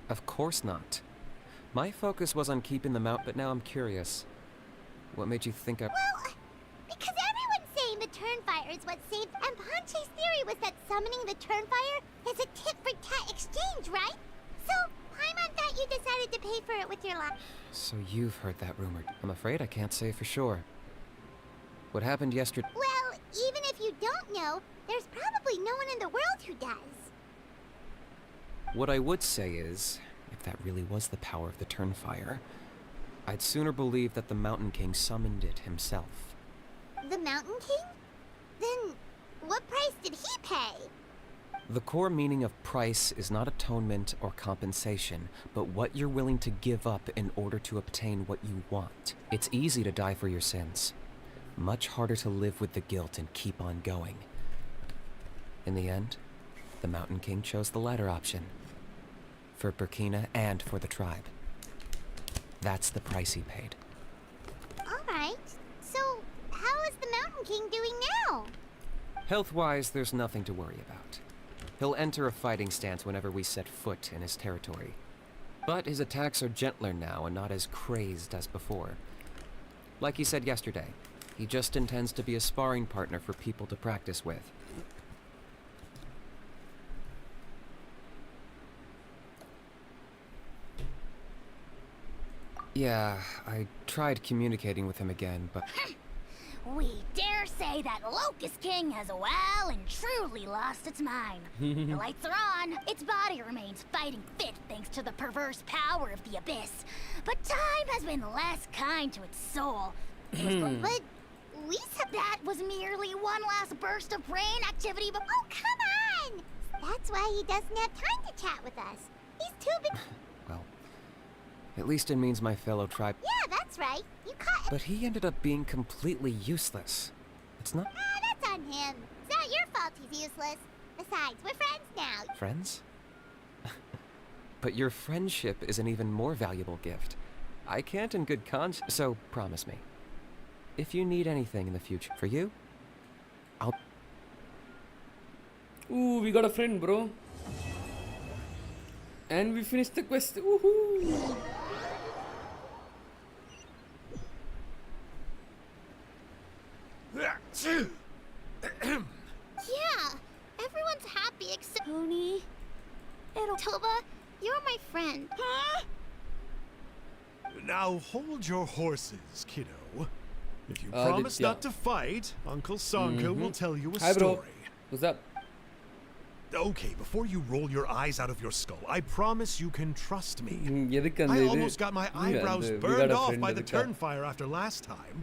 Of course not. My focus was on keeping them out, but now I'm curious. What made you think I— Well, because everyone's saying the Turnfire is what saved, and Ponche's theory was that summoning the Turnfire is a tit-for-tat exchange, right? So, Paimon thought you decided to pay for it with your life. So you've heard that rumored. I'm afraid I can't say for sure. What happened yesterday— Well, even if you don't know, there's probably no one in the world who does. What I would say is, if that really was the power of the Turnfire, I'd sooner believe that the Mountain King summoned it himself. The Mountain King? Then, what price did he pay? The core meaning of price is not atonement or compensation, but what you're willing to give up in order to obtain what you want. It's easy to die for your sins. Much harder to live with the guilt and keep on going. In the end, the Mountain King chose the latter option. For Burkina and for the tribe. That's the price he paid. Alright, so how is the Mountain King doing now? Health-wise, there's nothing to worry about. He'll enter a fighting stance whenever we set foot in his territory. But his attacks are gentler now and not as crazed as before. Like he said yesterday, he just intends to be a sparring partner for people to practice with. Yeah, I tried communicating with him again, but— We dare say that Locust King has well and truly lost its mind. The lights are on. Its body remains fighting fit thanks to the perverse power of the Abyss. But time has been less kind to its soul. But we said that was merely one last burst of brain activity, but— Oh, come on! That's why he doesn't have time to chat with us. He's too big. well, at least it means my fellow tribe— Yeah, that's right. You caught— But he ended up being completely useless. It's not— Ah, that's on him. It's not your fault he's useless. Besides, we're friends now. Friends? But your friendship is an even more valuable gift. I can't in good conscience— So promise me, if you need anything in the future, for you, I'll— Ooh, we got a friend, bro. And we finished the quest. Woohoo! Yeah, everyone's happy except Pony. Toba, you're my friend. Huh? Now hold your horses, kiddo. If you Aditya. promise not to fight, Uncle Sanka will tell you a Hi, bro. story. What's up? Okay, before you roll your eyes out of your skull, I promise you can trust me. எதுக்கு அந்த I இது? almost got my eyebrows we got burned a off friend by the எதுக்கா? Turnfire after last time.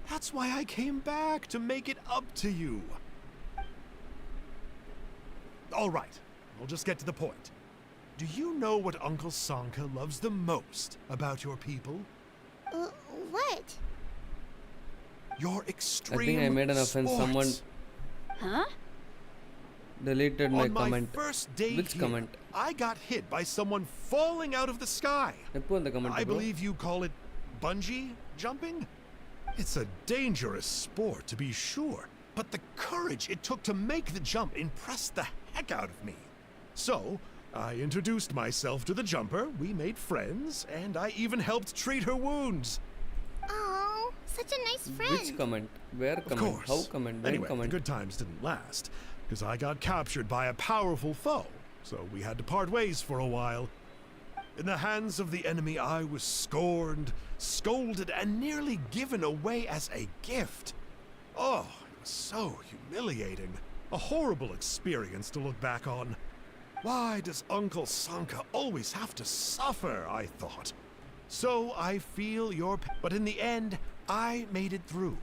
That's why I came back, to make it up to you. All right, we'll just get to the point. Do you know what Uncle Sanka loves the most about your people? What? Your I extreme think I made an offense. sports. Someone. Huh? Deleted my On my comment. first day Which here, comment? I got hit by someone falling out of the sky. எப்போ அந்த comment I bro? believe you call it bungee jumping? It's a dangerous sport, to be sure, but the courage it took to make the jump impressed the heck out of me. So, I introduced myself to the jumper, we made friends, and I even helped treat her wounds. Oh, such a nice friend. Which comment? Where Of comment? course. How comment? When Anyway, comment? the good times didn't last, because I got captured by a powerful foe, so we had to part ways for a while. In the hands of the enemy, I was scorned, scolded, and nearly given away as a gift. Oh, it was so humiliating. A horrible experience to look back on. Why does Uncle Sanka always have to suffer, I thought. So I feel your pain, but in the end, I made it through.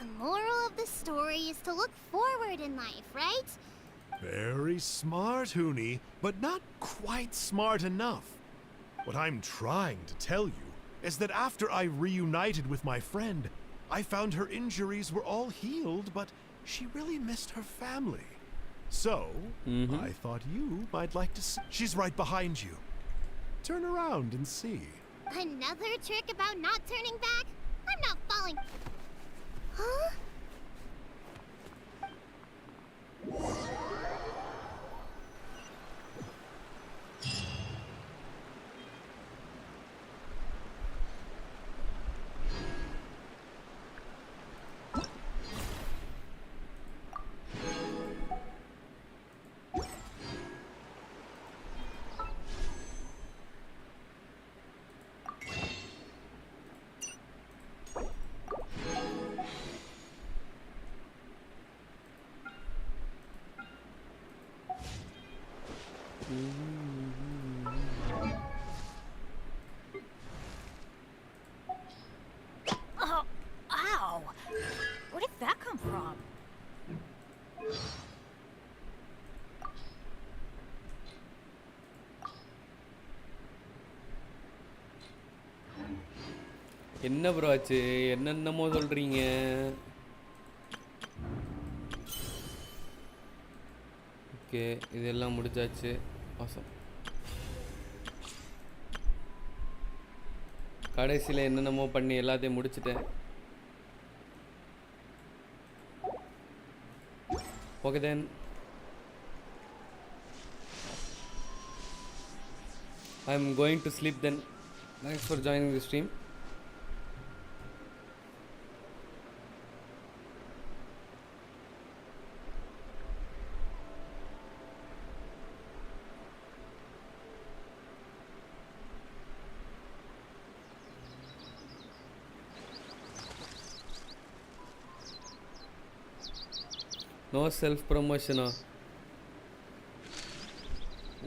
The moral of the story is to look forward in life, right? Very smart, Hoonie, but not quite smart enough. What I'm trying to tell you is that after I reunited with my friend, I found her injuries were all healed, but she really missed her family. So, I thought you might like to see. She's right behind you. Turn around and see. Another trick about not turning back? I'm not falling. Huh? Oh, ow! Where did that come from? என்ன bro ஆச்சு? என்னென்னமோ சொல்றீங்க. Okay, இதெல்லாம் முடிஞ்சாச்சு. awesome. கடைசியில் என்னென்னமோ பண்ணி எல்லாத்தையும் முடிச்சிட்டேன். Okay then I am going to sleep then. Thanks for joining the stream. No self-promotion.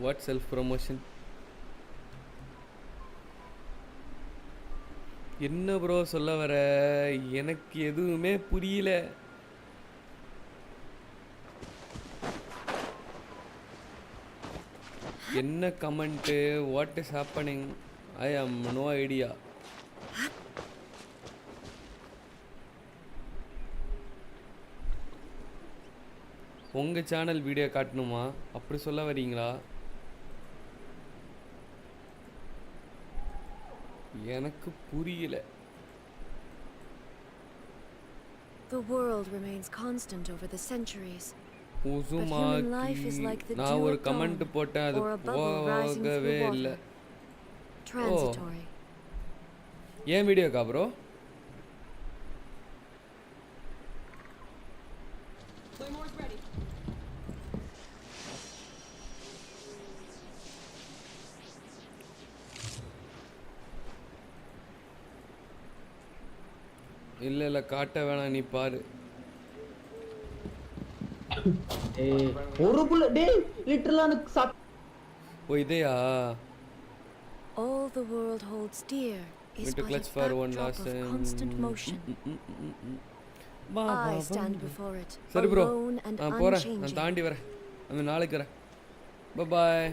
What self-promotion? என்ன ப்ரோ சொல்ல வர? எனக்கு எதுவுமே புரியல. என்ன comment? What is happening? I have no idea. உங்கள் சேனல் வீடியோ காட்டணுமா? அப்படி சொல்ல வரீங்களா? எனக்கு புரியல. The world remains constant over the centuries. Uzumaki நான் ஒரு கமெண்ட் போட்டேன், அது போகவே இல்லை. Transitory. ஏன் வீடியோக்கா ப்ரோ? இல்லை இல்லை காட்ட வேணாம், நீ பாரு. ஒரு புள்ள டேய் லிட்டரலான ஓ இதையா? All the world holds dear is to but clutch a for one backdrop last of time. constant motion. I stand before it சரி ப்ரோ, alone and நான் போகிறேன், நான் unchanging. தாண்டி வரேன், நாளைக்கு வரேன். பாய்.